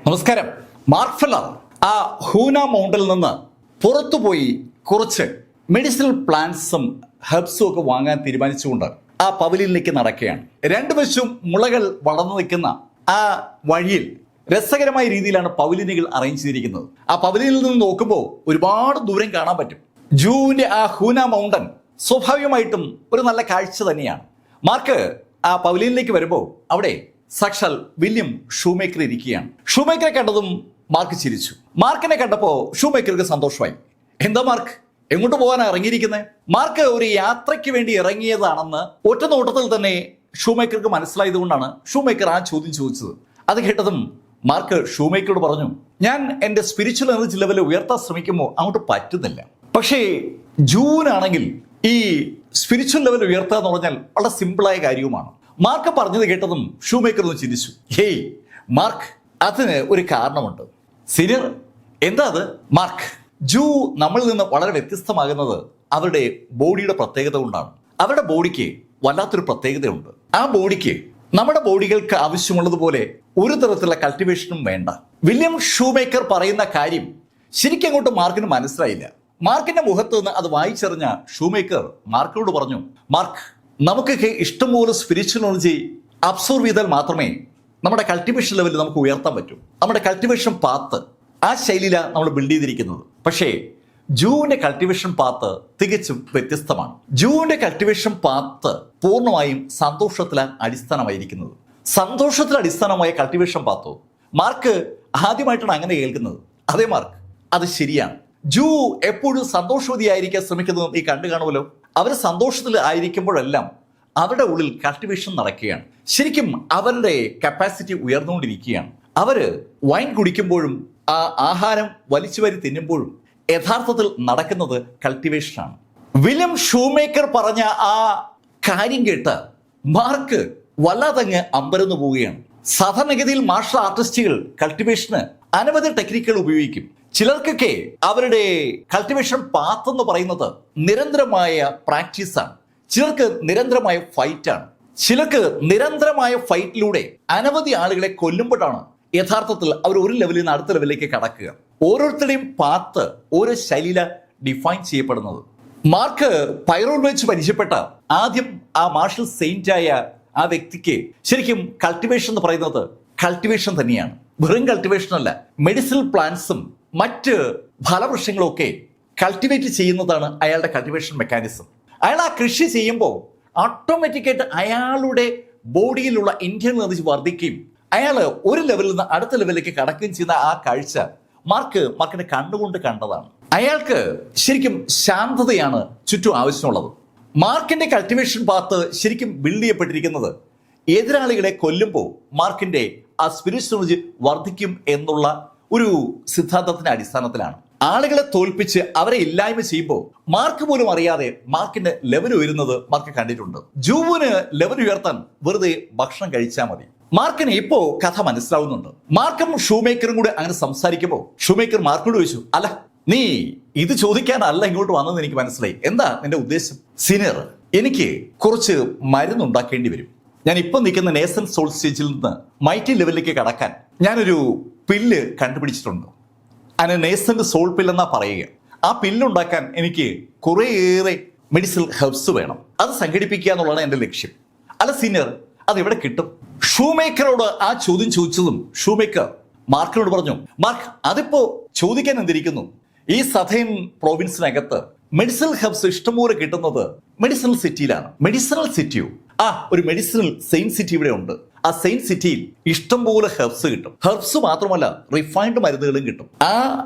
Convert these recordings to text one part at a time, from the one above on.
നമസ്കാരം. Mark Feller ആ ഹൂന മൗണ്ടിൽ നിന്ന് പുറത്തുപോയി കുറച്ച് മെഡിസിനൽ പ്ലാന്റ്സും ഹെർബ്സും ഒക്കെ വാങ്ങാൻ തീരുമാനിച്ചുകൊണ്ട് ആ പവലിയനിലേക്ക് നടക്കുകയാണ്. രണ്ടു വശവും മുളകൾ വളർന്നു നിൽക്കുന്ന ആ വഴിയിൽ രസകരമായ രീതിയിലാണ് പവലിയനുകൾ അറേഞ്ച് ചെയ്തിരിക്കുന്നത്. ആ പവലിയനിൽ നിന്ന് നോക്കുമ്പോൾ ഒരുപാട് ദൂരം കാണാൻ പറ്റും. ജൂവിന്റെ ആ ഹൂന മൗണ്ടൻ സ്വാഭാവികമായിട്ടും ഒരു നല്ല കാഴ്ച തന്നെയാണ്. മാർക്ക് ആ പവലിയനിലേക്ക് വരുമ്പോൾ അവിടെ സാക്ഷാൽ വില്യം ഷൂമേക്കർ ഇരിക്കുകയാണ്. ഷൂമേക്കറെ കണ്ടതും മാർക്ക് ചിരിച്ചു. മാർക്കിനെ കണ്ടപ്പോൾ ഷൂമേക്കർക്ക് സന്തോഷമായി. എന്താ മാർക്ക്, എങ്ങോട്ട് പോകാനാണ് ഇറങ്ങിയിരിക്കുന്നത്? മാർക്ക് ഒരു യാത്രയ്ക്ക് വേണ്ടി ഇറങ്ങിയതാണെന്ന് ഒറ്റ നോട്ടത്തിൽ തന്നെ ഷൂമേക്കർക്ക് മനസ്സിലായതുകൊണ്ടാണ് ഷൂമേക്കർ ആ ചോദ്യം ചോദിച്ചത്. അത് കേട്ടതും മാർക്ക് ഷൂമേക്കറോട് പറഞ്ഞു, ഞാൻ എൻ്റെ സ്പിരിച്വൽ എനർജി ലെവൽ ഉയർത്താൻ ശ്രമിക്കുമ്പോൾ അങ്ങോട്ട് പറ്റുന്നില്ല. പക്ഷേ ജൂനാണെങ്കിൽ ഈ സ്പിരിച്വൽ ലെവൽ ഉയർത്തുക എന്ന് പറഞ്ഞാൽ വളരെ സിമ്പിളായ കാര്യവുമാണ്. മാർക്ക് പറഞ്ഞത് കേട്ടതും ഷൂമേക്കർ ഒന്ന് ചിരിച്ചു. ഹേയ് മാർക്ക്, അതിന് ഒരു കാരണമുണ്ട്. സീനിയർ, എന്താ അത്? മാർക്ക്, ജൂ നമ്മളിൽ നിന്ന് വളരെ വ്യത്യസ്തമാകുന്നത് അവരുടെ ബോഡിയുടെ പ്രത്യേകത കൊണ്ടാണ്. അവരുടെ ബോഡിക്ക് വല്ലാത്തൊരു പ്രത്യേകതയുണ്ട്. ആ ബോഡിക്ക് നമ്മുടെ ബോഡികൾക്ക് ആവശ്യമുള്ളതുപോലെ ഒരു തരത്തിലുള്ള കൾട്ടിവേഷനും വേണ്ട. വില്യം ഷൂമേക്കർ പറയുന്ന കാര്യം ശരിക്കും അങ്ങോട്ട് മാർക്കിന് മനസ്സിലായില്ല. മാർക്കിന്റെ മുഖത്ത് നിന്ന് അത് വായിച്ചറിഞ്ഞ ഷൂമേക്കർ മാർക്കിനോട് പറഞ്ഞു, മാർക്ക്, നമുക്കൊക്കെ ഇഷ്ടംപോലെ സ്പിരിച്വൽ എനർജി അബ്സോർവ് ചെയ്താൽ മാത്രമേ നമ്മുടെ കൾട്ടിവേഷൻ ലെവലിൽ നമുക്ക് ഉയർത്താൻ പറ്റൂ. നമ്മുടെ കൾട്ടിവേഷൻ പാത്ത് ആ ശൈലിയിലാണ് നമ്മൾ ബിൽഡ് ചെയ്തിരിക്കുന്നത്. പക്ഷേ ജൂവിന്റെ കൾട്ടിവേഷൻ പാത്ത് തികച്ചും വ്യത്യസ്തമാണ്. ജൂവിന്റെ കൾട്ടിവേഷൻ പാത്ത് പൂർണ്ണമായും സന്തോഷത്തിലാണ് അടിസ്ഥാനമായിരിക്കുന്നത്. സന്തോഷത്തിൽ അടിസ്ഥാനമായ കൾട്ടിവേഷൻ പാത്തോ? മാർക്ക് ആദ്യമായിട്ടാണ് അങ്ങനെ കേൾക്കുന്നത്. അതേ മാർക്ക്, അത് ശരിയാണ്. ജൂ എപ്പോഴും സന്തോഷവതിയായിരിക്കാൻ ശ്രമിക്കുന്നത് നീ കണ്ടു കാണുമല്ലോ. അവർ സന്തോഷത്തിൽ ആയിരിക്കുമ്പോഴെല്ലാം അവരുടെ ഉള്ളിൽ കൾട്ടിവേഷൻ നടക്കുകയാണ്. ശരിക്കും അവരുടെ കപ്പാസിറ്റി ഉയർന്നുകൊണ്ടിരിക്കുകയാണ്. അവര് വൈൻ കുടിക്കുമ്പോഴും ആ ആഹാരം വലിച്ചു വാരി തിന്നുമ്പോഴും യഥാർത്ഥത്തിൽ നടക്കുന്നത് കൾട്ടിവേഷനാണ്. വില്യം ഷൂമേക്കർ പറഞ്ഞ ആ കാര്യം കേട്ട് മാർക്ക് വല്ലാതങ്ങ് അമ്പരന്നു പോവുകയാണ്. സാധാരണഗതിയിൽ മാർഷൽ ആർട്ടിസ്റ്റുകൾ കൾട്ടിവേഷന് അനവധി ടെക്നിക്കുകൾ ഉപയോഗിക്കും. ചിലർക്കൊക്കെ അവരുടെ കൾട്ടിവേഷൻ പാത്ത് എന്ന് പറയുന്നത് നിരന്തരമായ പ്രാക്ടീസാണ്. ചിലർക്ക് നിരന്തരമായ ഫൈറ്റാണ്. ചിലർക്ക് നിരന്തരമായ ഫൈറ്റിലൂടെ അനവധി ആളുകളെ കൊല്ലുമ്പോഴാണ് യഥാർത്ഥത്തിൽ അവർ ഒരു ലെവലിൽ നിന്ന് അടുത്ത ലെവലിലേക്ക് കടക്കുക. ഓരോരുത്തരുടെയും പാത്ത് ഓരോ ശൈലിയില ഡിഫൈൻ ചെയ്യപ്പെടുന്നത്. മാർക്ക് പൈറോൾ വെച്ച് പരിചയപ്പെട്ട ആദ്യം ആ മാർഷൽ സെയിന്റായ ആ വ്യക്തിക്ക് ശരിക്കും കൾട്ടിവേഷൻ എന്ന് പറയുന്നത് കൾട്ടിവേഷൻ തന്നെയാണ്. വെറും കൾട്ടിവേഷൻ അല്ല, മെഡിസിനൽ പ്ലാന്റ്സും മറ്റ് ഫലവൃക്ഷങ്ങളും ഒക്കെ കൾട്ടിവേറ്റ് ചെയ്യുന്നതാണ് അയാളുടെ കൾട്ടിവേഷൻ മെക്കാനിസം. അയാൾ ആ കൃഷി ചെയ്യുമ്പോൾ ഓട്ടോമാറ്റിക്കായിട്ട് അയാളുടെ ബോഡിയിലുള്ള ഇന്റേണൽ എനർജി വർദ്ധിക്കുകയും അയാൾ ഒരു ലെവലിൽ നിന്ന് അടുത്ത ലെവലിലേക്ക് കടക്കുകയും ചെയ്യുന്ന ആ കാഴ്ച മാർക്കിനെ കണ്ടുകൊണ്ട് കണ്ടതാണ്. അയാൾക്ക് ശരിക്കും ശാന്തതയാണ് ചുറ്റും ആവശ്യമുള്ളത്. മാർക്കിന്റെ കൾട്ടിവേഷൻ പാത്ത് ശരിക്കും ബിൽഡ് ചെയ്യപ്പെട്ടിരിക്കുന്നത് എതിരാളികളെ കൊല്ലുമ്പോൾ മാർക്കിന്റെ ആ സ്പിരിച്വൽ എനർജി വർദ്ധിക്കും എന്നുള്ള ഒരു സിദ്ധാന്തത്തിന്റെ അടിസ്ഥാനത്തിലാണ്. ആളുകളെ തോൽപ്പിച്ച് അവരെ ഇല്ലായ്മ ചെയ്യുമ്പോൾ മാർക്ക് പോലും അറിയാതെ മാർക്കിന്റെ ലെവൽ ഉയരുന്നത് മാർക്ക് കണ്ടിട്ടുണ്ട്. ജൂവിന് ലെവൽ ഉയർത്താൻ വെറുതെ ഭക്ഷണം കഴിച്ചാൽ മതി. മാർക്കിന് ഇപ്പോ കഥ മനസ്സിലാവുന്നുണ്ട്. മാർക്കും ഷൂമേക്കറും കൂടെ അങ്ങനെ സംസാരിക്കുമ്പോൾ ഷൂമേക്കർ മാർക്കിനോട് ചോദിച്ചു, അല്ല നീ ഇത് ചോദിക്കാനല്ല ഇങ്ങോട്ട് വന്നതെന്ന് എനിക്ക് മനസ്സിലായി. എന്താ നിന്റെ ഉദ്ദേശം? സീനിയർ, എനിക്ക് കുറച്ച് മരുന്നുണ്ടാക്കേണ്ടി വരും. ഞാൻ ഇപ്പം നിൽക്കുന്ന നേസൻ സോൾ സ്റ്റേജിൽ നിന്ന് മൈറ്റി ലെവലിലേക്ക് കടക്കാൻ ഞാനൊരു പില്ല് കണ്ടുപിടിച്ചിട്ടുണ്ട്. അതിന് നേസന്റ് സോൾ പിൽ എന്നാ പറയുക. ആ പില്ലുണ്ടാക്കാൻ എനിക്ക് കുറേയേറെ മെഡിസിനൽ ഹെർബ്സ് വേണം. അത് സംഘടിപ്പിക്കുക എന്നുള്ളതാണ് എൻ്റെ ലക്ഷ്യം. അല്ല സീനിയർ, അത് എവിടെ കിട്ടും? ഷൂമേക്കറോട് ആ ചോദ്യം ചോദിച്ചതും ഷൂമേക്കർ മാർക്കിനോട് പറഞ്ഞു, മാർക്ക്, അതിപ്പോ ചോദിക്കാൻ എന്തിരിക്കുന്നു? ഈ സദേൺ പ്രോവിൻസിനകത്ത് മെഡിസിനൽ ഹെർബ്സ് ഇഷ്ടംപോലെ കിട്ടുന്നത് മെഡിസിനൽ സിറ്റിയിലാണ്. മെഡിസിനൽ സിറ്റിയോ? ഒരു മെഡിസിനൽ സെയിന്റ് സിറ്റി ഇവിടെ ഉണ്ട്. ആ സെയിന്റ് സിറ്റിയിൽ ഇഷ്ടംപോലെ ഹെർബ്സ് കിട്ടും. ഹെർബ്സ് മാത്രമല്ല, റിഫൈൻഡ് മരുന്നുകളും കിട്ടും. ആ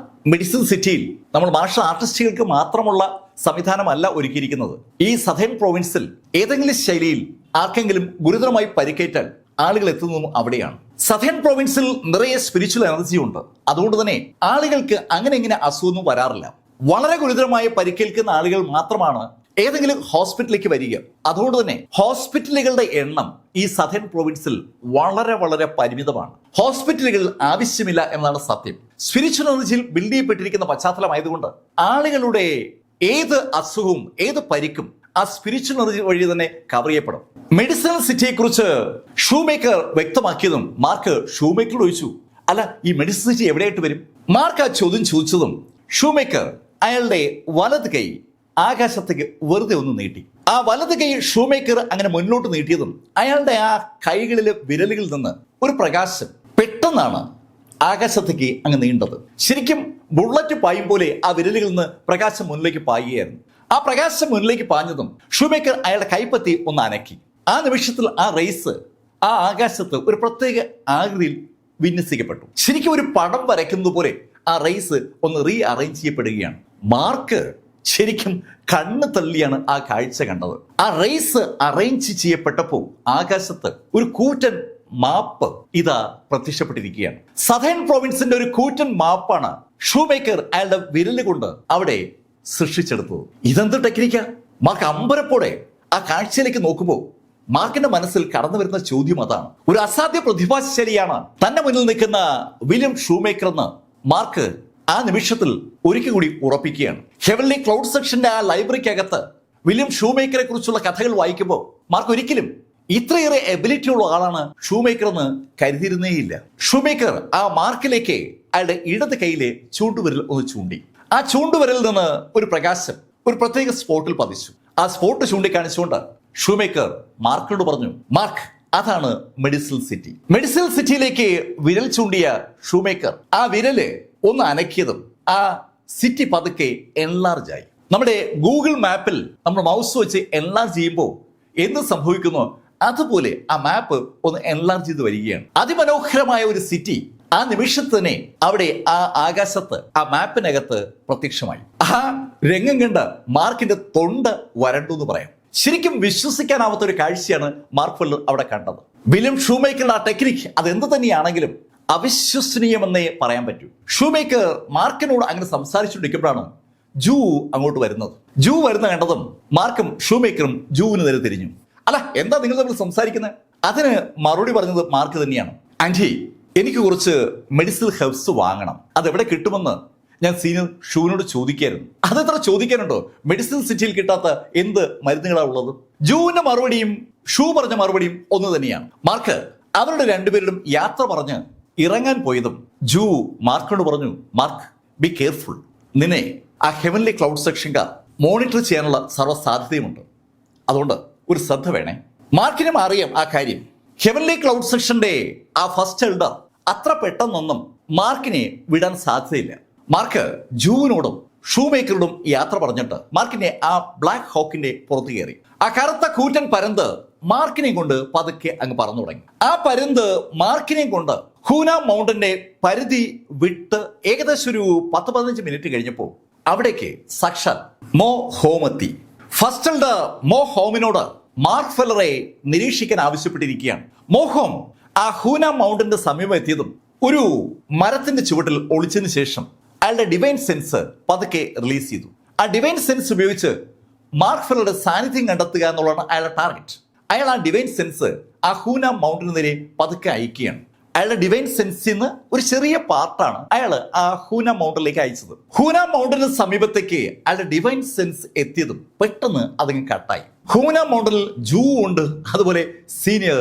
മെഡിസിൻ സിറ്റിയിൽ നമ്മൾ മാർഷൽ ആർട്ടിസ്റ്റുകൾക്ക് മാത്രമുള്ള സംവിധാനമല്ല ഒരുക്കിയിരിക്കുന്നത്. ഈ സദേൺ പ്രോവിൻസിൽ ഏതെങ്കിലും ശൈലിയിൽ ആർക്കെങ്കിലും ഗുരുതരമായി പരിക്കേറ്റാൽ ആളുകൾ എത്തുന്നതും അവിടെയാണ്. സദേൺ പ്രോവിൻസിൽ നിറയെ സ്പിരിച്വൽ എനർജി ഉണ്ട്. അതുകൊണ്ട് തന്നെ ആളുകൾക്ക് അങ്ങനെ ഇങ്ങനെ അസുഖമൊന്നും വരാറില്ല. വളരെ ഗുരുതരമായി പരിക്കേൽക്കുന്ന ആളുകൾ മാത്രമാണ് ഏതെങ്കിലും ഹോസ്പിറ്റലിലേക്ക് വരിക. അതുകൊണ്ട് തന്നെ ഹോസ്പിറ്റലുകളുടെ എണ്ണം ഈ സദേൺ പ്രോവിൻസിൽ വളരെ വളരെ പരിമിതമാണ്. ഹോസ്പിറ്റലുകൾ ആവശ്യമില്ല എന്നതാണ് സത്യം. സ്പിരിച്വൽ എനർജിയിൽ ബിൽഡ് ചെയ്യപ്പെട്ടിരിക്കുന്ന പശ്ചാത്തലമായതുകൊണ്ട് ആളുകളുടെ ഏത് അസുഖവും ഏത് പരിക്കും ആ സ്പിരിച്വൽ എനർജി വഴി തന്നെ കവർ ചെയ്യപ്പെടും. മെഡിസിനൽ സിറ്റിയെ കുറിച്ച് ഷൂമേക്കർ വ്യക്തമാക്കിയതും മാർക്ക് ഷൂമേക്കർ ചോദിച്ചു, അല്ല ഈ മെഡിസിൽ സിറ്റി എവിടെയായിട്ട് വരും? മാർക്ക് ആ ചോദ്യം ചോദിച്ചതും ഷൂമേക്കർ അയാളുടെ വലത് കൈ ആകാശത്തേക്ക് വെറുതെ ഒന്ന് നീട്ടി. ആ വലത് കൈ ഷൂമേക്കർ അങ്ങനെ മുന്നോട്ട് നീട്ടിയതും അയാളുടെ ആ കൈകളിലെ വിരലുകളിൽ നിന്ന് ഒരു പ്രകാശം പെട്ടെന്നാണ് ആകാശത്തേക്ക് അങ്ങ് നീണ്ടത്. ശരിക്കും ബുള്ളറ്റ് പായും പോലെ ആ വിരലുകളിൽ നിന്ന് പ്രകാശം മുന്നിലേക്ക് പായുകയായിരുന്നു. ആ പ്രകാശം മുന്നിലേക്ക് പാഞ്ഞതും ഷൂമേക്കർ അയാളുടെ കൈപ്പത്തി ഒന്ന് അനക്കി. ആ നിമിഷത്തിൽ ആ റേസ് ആ ആകാശത്ത് ഒരു പ്രത്യേക ആകൃതിയിൽ വിന്യസിക്കപ്പെട്ടു. ശരിക്കും ഒരു പടം വരയ്ക്കുന്നത് പോലെ ആ റേസ് ഒന്ന് റീ അറേഞ്ച് ചെയ്യപ്പെടുകയാണ്. മാർക്ക് ശരിക്കും കണ്ണ് തള്ളിയാണ് ആ കാഴ്ച കണ്ടത്. ആ റേസ് അറേഞ്ച് ചെയ്യപ്പെട്ടപ്പോൾ ആകാശത്ത് ഒരു കൂറ്റൻ മാപ്പ് ഇതാ പ്രത്യക്ഷപ്പെട്ടിരിക്കുകയാണ്. സദേൺ പ്രോവിൻസിന്റെ ഒരു കൂറ്റൻ മാപ്പാണ് ഷൂമേക്കർ അയാളുടെ വിരല് കൊണ്ട് അവിടെ സൃഷ്ടിച്ചെടുത്തത്. ഇതെന്ത് ടെക്നിക്കാ? മാർക്ക് അമ്പരപ്പോടെ ആ കാഴ്ചയിലേക്ക് നോക്കുമ്പോൾ മാർക്കിന്റെ മനസ്സിൽ കടന്നു വരുന്ന ചോദ്യം അതാണ്. ഒരു അസാധ്യ പ്രതിഭാശാലിയാണ് തന്റെ മുന്നിൽ നിൽക്കുന്ന വില്യം ഷൂമേക്കർ എന്ന് മാർക്ക് ആ നിമിഷത്തിൽ ഒരിക്കൽ കൂടി ഉറപ്പിക്കുകയാണ്. ഹെവൻലി ക്ലൗഡ് സെക്ഷന്റെ ആ ലൈബ്രറിക്കകത്ത് വില്യം ഷൂമേക്കറെ കുറിച്ചുള്ള കഥകൾ വായിക്കുമ്പോൾ മാർക്ക് ഒരിക്കലും ഇത്രയേറെ എബിലിറ്റി ഉള്ള ആളാണ് ഷൂമേക്കർ എന്ന് കരുതിയിരുന്നേയില്ല. ഷൂമേക്കർ ആ മാർക്കിലേക്ക് അയാളുടെ ഇടത് കൈയിലെ ചൂണ്ടുവിരൽ ഒന്ന് ചൂണ്ടി. ആ ചൂണ്ടുവിരലിൽ നിന്ന് ഒരു പ്രകാശം ഒരു പ്രത്യേക സ്പോട്ടിൽ പതിച്ചു. ആ സ്പോട്ട് ചൂണ്ടിക്കാണിച്ചുകൊണ്ട് ഷൂമേക്കർ മാർക്കിനോട് പറഞ്ഞു, മാർക്ക്, അതാണ് മെഡിസിൽ സിറ്റി. മെഡിസിൽ സിറ്റിയിലേക്ക് വിരൽ ചൂണ്ടിയ ഷൂമേക്കർ ആ വിരല് ഒന്ന് അനക്കിയതും ആ സിറ്റി പതുക്കെ എൻലാർജ് ആയി. നമ്മുടെ ഗൂഗിൾ മാപ്പിൽ നമ്മൾ മൗസ് വെച്ച് എൻലാർജ് ചെയ്യുമ്പോൾ എന്ത് സംഭവിക്കുന്നു അതുപോലെ ആ മാപ്പ് ഒന്ന് എൻലാർജ് ചെയ്ത് വരികയാണ്. അതിമനോഹരമായ ഒരു സിറ്റി ആ നിമിഷത്തിൽ തന്നെ അവിടെ ആ ആകാശത്ത് ആ മാപ്പിനകത്ത് പ്രത്യക്ഷമായി. ആ രംഗം കണ്ട് മാർക്കിന്റെ തൊണ്ട വരണ്ടു എന്ന് പറയാം. ശരിക്കും വിശ്വസിക്കാനാവാത്ത ഒരു കാഴ്ചയാണ് മാർക്ക് ഫെല്ലർ അവിടെ കണ്ടത്. വില്യം ഷൂമേക്കറുടെ ആ ടെക്നിക് അതെന്ത് തന്നെയാണെങ്കിലും അവിശ്വസനീയമെന്നേ പറയാൻ പറ്റൂ. ഷൂമേക്കർ മാർക്കിനോട് അങ്ങനെ സംസാരിച്ചുകൊണ്ടിരിക്കുമ്പോഴാണ് ജൂ അങ്ങോട്ട് വരുന്നത്. ജൂ വരുന്ന കണ്ടതും മാർക്കും ഷൂമേക്കറും ജൂവിന് നേരെ തിരിഞ്ഞു. അല്ല, എന്താ നിങ്ങൾ തമ്മിൽ സംസാരിക്കുന്നത്? അതിന് മറുപടി പറഞ്ഞത് മാർക്ക് തന്നെയാണ്. ആന്റി, എനിക്ക് കുറച്ച് മെഡിസിൽ ഹെർബ്സ് വാങ്ങണം, അതെവിടെ കിട്ടുമെന്ന് ഞാൻ സീനിയർ ഷൂവിനോട് ചോദിക്കായിരുന്നു. അതെത്ര ചോദിക്കാനുണ്ടോ? മെഡിസിൻ സിറ്റിയിൽ കിട്ടാത്ത എന്ത് മരുന്നുകളാണ് ഉള്ളത്? ജൂവിന്റെ മറുപടിയും ഷൂ പറഞ്ഞ മറുപടിയും ഒന്ന് തന്നെയാണ്. മാർക്ക് അവരുടെ രണ്ടുപേരും യാത്ര പറഞ്ഞ് ഇറങ്ങാൻ പോയതും ജൂ മാർക്കിനോട് പറഞ്ഞു, മാർക്ക്, ബി കെയർഫുൾ. നിന്നെ ആ ഹെവൻലി ക്ലൗഡ് സെക്ഷൻകാർ മോണിറ്റർ ചെയ്യാനുള്ള സർവ്വ സാധ്യതയുമുണ്ട്, അതുകൊണ്ട് ഒരു ശ്രദ്ധ വേണേ. മാർക്കിനും അറിയാം ആ കാര്യം. ഹെവൻലി ക്ലൗഡ് സെക്ഷന്റെ ആ ഫസ്റ്റ് എൽഡർ അത്ര പെട്ടെന്നൊന്നും മാർക്കിനെ വിടാൻ സാധ്യതയില്ല. മാർക്ക് ജൂവിനോടും ഷൂമേക്കറോടും യാത്ര പറഞ്ഞിട്ട് മാർക്കിനെ ആ ബ്ലാക്ക് ഹോക്കിന്റെ പുറത്തു കയറി. ആ കറുത്ത കൂറ്റൻ പരുന്ത് മാർക്കിനെയും കൊണ്ട് പതുക്കെ അങ്ങ് പറന്നു തുടങ്ങി. ആ പരുന്ത് മാർക്കിനെയും കൊണ്ട് ഹൂന മൗണ്ടന്റെ പരിധി വിട്ട് ഏകദേശം ഒരു 10-15 മിനിറ്റ് കഴിഞ്ഞപ്പോൾ അവിടേക്ക് സാക്ഷാൽ മോ ഹോം എത്തി. ഫസ്റ്റ് എൽഡർ മോ ഹോമിനോട് മാർക്ക് ഫെല്ലറെ നിരീക്ഷിക്കാൻ ആവശ്യപ്പെട്ടിരിക്കുകയാണ്. മോ ഹോം ആ ഹൂന മൗണ്ടന്റെ സമീപം എത്തിയതും ഒരു മരത്തിന്റെ ചുവട്ടിൽ ഒളിച്ചതിന് ശേഷം അയാളുടെ ഡിവൈൻ സെൻസ് പതുക്കെ റിലീസ് ചെയ്തു. ആ ഡിവൈൻ സെൻസ് ഉപയോഗിച്ച് മാർക്ക് ഫെല്ലറുടെ സാന്നിധ്യം കണ്ടെത്തുക എന്നുള്ളതാണ് അയാളുടെ ടാർഗറ്റ്. അയാൾ ആ ഡിവൈൻ സെൻസ് ആ ഹൂന മൗണ്ടിന് നേരെ പതുക്കെ അയക്കുകയാണ്. അയാളുടെ ഡിവൈൻ സെൻസിൽ നിന്ന് ഒരു ചെറിയ പാർട്ടാണ് അയാൾ ആ ഹൂന മൗണ്ടിലേക്ക് അയച്ചത്. ഹൂന മൗണ്ടിന് സമീപത്തേക്ക് അയാളുടെ ഡിവൈൻ സെൻസ് എത്തിയതും പെട്ടെന്ന് അതങ്ങ് കട്ടായി. ഹൂന മൗണ്ടിൽ ജൂ ഉണ്ട്, അതുപോലെ സീനിയർ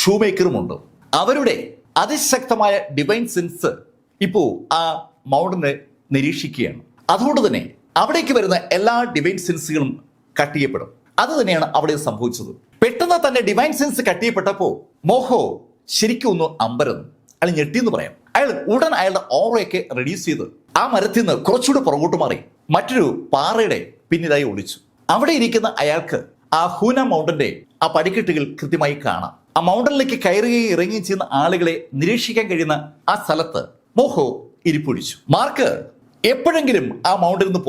ഷൂമേക്കറും ഉണ്ട്. അവരുടെ അതിശക്തമായ ഡിവൈൻ സെൻസ് ഇപ്പോൾ ആ മൗണ്ടിനെ നിരീക്ഷിക്കുകയാണ്. അതുകൊണ്ട് തന്നെ അവിടേക്ക് വരുന്ന എല്ലാ ഡിവൈൻ സെൻസുകളും കട്ട് ചെയ്യപ്പെടും. അത് തന്നെയാണ് അവിടെ സംഭവിച്ചത്. പെട്ടെന്ന് തന്നെ ഡിവൈൻ സെൻസ് കട്ട് ചെയ്യപ്പെട്ടപ്പോൾ മോഹോ ശരിക്കും ഒന്ന് അമ്പരന്നു. അയാൾ ഞെട്ടിയെന്ന് പറയാം. അയാൾ ഉടൻ അയാളുടെ ഓറയൊക്കെ റെഡ്യൂസ് ചെയ്ത് ആ മരത്തിൽ നിന്ന് കുറച്ചുകൂടെ പുറകോട്ട് മാറി മറ്റൊരു പാറയുടെ പിന്നിലായി ഒളിച്ചു. അവിടെ ഇരിക്കുന്ന അയാൾക്ക് ആ ഹൂന മൗണ്ടന്റെ ആ പടിക്കെട്ടുകൾ കൃത്യമായി കാണാം. ആ മൗണ്ടനിലേക്ക് കയറുകയും ഇറങ്ങുകയും ചെയ്യുന്ന ആളുകളെ നിരീക്ഷിക്കാൻ കഴിയുന്ന ആ സ്ഥലത്ത് മോഹോ ഇരിപ്പൊഴിച്ചു. മാർക്ക് എപ്പോഴെങ്കിലും ആ മൗണ്ടിൽ നിന്ന്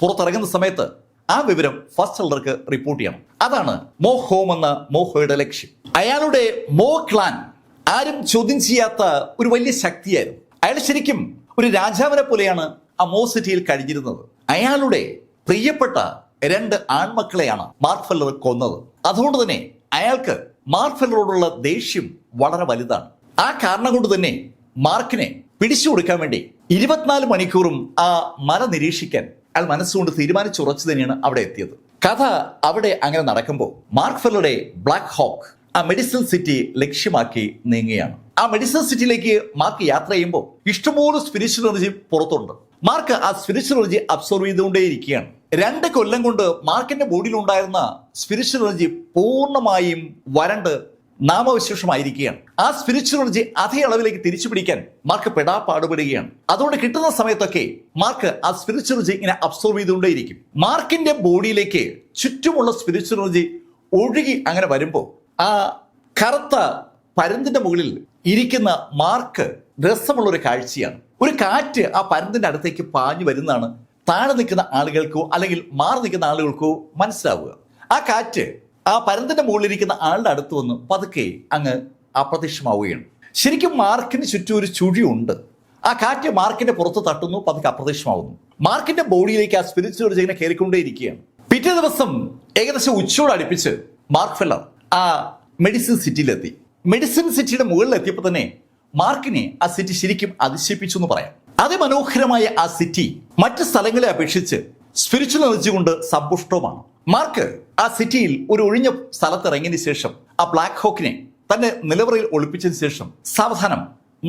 പുറത്തിറങ്ങുന്ന സമയത്ത് ആ വിവരം ഫസ്റ്റ് എൽഡർക്ക് റിപ്പോർട്ട് ചെയ്യണം. അതാണ് മോ ഹോം എന്ന മോഹോയുടെ ലക്ഷ്യം. അയാളുടെ മോ ക്ലാൻ ആരും ചോദ്യം ചെയ്യാത്ത ഒരു വലിയ ശക്തിയായിരുന്നു. അയാൾ ശരിക്കും ഒരു രാജാവിനെ പോലെയാണ് ആ മോ സിറ്റിയിൽ കഴിഞ്ഞിരുന്നത്. അയാളുടെ പ്രിയപ്പെട്ട 2 ആൺമക്കളെയാണ് മാർക്ക് ഫെല്ലർ കൊന്നത്. അതുകൊണ്ട് തന്നെ അയാൾക്ക് മാർക്ക് ഫെല്ലറോടുള്ള ദേഷ്യം വളരെ വലുതാണ്. ആ കാരണം കൊണ്ട് തന്നെ മാർക്കിനെ പിടിച്ചു കൊടുക്കാൻ വേണ്ടി 24 മണിക്കൂറും ആ മല നിരീക്ഷിക്കാൻ അയാൾ മനസ്സുകൊണ്ട് തീരുമാനിച്ചുറച്ചു തന്നെയാണ് അവിടെ എത്തിയത്. കഥ അവിടെ അങ്ങനെ നടക്കുമ്പോൾ മാർക്ക് ഫെല്ലറുടെ ബ്ലാക്ക് ഹോക്ക് ആ മെഡിസിൻ സിറ്റി ലക്ഷ്യമാക്കി നീങ്ങുകയാണ്. ആ മെഡിസിൻ സിറ്റിയിലേക്ക് മാർക്ക് യാത്ര ചെയ്യുമ്പോൾ ഇഷ്ടംപോലെ സ്പിരിച്വൽ എനർജി പുറത്തുണ്ട്. മാർക്ക് ആ സ്പിരിച്വൽ എനർജി അബ്സോർവ് ചെയ്തുകൊണ്ടേയിരിക്കുകയാണ്. 2 കൊല്ലം കൊണ്ട് മാർക്കിന്റെ ബോഡിയിൽ ഉണ്ടായിരുന്ന സ്പിരിച്വൽ എനർജി പൂർണ്ണമായും വരണ്ട് നാമവിശേഷമായിരിക്കുകയാണ്. ആ സ്പിരിച്വൽ എനർജി അതേ അളവിലേക്ക് തിരിച്ചു പിടിക്കാൻ മാർക്ക് പാടുപെടുകയാണ്. അതുകൊണ്ട് കിട്ടുന്ന സമയത്തൊക്കെ മാർക്ക് ആ സ്പിരിച്വൽ എനർജി ഇങ്ങനെ അബ്സോർവ് ചെയ്തുകൊണ്ടേയിരിക്കും. മാർക്കിന്റെ ബോഡിയിലേക്ക് ചുറ്റുമുള്ള സ്പിരിച്വൽ എനർജി ഒഴുകി അങ്ങനെ വരുമ്പോൾ ആ കറുത്ത പരുന്തിന്റെ മുകളിൽ ഇരിക്കുന്ന മാർക്ക് രസമുള്ള ഒരു കാഴ്ചയാണ്. ഒരു കാറ്റ് ആ പരുന്തിന്റെ അടുത്തേക്ക് പാഞ്ഞു വരുന്നതാണ് താഴെ നിൽക്കുന്ന ആളുകൾക്കോ അല്ലെങ്കിൽ മാറി നിൽക്കുന്ന ആളുകൾക്കോ മനസ്സിലാവുക. ആ കാറ്റ് ആ പരുന്തിന്റെ മുകളിലിരിക്കുന്ന ആളുടെ അടുത്ത് വന്ന് പതുക്കെ അങ്ങ് അപ്രത്യക്ഷമാവുകയാണ്. ശരിക്കും മാർക്കിന് ചുറ്റും ഒരു ചുഴിയുണ്ട്. ആ കാറ്റ് മാർക്കിന്റെ പുറത്ത് തട്ടുന്നു, പതുക്കെ അപ്രത്യക്ഷമാവുന്നു. മാർക്കിന്റെ ബോഡിയിലേക്ക് ആ സ്പിരിച്വൽ എനർജി ഇങ്ങനെ കയറിക്കൊണ്ടേയിരിക്കുകയാണ്. പിറ്റേ ദിവസം ഏകദേശം ഉച്ചയോട് അടുപ്പിച്ച് മാർക്ക് ഫെല്ലർ ആ മെഡിസിൻ സിറ്റിയിലെത്തി. മെഡിസിൻ സിറ്റിയുടെ മുകളിലെത്തിയപ്പോൾ തന്നെ മാർക്കിനെ ആ സിറ്റി ശരിക്കും അതിശയിപ്പിച്ചു എന്ന് പറയാം. അതിമനോഹരമായ ആ സിറ്റി മറ്റ് സ്ഥലങ്ങളെ അപേക്ഷിച്ച് സ്പിരിച്വൽ എനർജി കൊണ്ട് സമ്പുഷ്ടവുമാണ്. മാർക്ക് ആ സിറ്റിയിൽ ഒരു ഒഴിഞ്ഞ സ്ഥലത്ത് ഇറങ്ങിയതിന് ശേഷം ആ ബ്ലാക്ക് ഹോക്കിനെ തന്റെ നിലവറയിൽ ഒളിപ്പിച്ചതിന് ശേഷം സാവധാനം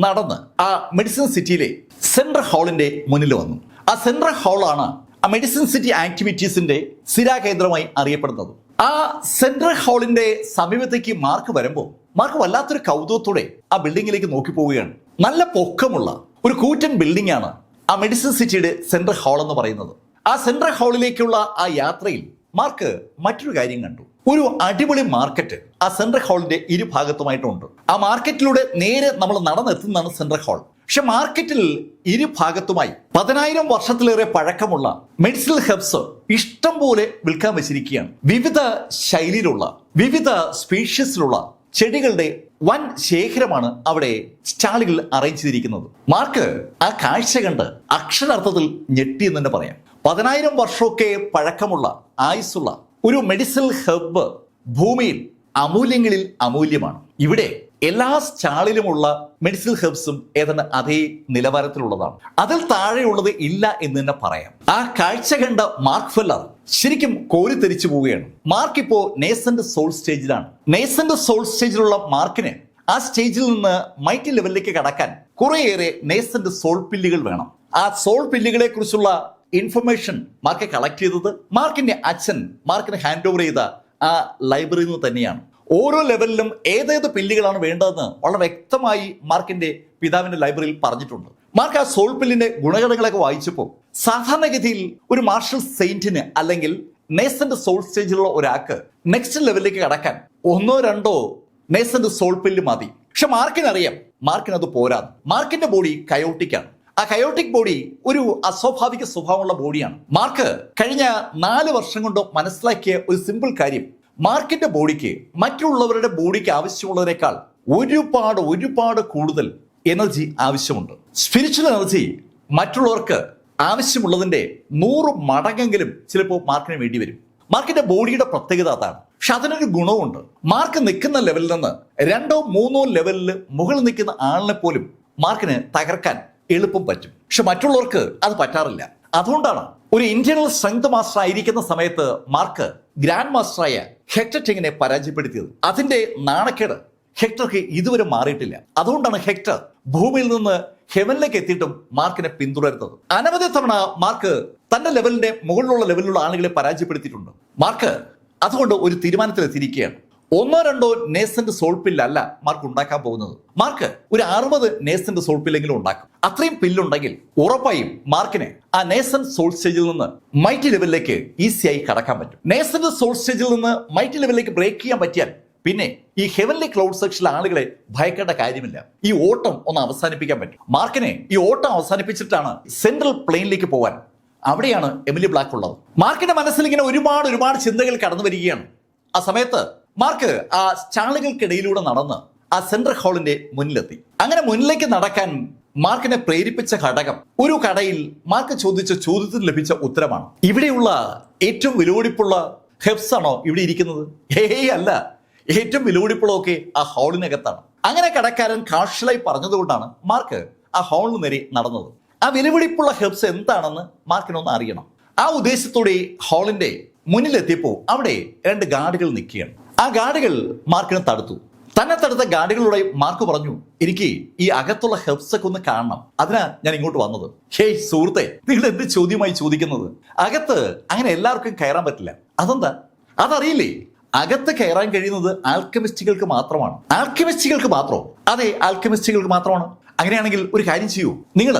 നടന്ന് ആ മെഡിസിൻ സിറ്റിയിലെ സെൻട്രൽ ഹാളിന്റെ മുന്നിൽ വന്നു. ആ സെൻട്രൽ ഹാളാണ് ആ മെഡിസിൻ സിറ്റി ആക്ടിവിറ്റീസിന്റെ സ്ഥിരാകേന്ദ്രമായി അറിയപ്പെടുന്നത്. ആ സെൻട്രൽ ഹാളിന്റെ സമീപത്തേക്ക് മാർക്ക് വരുമ്പോൾ മാർക്ക് വല്ലാത്തൊരു കൗതുകത്തോടെ ആ ബിൽഡിങ്ങിലേക്ക് നോക്കി പോവുകയാണ്. നല്ല പൊക്കമുള്ള ഒരു കൂറ്റൻ ബിൽഡിംഗ് ആണ് ആ മെഡിസിൻ സിറ്റിയുടെ സെൻട്രൽ ഹാൾ എന്ന് പറയുന്നത്. ആ സെൻട്രൽ ഹാളിലേക്കുള്ള ആ യാത്രയിൽ മാർക്ക് മറ്റൊരു കാര്യം കണ്ടു. ഒരു അടിപൊളി മാർക്കറ്റ് ആ സെൻട്രൽ ഹാളിന്റെ ഇരുഭാഗത്തുമായിട്ടുണ്ട്. ആ മാർക്കറ്റിലൂടെ നേരെ നമ്മൾ നടന്നെത്തുന്നതാണ് സെൻട്രൽ ഹാൾ. പക്ഷെ മാർക്കറ്റിൽ ഇരുഭാഗത്തുമായി 10,000 വർഷത്തിലേറെ പഴക്കമുള്ള മെഡിസിനൽ ഹെർബ്സ് ഇഷ്ടം പോലെ വിൽക്കാൻ വെച്ചിരിക്കുകയാണ്. വിവിധ ശൈലിയിലുള്ള വിവിധ സ്പീഷ്യസിലുള്ള ചെടികളുടെ വൻ ശേഖരമാണ് അവിടെ സ്റ്റാളുകളിൽ അറേഞ്ച് ചെയ്തിരിക്കുന്നത്. മാർക്ക് ആ കാഴ്ച കണ്ട് അക്ഷരാർത്ഥത്തിൽ ഞെട്ടി എന്ന് തന്നെ പറയാം. 10,000 വർഷമൊക്കെ പഴക്കമുള്ള ആയുസ്സുള്ള ഒരു മെഡിസിനൽ ഹെർബ് ഭൂമിയിൽ അമൂല്യങ്ങളിൽ അമൂല്യമാണ്. ഇവിടെ എല്ലാ സ്റ്റാളിലുമുള്ള മെഡിസിനൽ ഹെർബ്സും ഏതാണ്ട് അതേ നിലവാരത്തിലുള്ളതാണ്. അതിൽ താഴെയുള്ളത് ഇല്ല എന്ന് തന്നെ പറയാം. ആ കാഴ്ച കണ്ട മാർക്ക് ഫെല്ലർ ശരിക്കും കോരിത്തെരിച്ചു പോവുകയാണ്. മാർക്ക് ഇപ്പോ നേസന്റ് സോൾ സ്റ്റേജിലാണ്. നേസന്റ് സോൾ സ്റ്റേജിലുള്ള മാർക്കിന് ആ സ്റ്റേജിൽ നിന്ന് മൈറ്റി ലെവലിലേക്ക് കടക്കാൻ കുറേയേറെ നേസന്റ് സോൾ പില്ലുകൾ വേണം. ആ സോൾ പില്ലുകളെ കുറിച്ചുള്ള ഇൻഫർമേഷൻ മാർക്ക് കളക്ട് ചെയ്തത് മാർക്കിന്റെ അച്ഛൻ മാർക്കിന് ഹാൻഡ് ഓവർ ചെയ്ത ആ ലൈബ്രറിയിൽ നിന്ന് തന്നെയാണ്. ഓരോ ലെവലിലും ഏതേത് പില്ലുകളാണ് വേണ്ടതെന്ന് വളരെ വ്യക്തമായി മാർക്കിന്റെ പിതാവിന്റെ ലൈബ്രറിയിൽ പറഞ്ഞിട്ടുണ്ട്. മാർക്ക് ആ സോൾ പില്ലിന്റെ ഗുണഗണങ്ങളൊക്കെ വായിച്ചപ്പോൾ സാധാരണഗതിയിൽ ഒരു മാർഷൽ സെയിന്റിന് അല്ലെങ്കിൽ നേസന്റ് സോൾ സ്റ്റേജിലുള്ള ഒരാൾക്ക് നെക്സ്റ്റ് ലെവലിലേക്ക് കടക്കാൻ 1-2 നേസന്റ് സോൾ പില്ല് മതി. പക്ഷെ മാർക്കിനറിയാം മാർക്കിനത് പോരാ. മാർക്കിന്റെ ബോഡി കയോട്ടിക്കാണ്. ആ കയോട്ടിക് ബോഡി ഒരു അസ്വാഭാവിക സ്വഭാവമുള്ള ബോഡിയാണ്. മാർക്ക് കഴിഞ്ഞ 4 വർഷം കൊണ്ട് മനസ്സിലാക്കിയ ഒരു സിമ്പിൾ കാര്യം, മാർക്കിന്റെ ബോഡിക്ക് മറ്റുള്ളവരുടെ ബോഡിക്ക് ആവശ്യമുള്ളതിനേക്കാൾ ഒരുപാട് കൂടുതൽ എനർജി ആവശ്യമുണ്ട്. സ്പിരിച്വൽ എനർജി മറ്റുള്ളവർക്ക് ആവശ്യമുള്ളതിന്റെ 100 മടങ്ങെങ്കിലും ചിലപ്പോൾ മാർക്കിന് വേണ്ടി വരും. മാർക്കിന്റെ ബോഡിയുടെ പ്രത്യേകത അതാണ്. പക്ഷെ അതിനൊരു ഗുണവുമുണ്ട്. മാർക്ക് നിൽക്കുന്ന ലെവലിൽ നിന്ന് 2-3 ലെവലിൽ മുകളിൽ നിൽക്കുന്ന ആളിനെ പോലും മാർക്കിന് തകർക്കാൻ എളുപ്പം പറ്റും. പക്ഷെ മറ്റുള്ളവർക്ക് അത് പറ്റാറില്ല. അതുകൊണ്ടാണ് ഒരു ഇന്റേണൽ സ്ട്രെങ്ത് മാസ്റ്റർ ആയിരിക്കുന്ന സമയത്ത് മാർക്ക് ഗ്രാൻഡ് മാസ്റ്ററായ ഹെക്ടർ ടെങ്ങിനെ പരാജയപ്പെടുത്തിയത്. അതിന്റെ നാണക്കേട് ഹെക്ടർക്ക് ഇതുവരെ മാറിയിട്ടില്ല. അതുകൊണ്ടാണ് ഹെക്ടർ ഭൂമിയിൽ നിന്ന് ഹെവനിലേക്ക് എത്തിയിട്ടും മാർക്കിനെ പിന്തുടരുന്നത്. അനവധി തവണ മാർക്ക് തന്റെ ലെവലിന്റെ മുകളിലുള്ള ലെവലിലുള്ള ആളുകളെ പരാജയപ്പെടുത്തിയിട്ടുണ്ട്. മാർക്ക് അതുകൊണ്ട് ഒരു തീരുമാനത്തിലെത്തിയിരിക്കുകയാണ്. 1-2 നേസന്റ് സോൾ പില്ലല്ല മാർക്ക് ഉണ്ടാക്കാൻ പോകുന്നത്. മാർക്ക് ഒരു 60 നേസന്റ് സോൾ പില്ലെങ്കിലും ഉണ്ടാക്കും. അത്രയും പില്ലുണ്ടെങ്കിൽ ഉറപ്പായും മാർക്കിന് ആ നേസന്റ് സോൾ സ്റ്റേജിൽ നിന്ന് മൈറ്റി ലെവലിലേക്ക് ഈസിയായി കടക്കാൻ പറ്റും. നേസന്റ് സോൾ സ്റ്റേജിൽ നിന്ന് മൈറ്റി ലെവലിലേക്ക് ബ്രേക്ക് ചെയ്യാൻ പറ്റിയാൽ പിന്നെ ഈ ഹെവൻലി ക്ലൗഡ് സെക്ഷനിലെ ആളുകളെ ഭയക്കേണ്ട കാര്യമില്ല. ഈ ഓട്ടം ഒന്ന് അവസാനിപ്പിക്കാൻ പറ്റും. മാർക്കിനെ ഈ ഓട്ടം അവസാനിപ്പിച്ചിട്ടാണ് സെൻട്രൽ പ്ലെയിനിലേക്ക് പോവാൻ. അവിടെയാണ് എമിലി ബ്ലാക്ക് ഉള്ളത്. മാർക്കിന്റെ മനസ്സിൽ ഇങ്ങനെ ഒരുപാട് ചിന്തകൾ കടന്നു വരികയാണ്. ആ സമയത്ത് മാർക്ക് ആ സ്റ്റാളുകൾക്കിടയിലൂടെ നടന്ന് ആ സെൻട്രൽ ഹാളിന്റെ മുന്നിലെത്തി. അങ്ങനെ മുന്നിലേക്ക് നടക്കാൻ മാർക്കിനെ പ്രേരിപ്പിച്ച ഘടകം ഒരു കടയിൽ മാർക്ക് ചോദിച്ച ചോദ്യത്തിന് ലഭിച്ച ഉത്തരമാണ്. ഇവിടെയുള്ള ഏറ്റവും വിലപിടിപ്പുള്ള ഹെർബ്സ് ആണോ ഇവിടെ ഇരിക്കുന്നത്? അല്ല, ഏറ്റവും വിലപിടിപ്പുള്ളതൊക്കെ ആ ഹാളിനകത്താണ്. അങ്ങനെ കടക്കാരൻ കാഷ്വലായി പറഞ്ഞതുകൊണ്ടാണ് മാർക്ക് ആ ഹാളിന് നേരെ നടന്നത്. ആ വിലപിടിപ്പുള്ള ഹെർബ്സ് എന്താണെന്ന് മാർക്കിനൊന്ന് അറിയണം. ആ ഉദ്ദേശത്തോടെ ഹാളിന്റെ മുന്നിലെത്തിയപ്പോൾ അവിടെ 2 ഗാർഡുകൾ നിൽക്കുകയാണ്. ആ ഗാർഡുകൾ മാർക്കിനെ തടുത്തു. തന്നെ തടുത്ത ഗാർഡുകളോട് മാർക്ക് പറഞ്ഞു, എനിക്ക് ഈ അകത്തുള്ള ഹെർബ്സ് ഒക്കെ ഒന്ന് കാണണം, അതിനാ ഞാൻ ഇങ്ങോട്ട് വന്നത്. ഹേയ് സുഹൃത്തെ, നിങ്ങൾ എന്ത് ചോദ്യമായി ചോദിക്കുന്നത്? അകത്ത് അങ്ങനെ എല്ലാവർക്കും കയറാൻ പറ്റില്ല. അതെന്താ? അതറിയില്ലേ? അകത്ത് കയറാൻ കഴിയുന്നത് ആൽക്കെമിസ്റ്റുകൾക്ക് മാത്രമാണ്. ആൽക്കെമിസ്റ്റുകൾക്ക് മാത്രമോ? അതെ, ആൽക്കെമിസ്റ്റുകൾക്ക് മാത്രമാണ്. അങ്ങനെയാണെങ്കിൽ ഒരു കാര്യം ചെയ്യൂ, നിങ്ങൾ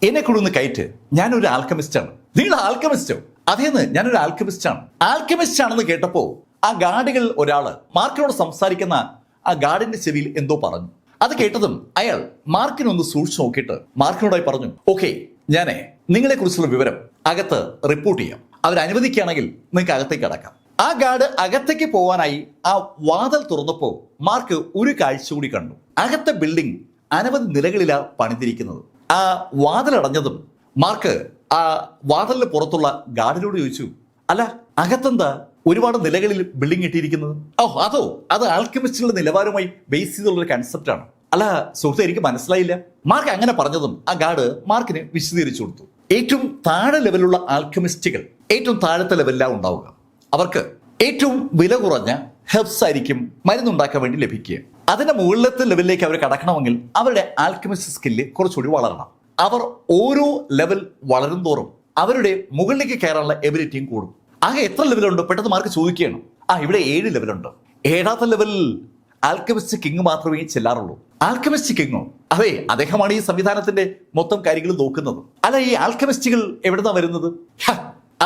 എന്നെ കൂടെ ഒന്ന് കയറ്റ്. ഞാനൊരു ആൽക്കെമിസ്റ്റാണ്. നിങ്ങൾ ആൽക്കെമിസ്റ്റോ? അതേന്ന്, ഞാനൊരു ആൽക്കെമിസ്റ്റാണ്. ആൽക്കെമിസ്റ്റ് ആണെന്ന് കേട്ടപ്പോ ആ ഗാർഡുകൾ ഒരാള് മാർക്കിനോട് സംസാരിക്കുന്ന ആ ഗാർഡിന്റെ ചെവിയിൽ എന്തോ പറഞ്ഞു. അത് കേട്ടതും അയാൾ മാർക്കിനൊന്ന് സൂക്ഷിച്ചു നോക്കിയിട്ട് മാർക്കിനോടായി പറഞ്ഞു, ഓക്കെ, ഞാനേ നിങ്ങളെ കുറിച്ചുള്ള വിവരം അകത്ത് റിപ്പോർട്ട് ചെയ്യാം. അവരനുവദിക്കുകയാണെങ്കിൽ നിങ്ങൾക്ക് അകത്തേക്ക് അടക്കാം. ആ ഗാർഡ് അകത്തേക്ക് പോവാനായി ആ വാതിൽ തുറന്നപ്പോ മാർക്ക് ഒരു കാഴ്ച കൂടി കണ്ടു. അകത്തെ ബിൽഡിംഗ് അനവധി നിലകളിലാണ് പണിതിരിക്കുന്നത്. ആ വാതിലടഞ്ഞതും മാർക്ക് ആ വാതിലിന് പുറത്തുള്ള ഗാർഡിനോട് ചോദിച്ചു, അല്ല അകത്തെന്താ ഒരുപാട് നിലകളിൽ ബിൽഡിംഗ് ഇട്ടിരിക്കുന്നത്? അത് ആൽക്കെമിസ്റ്റുകളുടെ നിലവാരവുമായി ബേസ് ചെയ്തുള്ള ഒരു കൺസെപ്റ്റ് ആണ്. അല്ല സുഹൃത്തെ, എനിക്ക് മനസ്സിലായില്ല. മാർക്ക് അങ്ങനെ പറഞ്ഞതും ആ ഗാർഡ് മാർക്കിന് വിശദീകരിച്ചു കൊടുത്തു. ഏറ്റവും താഴെ ലെവലുള്ള ആൽക്കെമിസ്റ്റുകൾ ഏറ്റവും താഴത്തെ ലെവലിലാണ് ഉണ്ടാവുക. അവർക്ക് ഏറ്റവും വില കുറഞ്ഞ ഹെർബ്സ് ആയിരിക്കും മരുന്നുണ്ടാക്കാൻ വേണ്ടി ലഭിക്കുക. അതിന്റെ മുകളിലത്തെ ലെവലിലേക്ക് അവർ കടക്കണമെങ്കിൽ അവരുടെ ആൽക്കെമിസ്റ്റ് സ്കില്ല് കുറച്ചുകൂടി വളരണം. അവർ ഓരോ ലെവൽ വളരും തോറും അവരുടെ മുകളിലേക്ക് കയറാനുള്ള എബിലിറ്റിയും കൂടും. ആകെ എത്ര ലെവലുണ്ട് പെട്ടെന്ന് മാർക്ക് ചോദിക്കുകയാണ്. ഇവിടെ 7 ലെവലുണ്ട്. 7ാമത്തെ ലെവലിൽ ആൽക്കെമിസ്റ്റ് കിങ് മാത്രമേ ചെല്ലാറുള്ളൂ. ആൽക്കെമിസ്റ്റ് കിങ്ങോ? അതെ, അദ്ദേഹമാണ് ഈ സംവിധാനത്തിന്റെ മൊത്തം കാര്യങ്ങൾ നോക്കുന്നത്. അല്ല, ഈ ആൽക്കെമിസ്റ്റുകൾ എവിടുന്നാ വരുന്നത്?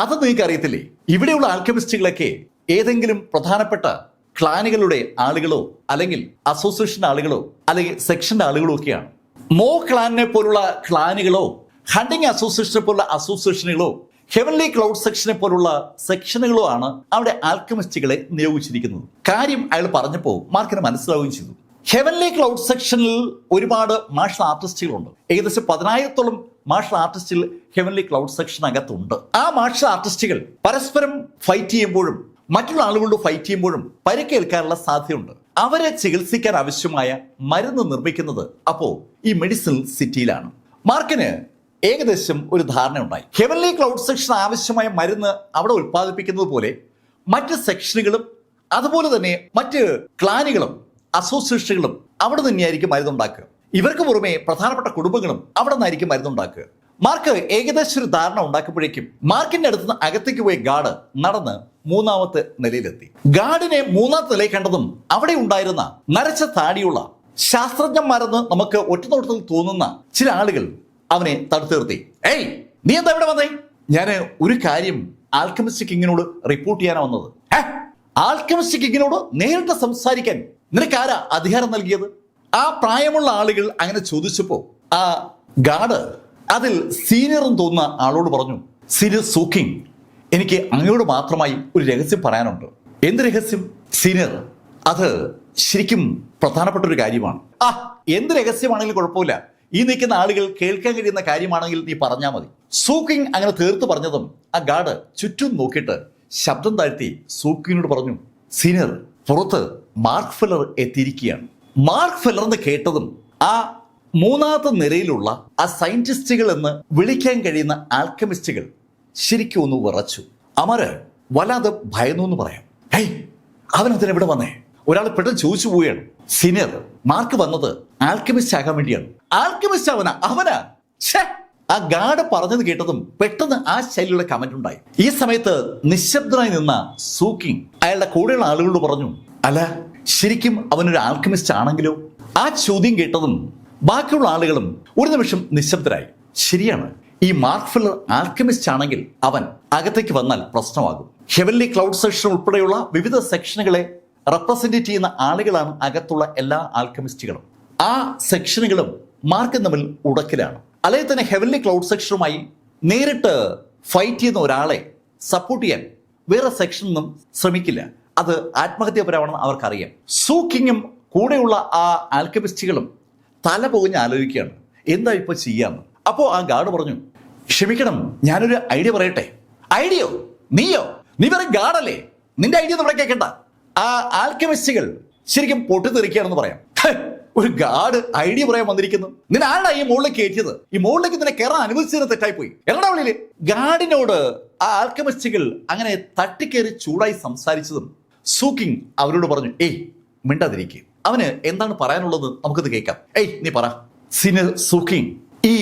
അത് നിങ്ങൾക്ക് അറിയത്തില്ലേ? ഇവിടെയുള്ള ആൽക്കെമിസ്റ്റുകളൊക്കെ ഏതെങ്കിലും പ്രധാനപ്പെട്ട ക്ലാനുകളുടെ ആളുകളോ അല്ലെങ്കിൽ അസോസിയേഷൻ ആളുകളോ അല്ലെങ്കിൽ സെക്ഷന്റെ ആളുകളോ ഒക്കെയാണ്. മോ ക്ലാനിനെ പോലുള്ള ക്ലാനുകളോ ഹണ്ടിങ് അസോസിയേഷനെ പോലുള്ള അസോസിയേഷനുകളോ ഹെവൻലി ക്ലൗഡ് സെക്ഷനെ പോലുള്ള സെക്ഷനുകളോ ആണ് അവിടെ ആൽക്കെമിസ്റ്റുകളെ നിയോഗിച്ചിരിക്കുന്നത്. കാര്യം അയാൾ പറഞ്ഞപ്പോൾ മാർക്കിന് മനസ്സിലാവുകയും ചെയ്തു. ഹെവൻലി ക്ലൗഡ് സെക്ഷനിൽ ഒരുപാട് മാർഷൽ ആർട്ടിസ്റ്റുകളുണ്ട്. ഏകദേശം 10,000-ഓളം മാർഷൽ ആർട്ടിസ്റ്റുകൾ ഹെവൻലി ക്ലൗഡ് സെക്ഷനകത്തുണ്ട്. ആ മാർഷൽ ആർട്ടിസ്റ്റുകൾ പരസ്പരം ഫൈറ്റ് ചെയ്യുമ്പോഴും മറ്റുള്ള ആളുകളോട് ഫൈറ്റ് ചെയ്യുമ്പോഴും പരിക്കേൽക്കാനുള്ള സാധ്യതയുണ്ട്. അവരെ ചികിത്സിക്കാൻ ആവശ്യമായ മരുന്ന് നിർമ്മിക്കുന്നത് അപ്പോ ഈ മെഡിസിൻ സിറ്റിയിലാണ്. മാർക്കിന് ഏകദേശം ഒരു ധാരണ ഉണ്ടായി. ഹെവൻലി ക്ലൗഡ് സെക്ഷൻ ആവശ്യമായ മരുന്ന് അവിടെ ഉൽപ്പാദിപ്പിക്കുന്നത് പോലെ മറ്റ് സെക്ഷനുകളും അതുപോലെ തന്നെ മറ്റ് ക്ലാനുകളും അസോസിയേഷനുകളും അവിടെ തന്നെയായിരിക്കും മരുന്നുണ്ടാക്കുക. ഇവർക്ക് പുറമെ പ്രധാനപ്പെട്ട കുടുംബങ്ങളും അവിടെ നിന്നായിരിക്കും മരുന്നുണ്ടാക്കുക. മാർക്ക് ഏകദേശം ഒരു ധാരണ ഉണ്ടാക്കുമ്പോഴേക്കും മാർക്കിന്റെ അടുത്ത് നിന്ന് അകത്തേക്ക് പോയ ഗാർഡ് നടന്ന് 3ാമത്തെ നിലയിലെത്തി. ഗാർഡിനെ 3ാമത്തെ നിലയിൽ കണ്ടതും അവിടെ ഉണ്ടായിരുന്ന നരച്ച താടിയുള്ള ശാസ്ത്രജ്ഞന്മാരെന്ന് നമുക്ക് ഒറ്റനോട്ടത്തിൽ തോന്നുന്ന ചില ആളുകൾ അവനെ തടുത്തു നിർത്തി. ഏയ്, നീ എന്താ ഇവിടെ വന്നേ? ഞാൻ ഒരു കാര്യം ആൽക്കെമിസ്റ്റ് കിങ്ങിനോട് റിപ്പോർട്ട് ചെയ്യാനാ വന്നത്. ആൽക്കെമിസ്റ്റ് കിങ്ങിനോട് നേരിട്ട് സംസാരിക്കാൻ നിനക്കാരാ അധികാരം നൽകിയത്? ആ പ്രായമുള്ള ആളുകൾ അങ്ങനെ ചോദിച്ചപ്പോ ആ ഗാർഡ് അതിൽ സീനിയറെന്ന് തോന്നുന്ന ആളോട് പറഞ്ഞു, സീനിയർ സൂക്കിങ്, എനിക്ക് അങ്ങയോട് മാത്രമായി ഒരു രഹസ്യം പറയാനുണ്ട്. എന്ത് രഹസ്യം? സീനിയർ, അത് ശരിക്കും പ്രധാനപ്പെട്ട ഒരു കാര്യമാണ്. എന്ത് രഹസ്യമാണെങ്കിലും കുഴപ്പമില്ല, ഈ നിൽക്കുന്ന ആളുകൾ കേൾക്കാൻ കഴിയുന്ന കാര്യമാണെങ്കിൽ നീ പറഞ്ഞാൽ മതി. സൂക്കിങ് അങ്ങനെ തീർത്ത് പറഞ്ഞതും ആ ഗാർഡ് ചുറ്റും നോക്കിയിട്ട് ശബ്ദം താഴ്ത്തി സൂക്കിങ്ങിനോട് പറഞ്ഞു, സീനിയർ, പുറത്ത് മാർക്ക് ഫെല്ലർ എത്തിയിരിക്കുകയാണ്. മാർക്ക് ഫെല്ലർ എന്ന് കേട്ടതും ആ 3ാമത്തെ നിരയിലുള്ള ആ സയന്റിസ്റ്റുകൾ എന്ന് വിളിക്കാൻ കഴിയുന്ന ആൽക്കെമിസ്റ്റുകൾ ശരിക്കും ഒന്ന് വിറച്ചു. അവര് വല്ലാതെ ഭയന്നു എന്ന് പറയാം. അവനതിന് എവിടെ വന്നേ? ഒരാൾ പെട്ടെന്ന് ചോദിച്ചു പോവുകയാണ്. സീനിയർ, മാർക്ക് വന്നത് ആൽക്കെമിസ്റ്റ് ആകാൻ വേണ്ടിയാണ്. ആൽക്കെമിസ്റ്റ് അവനാ? ആ ഗാർഡ് പറഞ്ഞത് കേട്ടതും പെട്ടെന്ന് ആ ശൈലിയുടെ കമന്റ് ഉണ്ടായി. ഈ സമയത്ത് നിശബ്ദനായി നിന്ന സൂക്കിങ് അയാളുടെ കൂടെയുള്ള ആളുകളോട് പറഞ്ഞു, അല്ല ശരിക്കും അവനൊരു ആൽക്കെമിസ്റ്റ് ആണെങ്കിലോ? ആ ചോദ്യം കേട്ടതും ബാക്കിയുള്ള ആളുകളും ഒരു നിമിഷം നിശബ്ദരായി. ശരിയാണ്, ഈ മാർക്ക് ഫെല്ലർ ആൽക്കെമിസ്റ്റ് ആണെങ്കിൽ അവൻ അകത്തേക്ക് വന്നാൽ പ്രശ്നമാകും. ഹെവൻലി ക്ലൗഡ് സെക്ഷൻ ഉൾപ്പെടെയുള്ള വിവിധ സെക്ഷനുകളെ റെപ്രസെന്റ് ചെയ്യുന്ന ആളുകളാണ് അകത്തുള്ള എല്ലാ ആൽക്കെമിസ്റ്റുകളും. ആ സെക്ഷനുകളും മാർക്കും തമ്മിൽ ഉടക്കിലാണ്. അല്ലെങ്കിൽ തന്നെ ഹെവൻലി ക്ലൗഡ് സെക്ഷനുമായി നേരിട്ട് ഫൈറ്റ് ചെയ്യുന്ന ഒരാളെ സപ്പോർട്ട് ചെയ്യാൻ വേറെ സെക്ഷനൊന്നും ശ്രമിക്കില്ല. അത് ആത്മഹത്യാപരമാണെന്ന് അവർക്കറിയാം. സൂക്കിങ്ങും കൂടെയുള്ള ആ ആൽക്കെമിസ്റ്റുകളും തല പുകഞ്ഞ് ആലോചിക്കുകയാണ്, എന്താ ഇപ്പൊ ചെയ്യാന്ന്. അപ്പോ ആ ഗാർഡ് പറഞ്ഞു, ക്ഷമിക്കണം, ഞാനൊരു ഐഡിയ പറയട്ടെ. ഐഡിയോ? നീയോ? നീ വേറെ ഗാർഡല്ലേ, നിന്റെ ഐഡിയ നമ്മളെ കേൾക്കണ്ട. ആ ആൽക്കെമിസ്റ്റുകൾ ശരിക്കും പൊട്ടിത്തെറിക്കുകയാണെന്ന് പറയാം. ഒരു ഗാർഡ് ഐഡിയ പറയാൻ വന്നിരിക്കുന്നു. നിന്നെ ആരാ ഈ മുകളിലേക്ക് കയറ്റിയത്? ഈ മുകളിലേക്ക് നിന്നെ കയറാൻ അനുവദിച്ചതിന് തെറ്റായി പോയി. എങ്ങടാ വിളിയില്? ഗാർഡിനോട് ആ ആൽക്കെമിസ്റ്റുകൾ അങ്ങനെ തട്ടിക്കേറി ചൂടായി സംസാരിച്ചതും സൂക്കിങ് അവരോട് പറഞ്ഞു, ഏയ് മിണ്ടാതിരിക്കുക, അവന് എന്താണ് പറയാനുള്ളത് നമുക്കിത് കേൾക്കാം. ഏയ് നീ പറ. സീനിയർ സൂക്കിങ്, ഈ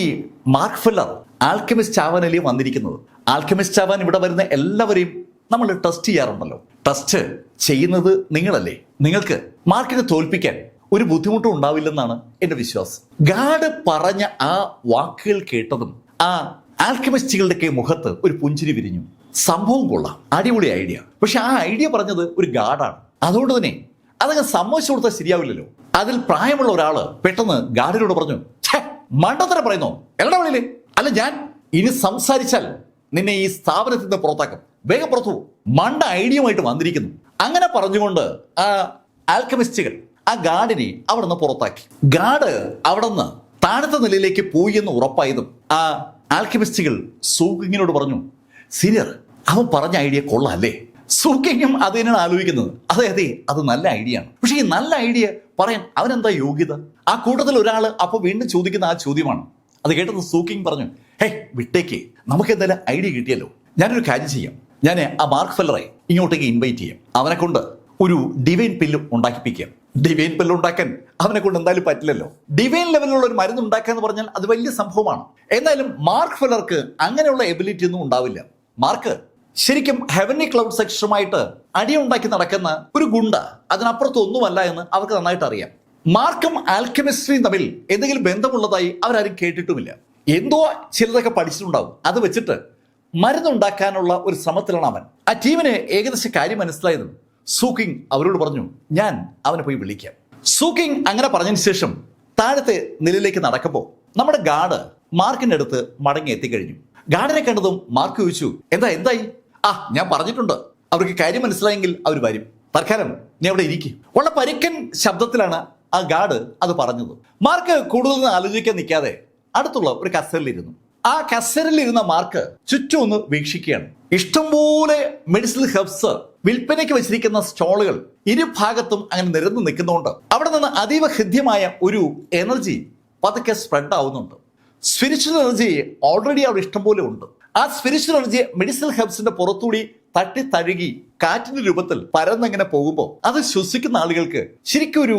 മാർക്ക് ഫെല്ലർ ആൽക്കെമിസ്റ്റ് ആവാനല്ലേ വന്നിരിക്കുന്നത്? ആൽക്കെമിസ്റ്റ് ആവാൻ ഇവിടെ വരുന്ന എല്ലാവരെയും നമ്മൾ ടെസ്റ്റ് ചെയ്യാറുണ്ടല്ലോ. ടെസ്റ്റ് ചെയ്യുന്നത് നിങ്ങളല്ലേ. നിങ്ങൾക്ക് മാർക്കിനെ തോൽപ്പിക്കാൻ ഒരു ബുദ്ധിമുട്ടും ഉണ്ടാവില്ലെന്നാണ് എന്റെ വിശ്വാസം. ഗാർഡ് പറഞ്ഞ ആ വാക്കുകൾ കേട്ടതും ആ ആൽക്കെമിസ്റ്റുകളുടെ മുഖത്ത് ഒരു പുഞ്ചിരി വിരിഞ്ഞു. സംഭവം കൊള്ളാം, അടിപൊളി ഐഡിയ. പക്ഷെ ആ ഐഡിയ പറഞ്ഞത് ഒരു ഗാർഡാണ്. അതുകൊണ്ട് തന്നെ അതങ്ങ് സമ്മതിച്ചു കൊടുത്താൽ ശരിയാവില്ലല്ലോ. അതിൽ പ്രായമുള്ള ഒരാള് പെട്ടെന്ന് ഗാർഡിനോട് പറഞ്ഞു, മണ്ടത്തരം പറയുന്നോ എവിടെ വിളിയില്ലേ? അല്ല, ഞാൻ ഇനി സംസാരിച്ചാൽ നിന്നെ ഈ സ്ഥാപനത്തിൽ നിന്ന് പുറത്താക്കും, വേഗം പുറത്തു പോകും. മണ്ട ഐഡിയയുമായിട്ട് വന്നിരിക്കുന്നു. അങ്ങനെ പറഞ്ഞുകൊണ്ട് ആ ആൽക്കെമിസ്റ്റുകൾ ആ ഗാർഡിനെ അവിടെ നിന്ന് പുറത്താക്കി. ഗാർഡ് അവിടെ നിന്ന് താഴത്തെ നിലയിലേക്ക് പോയി എന്ന് ഉറപ്പായതും ആ ആൽക്കെമിസ്റ്റുകൾ സൂക്കിങ്ങിനോട് പറഞ്ഞു, സീനിയർ, അവൻ പറഞ്ഞ ഐഡിയ കൊള്ളാല്ലേ? സൂക്കിങ്ങും അത് തന്നെയാണ് ആലോചിക്കുന്നത്. അതെ അതെ, അത് നല്ല ഐഡിയ ആണ്. പക്ഷെ ഈ നല്ല ഐഡിയ പറയാൻ അവനെന്താ യോഗ്യത? ആ കൂട്ടത്തിൽ ഒരാൾ അപ്പോൾ വീണ്ടും ചോദിക്കുന്ന ആ ചോദ്യമാണ്. അത് കേട്ടത് സൂക്കിങ് പറഞ്ഞു, ഹേ വിട്ടേക്ക്, നമുക്ക് എന്തായാലും ഐഡിയ കിട്ടിയല്ലോ. ഞാനൊരു കാര്യം ചെയ്യാം, ഞാൻ ആ മാർക്ക് ഫെല്ലറെ ഇങ്ങോട്ടേക്ക് ഇൻവൈറ്റ് ചെയ്യാം. അവനെ കൊണ്ട് ഒരു ഡിവൈൻ പില്ല് ഉണ്ടാക്കിപ്പിക്കാം. ഡിവൈൻ പില്ല് ഉണ്ടാക്കാൻ അവനെ കൊണ്ട് എന്തായാലും പറ്റില്ലല്ലോ. ഡിവൈൻ ലെവലിലുള്ള ഒരു മരുന്ന് ഉണ്ടാക്കുക എന്ന് പറഞ്ഞാൽ അത് വലിയ സംഭവമാണ്. എന്തായാലും മാർക്ക് ഫെല്ലർക്ക് അങ്ങനെയുള്ള എബിലിറ്റി ഒന്നും ഉണ്ടാവില്ല. മാർക്ക് ശരിക്കും ഹെവൻലി ക്ലൗഡ് സെക്ഷനുമായിട്ട് അടിയുണ്ടാക്കി നടക്കുന്ന ഒരു ഗുണ്ട, അതിനപ്പുറത്തൊന്നുമല്ല എന്ന് അവർക്ക് നന്നായിട്ട് അറിയാം. മാർക്കും ആൽക്കെമിസ്ട്രിയും തമ്മിൽ എന്തെങ്കിലും ബന്ധമുള്ളതായി അവരാരും കേട്ടിട്ടുമില്ല. എന്തോ ചിലതൊക്കെ പഠിച്ചിട്ടുണ്ടാവും. അത് വെച്ചിട്ട് മരുന്നുണ്ടാക്കാനുള്ള ഒരു ശ്രമത്തിലാണ് അവൻ. ആ ടീമിന് ഏകദേശം കാര്യം മനസ്സിലായതും സൂക്കിങ് അവരോട് പറഞ്ഞു, ഞാൻ അവനെ പോയി വിളിക്കാം. സൂക്കിങ് അങ്ങനെ പറഞ്ഞതിന് ശേഷം താഴത്തെ നിലയിലേക്ക് നടക്കുമ്പോൾ നമ്മുടെ ഗാർഡ് മാർക്കിന്റെ അടുത്ത് മടങ്ങി എത്തിക്കഴിഞ്ഞു. ഗാർഡിനെ കണ്ടതും മാർക്ക് ചോദിച്ചു, എന്തായി? ഞാൻ പറഞ്ഞിട്ടുണ്ട്, അവർക്ക് കാര്യം മനസ്സിലായെങ്കിൽ അവർ വരും. തൽക്കാലം നീ അവിടെ ഇരിക്കും. വളരെ പരുക്കൻ ശബ്ദത്തിലാണ് ആ ഗാർഡ് അത് പറഞ്ഞത്. മാർക്ക് കൂടുതലൊന്നും ആലോചിക്കാൻ നിൽക്കാതെ അടുത്തുള്ള ഒരു കസേരയിലിരുന്നു. ആ കസേരയിലിരുന്ന മാർക്ക് ചുറ്റും ഒന്ന് വീക്ഷിക്കുകയാണ്. ഇഷ്ടംപോലെ മെഡിസിനൽ ഹെർബ്സ് വിൽപ്പനയ്ക്ക് വെച്ചിരിക്കുന്ന സ്റ്റോളുകൾ ഇരുഭാഗത്തും അങ്ങനെ നിരന്നു നിൽക്കുന്നതുകൊണ്ട് അവിടെ നിന്ന് അതീവ ഹൃദ്യമായ ഒരു എനർജി പതുക്കെ സ്പ്രെഡ് ആവുന്നുണ്ട്. സ്പിരിച്വൽ എനർജി ഓൾറെഡി അവിടെ ഇഷ്ടംപോലെ ഉണ്ട്. ആ സ്പിരിച്വൽ എനർജി മെഡിസിനൽ ഹെർബ്സിന്റെ പുറത്തുകൂടി തട്ടി തഴുകി കാറ്റിന്റെ രൂപത്തിൽ പരന്നെങ്ങനെ പോകുമ്പോൾ അത് ശ്വസിക്കുന്ന ആളുകൾക്ക് ശരിക്കും ഒരു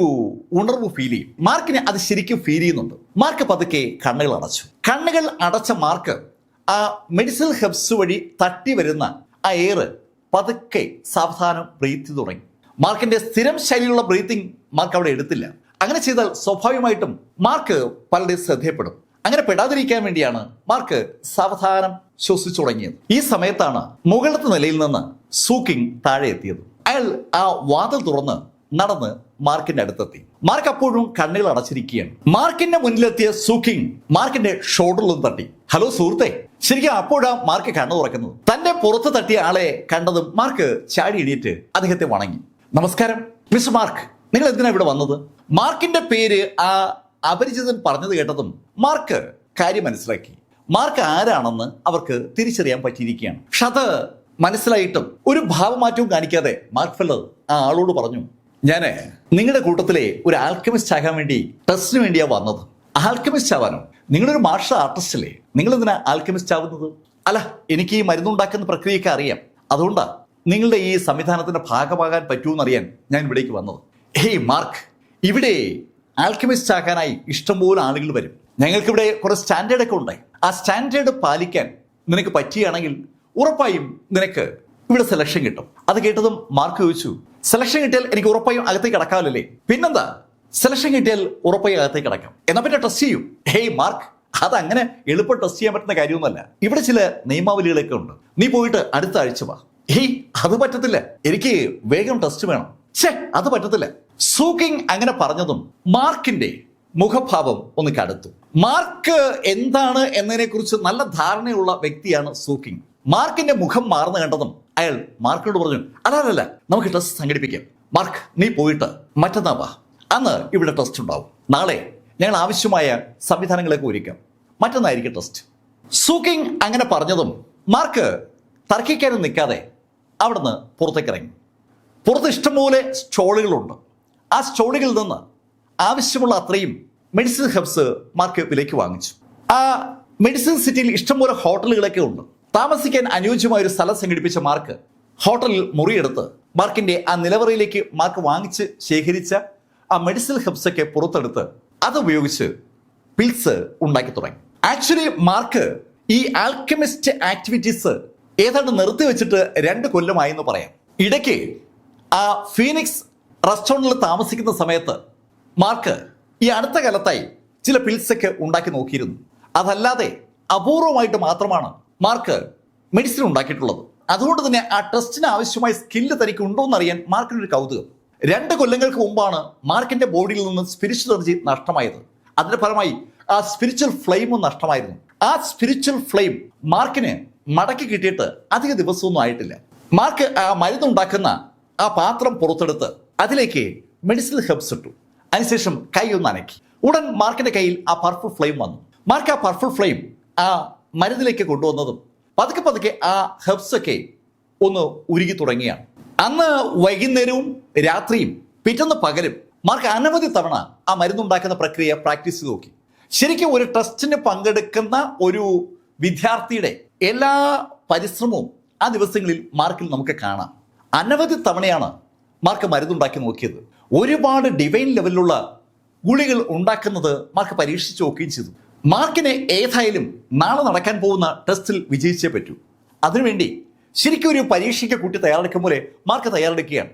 ഉണർവ് ഫീൽ ചെയ്യും. മാർക്കിന് അത് ശരിക്കും ഫീൽ ചെയ്യുന്നുണ്ട്. മാർക്ക് പതുക്കെ കണ്ണുകൾ അടച്ചു. കണ്ണുകൾ അടച്ച മാർക്ക് ആ മെഡിസിനൽ ഹെർബ്സ് വഴി തട്ടി വരുന്ന ആ എയർ പതുക്കെ സാവധാനം ബ്രീത്ത് തുടങ്ങി. മാർക്കിന്റെ സ്ഥിരം ശൈലിയിലുള്ള ബ്രീത്തിങ് മാർക്ക് അവിടെ എടുത്തില്ല. അങ്ങനെ ചെയ്താൽ സ്വാഭാവികമായിട്ടും മാർക്ക് പലരുടെയും ശ്രദ്ധയപ്പെടും. അങ്ങനെ പെടാതിരിക്കാൻ വേണ്ടിയാണ് മാർക്ക് സാവധാനം ശ്വസിച്ചു തുടങ്ങിയത്. ഈ സമയത്താണ് മുകളിലത്തെ നിലയിൽ നിന്ന് സൂക്കിങ് താഴെ എത്തിയത്. അയാൾ ആ വാതിൽ തുറന്ന് നടന്ന് മാർക്കിന്റെ അടുത്തെത്തി. മാർക്ക് അപ്പോഴും കണ്ണുകൾ അടച്ചിരിക്കുകയാണ്. മാർക്കിന്റെ മുന്നിലെത്തിയ സൂക്കിങ് മാർക്കിന്റെ ഷോൾഡറിലും തട്ടി. ഹലോ സുഹൃത്തെ. ശരിക്കും അപ്പോഴാ മാർക്ക് കണ്ണു തുറക്കുന്നത്. തന്റെ പുറത്ത് തട്ടിയ ആളെ കണ്ടതും മാർക്ക് ചാടി എണീറ്റ് അദ്ദേഹത്തെ വണങ്ങി. നമസ്കാരം മിസ്റ്റർ മാർക്ക്, നിങ്ങൾ എന്തിനാ ഇവിടെ വന്നത്? മാർക്കിന്റെ പേര് ആ അപരിചിതൻ പറഞ്ഞത് കേട്ടതും മാർക്ക് കാര്യം മനസ്സിലാക്കി. മാർക്ക് ആരാണെന്ന് അവർക്ക് തിരിച്ചറിയാൻ പറ്റിയിരിക്കുകയാണ്. പക്ഷെ അത് മനസ്സിലായിട്ടും ഒരു ഭാവമാറ്റവും കാണിക്കാതെ മാർക്ക് ഫെല്ലർ ആ ആളോട് പറഞ്ഞു, ഞാന് നിങ്ങളുടെ കൂട്ടത്തിലെ ഒരു ആൽക്കെമിസ്റ്റ് ആകാൻ വേണ്ടി ടെസ്റ്റിന് വേണ്ടിയാ വന്നത്. ആൽക്കെമിസ്റ്റ് ആവാനോ? നിങ്ങളൊരു മാർഷൽ ആർട്ടിസ്റ്റ് അല്ലേ, നിങ്ങൾ എന്തിനാ ആൽക്കെമിസ്റ്റ് ആവുന്നത്? അല്ല, എനിക്ക് ഈ മരുന്നുണ്ടാക്കുന്ന പ്രക്രിയയൊക്കെ അറിയാം, അതുകൊണ്ടാ നിങ്ങളുടെ ഈ സംവിധാനത്തിന്റെ ഭാഗമാകാൻ പറ്റുമെന്നറിയാൻ ഞാൻ ഇവിടേക്ക് വന്നത്. ഹേയ് മാർക്ക്, ഇവിടെ ആൽക്കെമിസ്റ്റ് ആക്കാനായി ഇഷ്ടംപോലെ ആളുകൾ വരും. ഞങ്ങൾക്കിവിടെ കുറെ സ്റ്റാൻഡേർഡ് ഒക്കെ ഉണ്ടായി. ആ സ്റ്റാൻഡേർഡ് പാലിക്കാൻ നിനക്ക് പറ്റുകയാണെങ്കിൽ ഉറപ്പായും നിനക്ക് ഇവിടെ സെലക്ഷൻ കിട്ടും. അത് കേട്ടതും മാർക്ക് ചോദിച്ചു, സെലക്ഷൻ കിട്ടിയാൽ എനിക്ക് ഉറപ്പായും അകത്തേക്ക് കടക്കാമല്ലേ? പിന്നെന്താ, സെലക്ഷൻ കിട്ടിയാൽ ഉറപ്പായും അകത്തേക്ക് കടക്കാം. എന്നാ പിന്നെ ടെസ്റ്റ് ചെയ്യൂ. ഹേയ് മാർക്ക്, അതങ്ങനെ എളുപ്പം ടെസ്റ്റ് ചെയ്യാൻ പറ്റുന്ന കാര്യമൊന്നുമല്ല. ഇവിടെ ചില നിയമാവലികളൊക്കെ ഉണ്ട്. നീ പോയിട്ട് അടുത്ത ആഴ്ച വാ. ഹേയ് അത് പറ്റത്തില്ല, എനിക്ക് വേഗം ടെസ്റ്റ് വേണം. അത് പറ്റത്തില്ല. സൂക്കിങ് അങ്ങനെ പറഞ്ഞതും മാർക്കിന്റെ മുഖഭാവം ഒന്ന് കടുത്തു. മാർക്ക് എന്താണ് എന്നതിനെ കുറിച്ച് നല്ല ധാരണയുള്ള വ്യക്തിയാണ് സൂക്കിങ്. മാർക്കിന്റെ മുഖം മാറുന്ന കണ്ടതും അയാൾ മാർക്കിനോട് പറഞ്ഞു, അല്ലല്ല, നമുക്ക് ടെസ്റ്റ് സംഘടിപ്പിക്കാം. മാർക്ക്, നീ പോയിട്ട് മറ്റന്നാ വാ. അന്ന് ഇവിടെ ടെസ്റ്റ് ഉണ്ടാവും. നാളെ ഞങ്ങൾ ആവശ്യമായ സംവിധാനങ്ങളൊക്കെ ഒരുക്കാം. മറ്റന്നായിരിക്കും ടെസ്റ്റ്. സൂക്കിങ് അങ്ങനെ പറഞ്ഞതും മാർക്ക് തർക്കിക്കാനും നിൽക്കാതെ അവിടുന്ന് പുറത്തേക്ക് ഇറങ്ങി. പുറത്ത് ഇഷ്ടംപോലെ സ്റ്റോളുകളുണ്ട്. ആ സ്റ്റോളുകളിൽ നിന്ന് ആവശ്യമുള്ള അത്രയും മെഡിസിൻ ഹെർബ്സ് മാർക്ക് വിലയ്ക്ക് വാങ്ങിച്ചു. ആ മെഡിസിൻ സിറ്റിയിൽ ഇഷ്ടംപോലെ ഹോട്ടലുകളൊക്കെ ഉണ്ട്. താമസിക്കാൻ അനുയോജ്യമായ ഒരു സ്ഥലം സംഘടിപ്പിച്ച മാർക്ക് ഹോട്ടലിൽ മുറിയെടുത്ത് മാർക്കിന്റെ ആ നിലവറയിലേക്ക് മാർക്ക് വാങ്ങിച്ച് ശേഖരിച്ച ആ മെഡിസിനൽ ഹെർബ്സ് ഒക്കെ പുറത്തെടുത്ത് അതുപയോഗിച്ച് പിൽസ് ഉണ്ടാക്കി തുടങ്ങി. ആക്ച്വലി മാർക്ക് ഈ ആൽക്കമിസ്റ്റ് ആക്ടിവിറ്റീസ് ഏതാണ്ട് നിർത്തി വെച്ചിട്ട് 2 കൊല്ലമായി എന്ന് പറയാം. ഇടയ്ക്ക് ആ ഫീനിക്സ് റെസ്റ്റോറൻറ്റിൽ താമസിക്കുന്ന സമയത്ത് മാർക്ക് ഈ അടുത്ത കാലത്തായി ചില പിൽസൊക്കെ ഉണ്ടാക്കി നോക്കിയിരുന്നു. അതല്ലാതെ അപൂർവമായിട്ട് മാത്രമാണ് മാർക്ക് മെഡിസിൻ ഉണ്ടാക്കിയിട്ടുള്ളത്. അതുകൊണ്ട് തന്നെ ആ ടെസ്റ്റിന് ആവശ്യമായ സ്കില്ല് തനിക്ക് ഉണ്ടോ എന്നറിയാൻ മാർക്കിനൊരു കൗതുകം. 2 കൊല്ലങ്ങൾക്ക് മുമ്പാണ് മാർക്കിന്റെ ബോഡിയിൽ നിന്ന് സ്പിരിച്വൽ എനർജി നഷ്ടമായത്. അതിന്റെ ഫലമായി ആ സ്പിരിച്വൽ ഫ്ലെയിമും നഷ്ടമായിരുന്നു. ആ സ്പിരിച്വൽ ഫ്ലെയിം മാർക്കിന് മടക്കി കിട്ടിയിട്ട് അധിക ദിവസമൊന്നും ആയിട്ടില്ല. മാർക്ക് ആ മരുന്നുണ്ടാക്കുന്ന ആ പാത്രം പുറത്തെടുത്ത് അതിലേക്ക് മെഡിസിനൽ ഹെർബ്സ് ഇട്ടു. അതിനുശേഷം കൈ ഒന്ന് അനക്കി. ഉടൻ മാർക്കിന്റെ കയ്യിൽ ആ പർപ്പിൾ ഫ്ലെയിം വന്നു. മാർക്ക് ആ പർപ്പിൾ ഫ്ലെയിം ആ മരുന്നിലേക്ക് കൊണ്ടുവന്നതും പതുക്കെ പതുക്കെ ആ ഹെർബ്സ് ഒക്കെ ഒന്ന് ഉരുകി തുടങ്ങിയാണ്. അന്ന് വൈകുന്നേരവും രാത്രിയും പിറ്റേന്ന് പകലും മാർക്ക് അനവധി തവണ ആ മരുന്നുണ്ടാക്കുന്ന പ്രക്രിയ പ്രാക്ടീസ് ചെയ്ത് നോക്കി. ശരിക്കും ഒരു ടെസ്റ്റിന് പങ്കെടുക്കുന്ന ഒരു വിദ്യാർത്ഥിയുടെ എല്ലാ പരിശ്രമവും ആ ദിവസങ്ങളിൽ മാർക്കിൽ നമുക്ക് കാണാം. അനവധി തവണയാണ് മാർക്ക് മരുന്നുണ്ടാക്കി നോക്കിയത്. ഒരുപാട് ഡിവൈൻ ലെവലിലുള്ള ഗുളികൾ ഉണ്ടാക്കുന്നത് മാർക്ക് പരീക്ഷിച്ച് നോക്കുകയും ചെയ്തു. മാർക്കിനെ ഏതായാലും നാളെ നടക്കാൻ പോകുന്ന ടെസ്റ്റിൽ വിജയിച്ചേ പറ്റൂ. അതിനുവേണ്ടി ശരിക്കും ഒരു പരീക്ഷയ്ക്ക് കൂട്ടി തയ്യാറെടുക്കും പോലെ മാർക്ക് തയ്യാറെടുക്കുകയാണ്.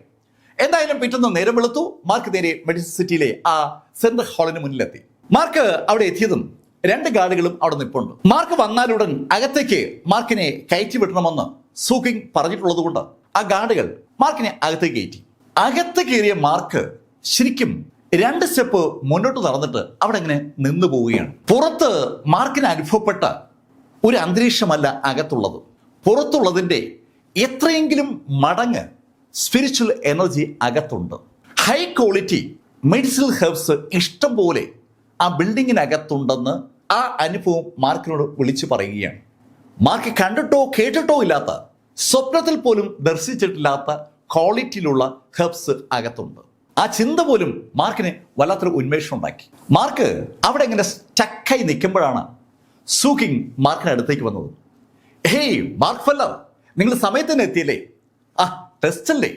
എന്തായാലും പിറ്റേന്ന് നേരം വെളുത്തു. മാർക്ക് നേരെ മെഡിസിൻ സിറ്റിയിലെ ആ സെൻട്രൽ ഹാളിന് മുന്നിലെത്തി. മാർക്ക് അവിടെ എത്തിയതും 2 ഗാർഡുകളും അവിടെ നിൽപ്പുണ്ട്. മാർക്ക് വന്നാലുടൻ അകത്തേക്ക് മാർക്കിനെ കയറ്റി വിടണമെന്ന് സൂക്കിംഗ് പറഞ്ഞിട്ടുള്ളത് കൊണ്ട് ആ ഗാർഡുകൾ മാർക്കിനെ അകത്തേക്ക് കയറ്റി. അകത്ത് കയറിയ മാർക്ക് ശരിക്കും 2 സ്റ്റെപ്പ് മുന്നോട്ട് നടന്നിട്ട് അവിടെ ഇങ്ങനെ നിന്നു പോവുകയാണ്. പുറത്ത് മാർക്കിന് അനുഭവപ്പെട്ട ഒരു അന്തരീക്ഷമല്ല അകത്തുള്ളത്. പുറത്തുള്ളതിൻ്റെ എത്രയെങ്കിലും മടങ്ങ് സ്പിരിച്വൽ എനർജി അകത്തുണ്ട്. ഹൈ ക്വാളിറ്റി മെഡിസിനൽ ഹെർബ്സ് ഇഷ്ടം പോലെ ആ ബിൽഡിങ്ങിനകത്തുണ്ടെന്ന് ആ അനുഭവം മാർക്കിനോട് വിളിച്ചു പറയുകയാണ്. മാർക്ക് കണ്ടിട്ടോ കേട്ടിട്ടോ ഇല്ലാത്ത, സ്വപ്നത്തിൽ പോലും ദർശിച്ചിട്ടില്ലാത്ത ക്വാളിറ്റിയിലുള്ള ഹെർബ്സ് അകത്തുണ്ട്. ആ ചിന്ത പോലും മാർക്കിന് വല്ലാത്തൊരു ഉന്മേഷം ഉണ്ടാക്കി. മാർക്ക് അവിടെ ഇങ്ങനെ സ്റ്റക്കായി നിൽക്കുമ്പോഴാണ് സൂക്കിംഗ് മാർക്കിന് അടുത്തേക്ക് വന്നത്. ഹേയ് മാർക്ക് ഫെല്ലർ, നിങ്ങൾ സമയത്തിന് എത്തിയല്ലേ? ആ ടെസ്റ്റ് അല്ലേ,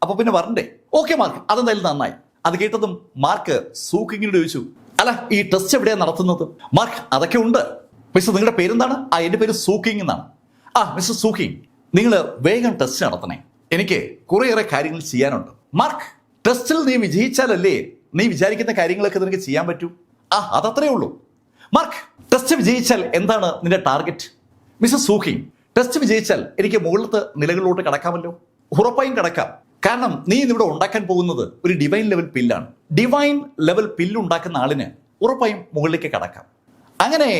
അപ്പൊ പിന്നെ വരണ്ടേ? ഓക്കെ മാർക്ക്, അതെന്തായാലും നന്നായി. അത് കേട്ടതും മാർക്ക് സൂക്കിങ്ങിനോട് ചോദിച്ചു, അല്ല ഈ ടെസ്റ്റ് എവിടെയാണ് നടത്തുന്നത്? മാർക്ക് അതൊക്കെ ഉണ്ട്. മിസ്റ്റർ നിങ്ങളുടെ പേരെന്താണ്? ആ എൻ്റെ പേര് സൂക്കിങ് എന്നാണ്. ആ മിസ്റ്റർ സൂക്കിങ്, നിങ്ങൾ വേഗം ടെസ്റ്റ് നടത്തണേ, എനിക്ക് കുറേയേറെ കാര്യങ്ങൾ ചെയ്യാനുണ്ട്. മാർക്ക് ടെസ്റ്റിൽ നീ വിജയിച്ചാലല്ലേ നീ വിചാരിക്കുന്ന കാര്യങ്ങളൊക്കെ നിനക്ക് ചെയ്യാൻ പറ്റൂ. ആ അതത്രേ ഉള്ളൂ. മാർക്ക് ടെസ്റ്റ് വിജയിച്ചാൽ എന്താണ് നിന്റെ ടാർഗറ്റ്? മിസ്റ്റർ സൂക്കിങ്, ടെസ്റ്റ് വിജയിച്ചാൽ എനിക്ക് മുകളിലത്തെ നിലകളിലോട്ട് കടക്കാമല്ലോ. ഉറപ്പായും കടക്കാം. കാരണം നീ ഇവിടെ ഉണ്ടാക്കാൻ പോകുന്നത് ഒരു ഡിവൈൻ ലെവൽ പില്ലാണ്. ഡിവൈൻ ലെവൽ പില്ലുണ്ടാക്കുന്ന ആളിന് ഉറപ്പായും മുകളിലേക്ക് കടക്കാം. അങ്ങനെ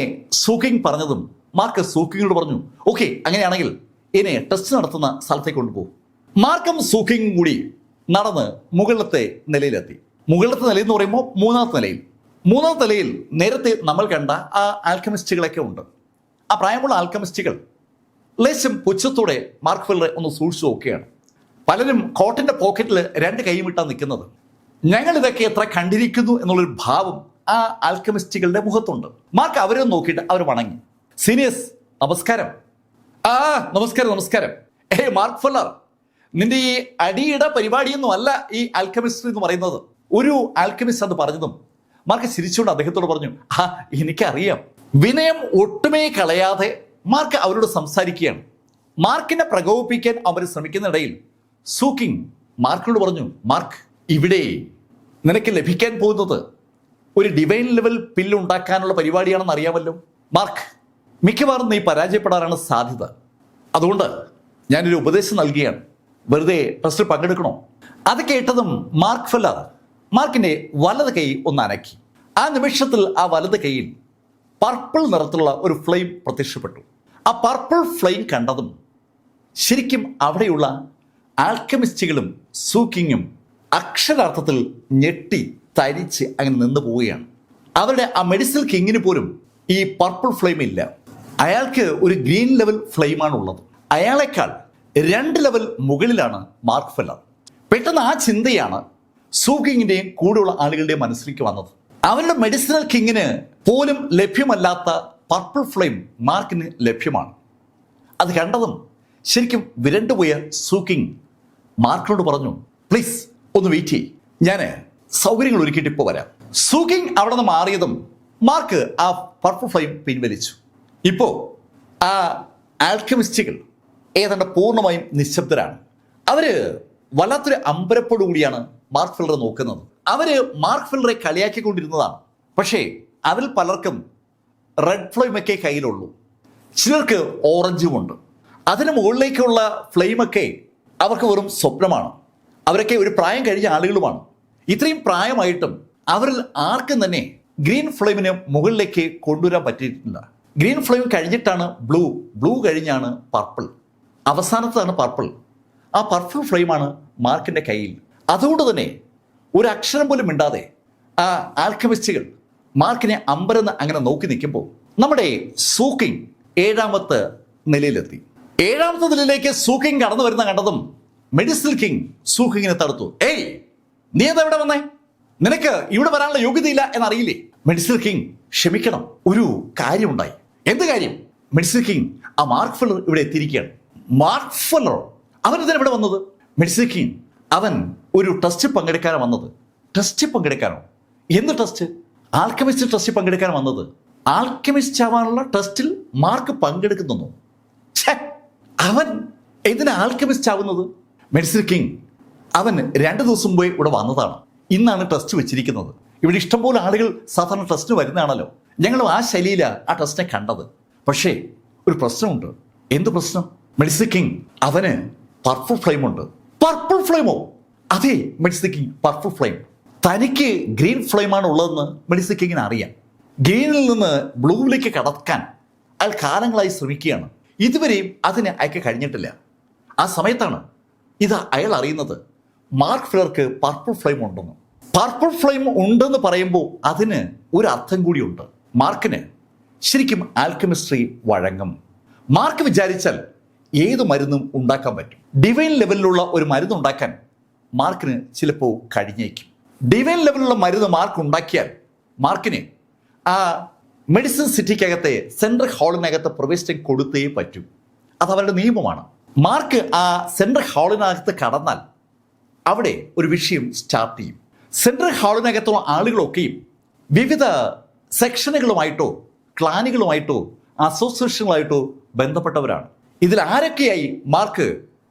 സൂക്കിങ് പറഞ്ഞതും മാർക്ക് സൂക്കിങ്ങിനോട് പറഞ്ഞു, ഓക്കെ അങ്ങനെയാണെങ്കിൽ ഇനി ടെസ്റ്റ് നടത്തുന്ന സ്ഥലത്തേക്ക് കൊണ്ടുപോകും. മാർക്കും സൂക്കിങ്ങും കൂടി നടന്ന് മുകളിലത്തെ നിലയിലെത്തി. മുകളിലത്തെ നിലയിൽ എന്ന് പറയുമ്പോൾ മൂന്നാമത്തെ നിലയിൽ നേരത്തെ നമ്മൾ കണ്ട ആ ആൽക്കമിസ്റ്റുകളൊക്കെ ഉണ്ട്. ആ പ്രായമുള്ള ആൽക്കമിസ്റ്റുകൾ ലേശം പുച്ഛത്തോടെ മാർക്ക് ഫെല്ലറെ ഒന്ന് സൂക്ഷിച്ചു നോക്കുകയാണ്. പലരും കോട്ടിന്റെ പോക്കറ്റിൽ 2 കൈയും ഇട്ടാണ് നിൽക്കുന്നത്. ഞങ്ങൾ ഇതൊക്കെ എത്ര കണ്ടിരിക്കുന്നു എന്നുള്ളൊരു ഭാവം ആ ആൽക്കമിസ്റ്റുകളുടെ മുഖത്തുണ്ട്. മാർക്ക് അവരെ നോക്കിയിട്ട് അവർ വണങ്ങി. സീനിയേഴ്സ് നമസ്കാരം. ആ നമസ്കാരം. മാർക്ക് ഫെല്ലർ, നിന്റെ ഈ അടിയുടെ പരിപാടിയൊന്നും അല്ല ഈ ആൽക്കമിസ്റ്റ് എന്ന് പറയുന്നത്. ഒരു ആൽക്കമിസ്റ്റ് അത് പറഞ്ഞതും മാർക്ക് ചിരിച്ചുകൊണ്ട് അദ്ദേഹത്തോട് പറഞ്ഞു, ആ എനിക്കറിയാം. വിനയം ഒട്ടുമേ കളയാതെ മാർക്ക് അവരോട് സംസാരിക്കുകയാണ്. മാർക്കിനെ പ്രകോപിപ്പിക്കാൻ അവർ ശ്രമിക്കുന്നിടയിൽ സൂക്കിങ് മാർക്കിനോട് പറഞ്ഞു, മാർക്ക് ഇവിടെ നിനക്ക് ലഭിക്കാൻ പോകുന്നത് ഒരു ഡിവൈൻ ലെവൽ പില്ലുണ്ടാക്കാനുള്ള പരിപാടിയാണെന്ന് അറിയാമല്ലോ. മാർക്ക് മിക്കവാറും നീ പരാജയപ്പെടാനാണ് സാധ്യത. അതുകൊണ്ട് ഞാനൊരു ഉപദേശം നൽകുകയാണ്, വെറുതെ ടെസ്റ്റിൽ പങ്കെടുക്കണോ? അത് കേട്ടതും മാർക്ക് ഫെല്ലർ മാർക്കിന്റെ വലത് കൈ ഒന്ന് അനക്കി. ആ നിമിഷത്തിൽ ആ വലത് കൈയിൽ പർപ്പിൾ നിറത്തിലുള്ള ഒരു ഫ്ലെയിം പ്രത്യക്ഷപ്പെട്ടു. ആ പർപ്പിൾ ഫ്ലെയിം കണ്ടതും ശരിക്കും അവിടെയുള്ള ആൽക്കമിസ്റ്റുകളും സൂക്കിങ്ങും അക്ഷരാർത്ഥത്തിൽ ഞെട്ടി തരിച്ച് അങ്ങനെ നിന്ന് പോവുകയാണ്. അവരുടെ ആ മെഡിസിനൽ കിങ്ങിന് പോലും ഈ പർപ്പിൾ ഫ്ലെയിം ഇല്ല. അയാൾക്ക് ഒരു ഗ്രീൻ ലെവൽ ഫ്ലെയിമാണുള്ളത്. അയാളെക്കാൾ 2 ലെവൽ മുകളിലാണ് മാർക്ക് ഫെല്ലർ. പെട്ടെന്ന് ആ ചിന്തയാണ് സൂക്കിങ്ങിൻ്റെയും കൂടെയുള്ള ആളുകളുടെയും മനസ്സിലേക്ക് വന്നത്. അവരുടെ മെഡിസിനൽ കിങ്ങിന് പോലും ലഭ്യമല്ലാത്ത പർപ്പിൾ ഫ്ലെയിം മാർക്കിന് ലഭ്യമാണ്. അത് കണ്ടതും ശരിക്കും വിരണ്ടുപോയ സൂക്കിങ് മാർക്കിനോട് പറഞ്ഞു, പ്ലീസ് ഒന്ന് വെയിറ്റ് ചെയ്യ്, ഞാൻ സൗകര്യങ്ങൾ ഒരുക്കിയിട്ട് ഇപ്പോൾ വരാം. സൂക്കിങ് അവിടെ നിന്ന് മാറിയതും മാർക്ക് ആ പർപ്പിൾ ഫ്ലെയിം പിൻവലിച്ചു. ഇപ്പോൾ ആ ആൽക്കമിസ്റ്റുകൾ ഏതാണ്ട് പൂർണ്ണമായും നിശബ്ദരാണ്. അവര് വല്ലാത്തൊരു അമ്പരപ്പോടുകൂടിയാണ് മാർക്ക് ഫില്ലറെ നോക്കുന്നത്. അവര് മാർക്ക് ഫില്ലറെ കളിയാക്കിക്കൊണ്ടിരുന്നതാണ്. പക്ഷേ അവരിൽ പലർക്കും റെഡ് ഫ്ലെയിമൊക്കെ കയ്യിലുള്ളൂ, ചിലർക്ക് ഓറഞ്ചുമുണ്ട്. അതിന് മുകളിലേക്കുള്ള ഫ്ലെയിമൊക്കെ അവർക്ക് വെറും സ്വപ്നമാണ്. അവരൊക്കെ ഒരു പ്രായം കഴിഞ്ഞ ആളുകളുമാണ്. ഇത്രയും പ്രായമായിട്ടും അവരിൽ ആർക്കും തന്നെ ഗ്രീൻ ഫ്ലെയിമിന് മുകളിലേക്ക് കൊണ്ടുവരാൻ പറ്റിയിട്ടില്ല. ഗ്രീൻ ഫ്ലെയിം കഴിഞ്ഞിട്ടാണ് ബ്ലൂ, ബ്ലൂ കഴിഞ്ഞാണ് പർപ്പിൾ, അവസാനത്താണ് പർപ്പിൾ. ആ പർപ്പിൾ ഫ്ലെയിമാണ് മാർക്കിൻ്റെ കയ്യിൽ. അതുകൊണ്ട് തന്നെ ഒരു അക്ഷരം പോലും മിണ്ടാതെ ആ ആൽക്കമിസ്റ്റുകൾ മാർക്കിനെ അമ്പരന്ന് അങ്ങനെ നോക്കി നിൽക്കുമ്പോൾ നമ്മുടെ സൂക്കിങ് 7ാമത്തെ നിലയിലെത്തി. 7ാമത്തെ നിലയിലേക്ക് സൂക്കിങ് കടന്നു വരുന്ന കണ്ടതും മെഡിസിൽ കിങ് സൂക്കിങ്ങിനെ തടുത്തു. ഏയ്, നീ അതെവിടെ വന്നേ? നിനക്ക് ഇവിടെ വരാനുള്ള യോഗ്യതയില്ല എന്നറിയില്ലേ? മെഡിസിൽ കിങ്, ക്ഷമിക്കണം, ഒരു കാര്യമുണ്ടായി. എന്ത് കാര്യം? മെഡിസിൽ കിങ്, ആ മാർക്ക് ഫില്ലർ ഇവിടെ എത്തിയിരിക്കുകയാണ്. Mark filler? അവൻ ഇതിന് ഇവിടെ വന്നത്? മെഡിസിൽ കിങ്, അവൻ ഒരു ടെസ്റ്റ് പങ്കെടുക്കാനാണ് വന്നത്. ടെസ്റ്റ് പങ്കെടുക്കാനോ? എന്ത് ടെസ്റ്റ്? ആൽക്കമിസ്റ്റ് ടെസ്റ്റ് പങ്കെടുക്കാൻ വന്നത്. ആൽക്കമിസ്റ്റ് ആവാനുള്ള ടെസ്റ്റിൽ മാർക്ക് പങ്കെടുക്കുന്നു. അവൻ എന്തിനാ ആൽക്കമിസ്റ്റ് ആവുന്നത്? മെഡിസിൽ കിങ്, അവൻ 2 ദിവസം മുമ്പേ ഇവിടെ വന്നതാണ്. ഇന്നാണ് ടെസ്റ്റ് വെച്ചിരിക്കുന്നത്. ഇവിടെ ഇഷ്ടംപോലെ ആളുകൾ സാധാരണ ടെസ്റ്റിന് വരുന്നതാണല്ലോ. ഞങ്ങളും ആ ശൈലിയിലാണ് ആ ടെസ്റ്റിനെ കണ്ടത്. പക്ഷേ ഒരു പ്രശ്നമുണ്ട്. എന്ത് പ്രശ്നം? മെഡിസിൽ കിങ്, അവന് പർപ്പിൾ ഫ്ലെയിം ഉണ്ട്. പർപ്പിൾ ഫ്ലെയിമോ? അതെ മെഡിസിൽ കിങ്, പർപ്പിൾ ഫ്ലെയിം. തനിക്ക് ഗ്രീൻ ഫ്ലെയിമാണ് ഉള്ളതെന്ന് മെഡിസിൽ കിങ്ങിന് അറിയാം. ഗ്രീനിൽ നിന്ന് ബ്ലൂവിലേക്ക് കടക്കാൻ അയാൾ കാലങ്ങളായി ശ്രമിക്കുകയാണ്. ഇതുവരെയും അതിന് അയക്ക് കഴിഞ്ഞിട്ടില്ല. ആ സമയത്താണ് ഇത് അയാൾ അറിയുന്നത്, മാർക്ക് ഫില്ലർക്ക് പർപ്പിൾ ഫ്ലെയിം ഉണ്ടെന്ന്. പർപ്പിൾ ഫ്ലെയിം ഉണ്ടെന്ന് പറയുമ്പോൾ അതിന് ഒരു അർത്ഥം കൂടിയുണ്ട്. മാർക്കിന് ശരിക്കും ആൽക്കമിസ്ട്രി വഴങ്ങും. മാർക്ക് വിചാരിച്ചാൽ ഏത് മരുന്നും ഉണ്ടാക്കാൻ പറ്റും. ഡിവൈൻ ലെവലിലുള്ള ഒരു മരുന്ന് ഉണ്ടാക്കാൻ മാർക്കിന് ചിലപ്പോൾ കഴിഞ്ഞേക്കും. ഡിവൈൻ ലെവലിലുള്ള മരുന്ന് മാർക്ക് ഉണ്ടാക്കിയാൽ മാർക്കിന് ആ മെഡിസിൻ സിറ്റിക്കകത്തെ സെൻട്രൽ ഹാളിനകത്ത് പ്രവേശനം കൊടുത്തേ പറ്റൂ. അത് അവരുടെ നിയമമാണ്. മാർക്ക് ആ സെൻട്രൽ ഹാളിനകത്ത് കടന്നാൽ അവിടെ ഒരു വിഷയം സ്റ്റാർട്ട് ചെയ്യും. സെൻട്രൽ ഹാളിനകത്തുള്ള ആളുകളൊക്കെയും വിവിധ സെക്ഷനുകളുമായിട്ടോ ക്ലാനുകളുമായിട്ടോ അസോസിയേഷനുകളായിട്ടോ ബന്ധപ്പെട്ടവരാണ്. ഇതിൽ ആരൊക്കെയായി മാർക്ക്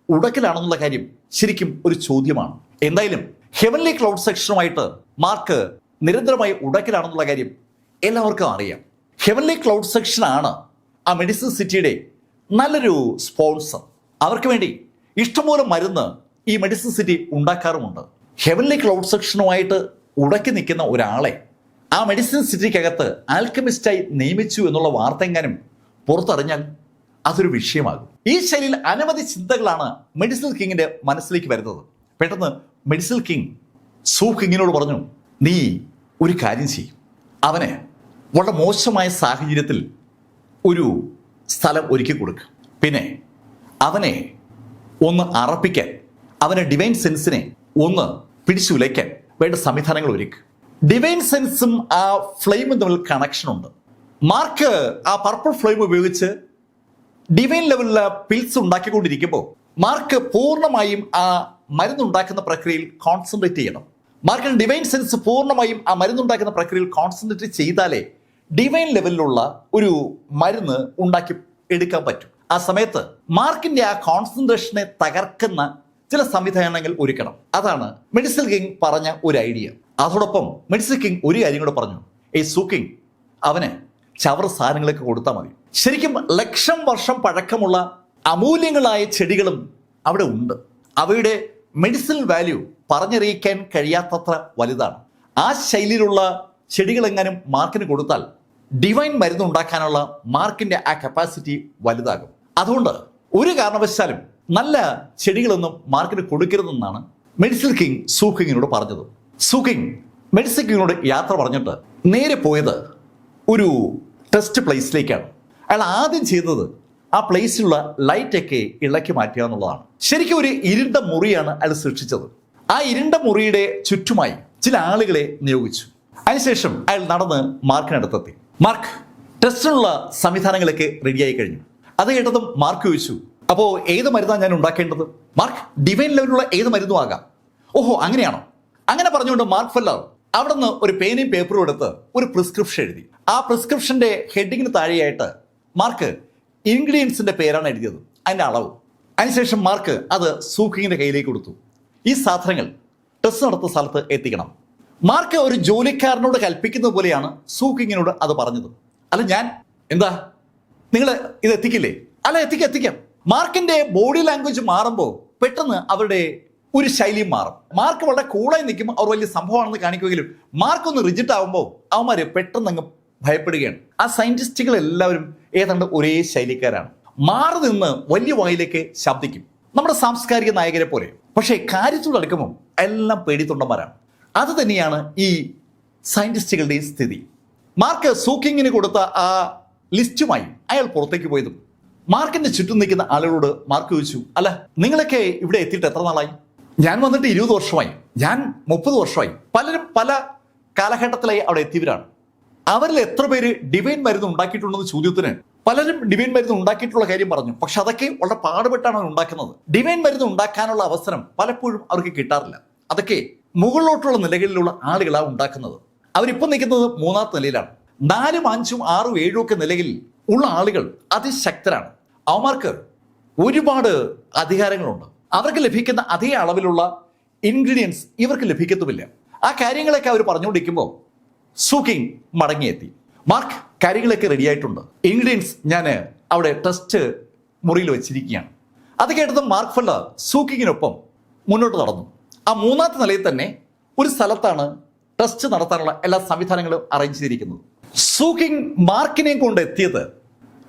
ഉടക്കലാണെന്നുള്ള കാര്യം ശരിക്കും ഒരു ചോദ്യമാണ്. എന്തായാലും ഹെവൻലി ക്ലൗഡ് സെക്ഷനുമായിട്ട് മാർക്ക് നിരന്തരമായി ഉടക്കലാണെന്നുള്ള കാര്യം എല്ലാവർക്കും അറിയാം. ഹെവൻലി ക്ലൗഡ് സെക്ഷനാണ് ആ മെഡിസിൻ സിറ്റിയുടെ നല്ലൊരു സ്പോൺസർ. അവർക്ക് വേണ്ടി ഇഷ്ടംപോലെ മരുന്ന് ഈ മെഡിസിൻ സിറ്റി ഉണ്ടാക്കാറുമുണ്ട്. ഹെവൻലി ക്ലൗഡ് സെക്ഷനുമായിട്ട് ഉടക്കി നിൽക്കുന്ന ഒരാളെ ആ മെഡിസിൻ സിറ്റിക്കകത്ത് ആൽക്കമിസ്റ്റായി നിയമിച്ചു എന്നുള്ള വാർത്ത എങ്ങാനും പുറത്തറിഞ്ഞാൽ അതൊരു വിഷയമാകും. ഈ ശൈലിയിൽ അനവധി ചിന്തകളാണ് മെഡിസിൽ കിങ്ങിന്റെ മനസ്സിലേക്ക് വരുന്നത്. പെട്ടെന്ന് മെഡിസിൽ കിങ് സൂക്കിങ്ങിനോട് പറഞ്ഞു, നീ ഒരു കാര്യം ചെയ്യും, അവന് വളരെ മോശമായ സാഹചര്യത്തിൽ ഒരു സ്ഥലം ഒരുക്കി കൊടുക്കുക. പിന്നെ അവനെ ഒന്ന് അറപ്പിക്കാൻ, അവനെ ഡിവൈൻ സെൻസിനെ ഒന്ന് പിടിച്ചുലയ്ക്കാൻ വേണ്ട സംവിധാനങ്ങൾ ഒരുക്കുക. ഡിവൈൻ സെൻസും ആ ഫ്ലെയിമും തമ്മിൽ കണക്ഷൻ ഉണ്ട്. മാർക്ക് ആ പർപ്പിൾ ഫ്ലെയിം ഉപയോഗിച്ച് ഡിവൈൻ ലെവലിലുള്ള പിൽസ് ഉണ്ടാക്കിക്കൊണ്ടിരിക്കുമ്പോൾ മാർക്ക് പൂർണ്ണമായും ആ മരുന്നുണ്ടാക്കുന്ന പ്രക്രിയയിൽ കോൺസെൻട്രേറ്റ് ചെയ്യണം. മാർക്കിന് ഡിവൈൻ സെൻസ് പൂർണ്ണമായും ആ മരുന്നുണ്ടാക്കുന്ന പ്രക്രിയയിൽ കോൺസെൻട്രേറ്റ് ചെയ്താലേ ഡിവൈൻ ലെവലിലുള്ള ഒരു മരുന്ന് ഉണ്ടാക്കി എടുക്കാൻ പറ്റും. ആ സമയത്ത് മാർക്കിന്റെ ആ കോൺസെൻട്രേഷനെ തകർക്കുന്ന ചില സംവിധാനങ്ങൾ ഒരുക്കണം. അതാണ് മെഡിസിൽ കിങ് പറഞ്ഞ ഒരു ഐഡിയ. അതോടൊപ്പം മെഡിസിൽ കിങ് ഒരു കാര്യം കൂടെ പറഞ്ഞു, സൂക്കിങ്, അവന് ചവർ സാധനങ്ങളൊക്കെ കൊടുത്താൽ മതി. ശരിക്കും 1,00,000 വർഷം പഴക്കമുള്ള അമൂല്യങ്ങളായ ചെടികളും അവിടെ ഉണ്ട്. അവയുടെ മെഡിസിൻ വാല്യൂ പറഞ്ഞറിയിക്കാൻ കഴിയാത്തത്ര വലുതാണ്. ആ ശൈലിയിലുള്ള ചെടികളെങ്ങാനും മാർക്കിന് കൊടുത്താൽ ഡിവൈൻ മരുന്ന് ഉണ്ടാക്കാനുള്ള മാർക്കിന്റെ ആ കപ്പാസിറ്റി വലുതാകും. അതുകൊണ്ട് ഒരു കാരണവശാലും നല്ല ചെടികളൊന്നും മാർക്കിന് കൊടുക്കരുതെന്നാണ് മെഡിസിൽ കിങ് സൂക്കിങ്ങിനോട് പറഞ്ഞത്. സൂക്കിങ് മെഡിസിൽ കിങ്ങിനോട് യാത്ര പറഞ്ഞിട്ട് നേരെ പോയത് ഒരു ടെസ്റ്റ് പ്ലേസിലേക്കാണ്. അയാൾ ആദ്യം ചെയ്തത് ആ പ്ലേസിലുള്ള ലൈറ്റൊക്കെ ഇളക്കി മാറ്റുക എന്നുള്ളതാണ്. ശരിക്കും ഒരു ഇരുണ്ട മുറിയാണ് അയാൾ സൃഷ്ടിച്ചത്. ആ ഇരുണ്ട മുറിയുടെ ചുറ്റുമായി ചില ആളുകളെ നിയോഗിച്ചു. അതിനുശേഷം അയാൾ നടന്ന് മാർക്കിനടുത്തെത്തി. മാർക്ക്, ടെസ്റ്റിനുള്ള സംവിധാനങ്ങളൊക്കെ റെഡിയായി കഴിഞ്ഞു. അത് കേട്ടതും മാർക്ക് ചോദിച്ചു, അപ്പോൾ ഏത് മരുന്നാണ് ഞാൻ ഉണ്ടാക്കേണ്ടത്? മാർക്ക്, ഡിവൈൻ ലെവലിലുള്ള ഏത് മരുന്നും ആകാം. ഓഹോ, അങ്ങനെയാണോ? അങ്ങനെ പറഞ്ഞുകൊണ്ട് മാർക്ക് ഫെല്ലർ അവിടെ നിന്ന് ഒരു പേനയും പേപ്പറും എടുത്ത് ഒരു പ്രിസ്ക്രിപ്ഷൻ എഴുതി. ആ പ്രിസ്ക്രിപ്ഷന്റെ ഹെഡിങ്ങിന് താഴെയായിട്ട് മാർക്ക് ഇൻഗ്രീഡിയൻസിന്റെ പേരാണ് എഴുതിയത്, അതിന്റെ അളവ്. അതിനുശേഷം മാർക്ക് അത് സൂക്കിങ്ങിന്റെ കയ്യിലേക്ക് കൊടുത്തു. ഈ സാധനങ്ങൾ ടെസ്റ്റ് നടത്തുന്ന സ്ഥലത്ത് എത്തിക്കണം. മാർക്ക് ഒരു ജോലിക്കാരനോട് കൽപ്പിക്കുന്നത് പോലെയാണ് സൂക്കിങ്ങിനോട് അത് പറഞ്ഞത്. അല്ല, ഞാൻ എന്താ, നിങ്ങൾ ഇത് എത്തിക്കില്ലേ? അല്ല, എത്തിക്കാം. മാർക്കിന്റെ ബോഡി ലാംഗ്വേജ് മാറുമ്പോൾ പെട്ടെന്ന് അവരുടെ ഒരു ശൈലിയും മാറും. മാർക്ക് വളരെ കൂളായി നിൽക്കുമ്പോൾ അവർ വലിയ സംഭവമാണെന്ന് കാണിക്കുമെങ്കിലും മാർക്ക് ഒന്ന് റിജിറ്റ് ആകുമ്പോൾ അവന്മാര് പെട്ടെന്ന് അങ്ങ് ഭയപ്പെടുകയാണ്. ആ സയന്റിസ്റ്റുകൾ എല്ലാവരും ഏതാണ്ട് ഒരേ ശൈലിക്കാരാണ്. മാറി നിന്ന് വലിയ വായിലേക്ക് ശബ്ദിക്കും, നമ്മുടെ സാംസ്കാരിക നായകരെ പോലെ. പക്ഷേ കാര്യത്തോട് അടുക്കുമ്പോൾ എല്ലാം പേടിത്തൊണ്ടന്മാരാണ്. അത് തന്നെയാണ് ഈ സയന്റിസ്റ്റുകളുടെയും സ്ഥിതി. മാർക്ക് സൂക്കിങ്ങിന് കൊടുത്ത ആ ലിസ്റ്റുമായി അയാൾ പുറത്തേക്ക് പോയതും മാർക്കിന്റെ ചുറ്റും നിൽക്കുന്ന ആളുകളോട് മാർക്ക് ചോദിച്ചു, അല്ല, നിങ്ങളൊക്കെ ഇവിടെ എത്തിയിട്ട് എത്ര നാളായി? ഞാൻ വന്നിട്ട് 20 വർഷമായി, ഞാൻ 30 വർഷമായി. പലരും പല കാലഘട്ടത്തിലായി അവിടെ എത്തിയവരാണ്. അവരിൽ എത്ര പേര് ഡിവൈൻ മരുന്ന് ഉണ്ടാക്കിയിട്ടുണ്ടെന്ന് ചോദ്യത്തിന് പലരും ഡിവൈൻ മരുന്ന് ഉണ്ടാക്കിയിട്ടുള്ള കാര്യം പറഞ്ഞു. പക്ഷെ അതൊക്കെ വളരെ പാടുപെട്ടാണ് അവർ ഉണ്ടാക്കുന്നത്. ഡിവൈൻ മരുന്ന് ഉണ്ടാക്കാനുള്ള അവസരം പലപ്പോഴും അവർക്ക് കിട്ടാറില്ല. അതൊക്കെ മുകളിലോട്ടുള്ള നിലകളിലുള്ള ആളുകളാണ് ഉണ്ടാക്കുന്നത്. അവരിപ്പോൾ നിൽക്കുന്നത് 3ാമത്തെ നിലയിലാണ്. 4ഉം 5ഉം 6ഉം 7ഉം ഒക്കെ നിലയിൽ ഉള്ള ആളുകൾ അതിശക്തരാണ്. അവന്മാർക്ക് ഒരുപാട് അധികാരങ്ങളുണ്ട്. അവർക്ക് ലഭിക്കുന്ന അതേ അളവിലുള്ള ഇൻഗ്രീഡിയൻസ് ഇവർക്ക് ലഭിക്കത്തുമില്ല. ആ കാര്യങ്ങളൊക്കെ അവർ പറഞ്ഞുകൊണ്ടിരിക്കുമ്പോൾ സൂക്കിങ് മടങ്ങിയെത്തി. മാർക്ക്, കാര്യങ്ങളൊക്കെ റെഡിയായിട്ടുണ്ട്, ഇൻഗ്രീഡിയൻസ് ഞാൻ അവിടെ ടെസ്റ്റ് മുറിയിൽ വെച്ചിരിക്കുകയാണ്. അത് കേട്ടത് മാർക്ക് ഫെല്ലർ സൂക്കിങ്ങിനൊപ്പം മുന്നോട്ട് നടന്നു. ആ 3ാമത്തെ നിലയിൽ തന്നെ ഒരു സ്ഥലത്താണ് ടെസ്റ്റ് നടത്താനുള്ള എല്ലാ സംവിധാനങ്ങളും അറേഞ്ച് ചെയ്തിരിക്കുന്നത്. സൂക്കിങ് മാർക്കിനെയും കൊണ്ട് എത്തിയത്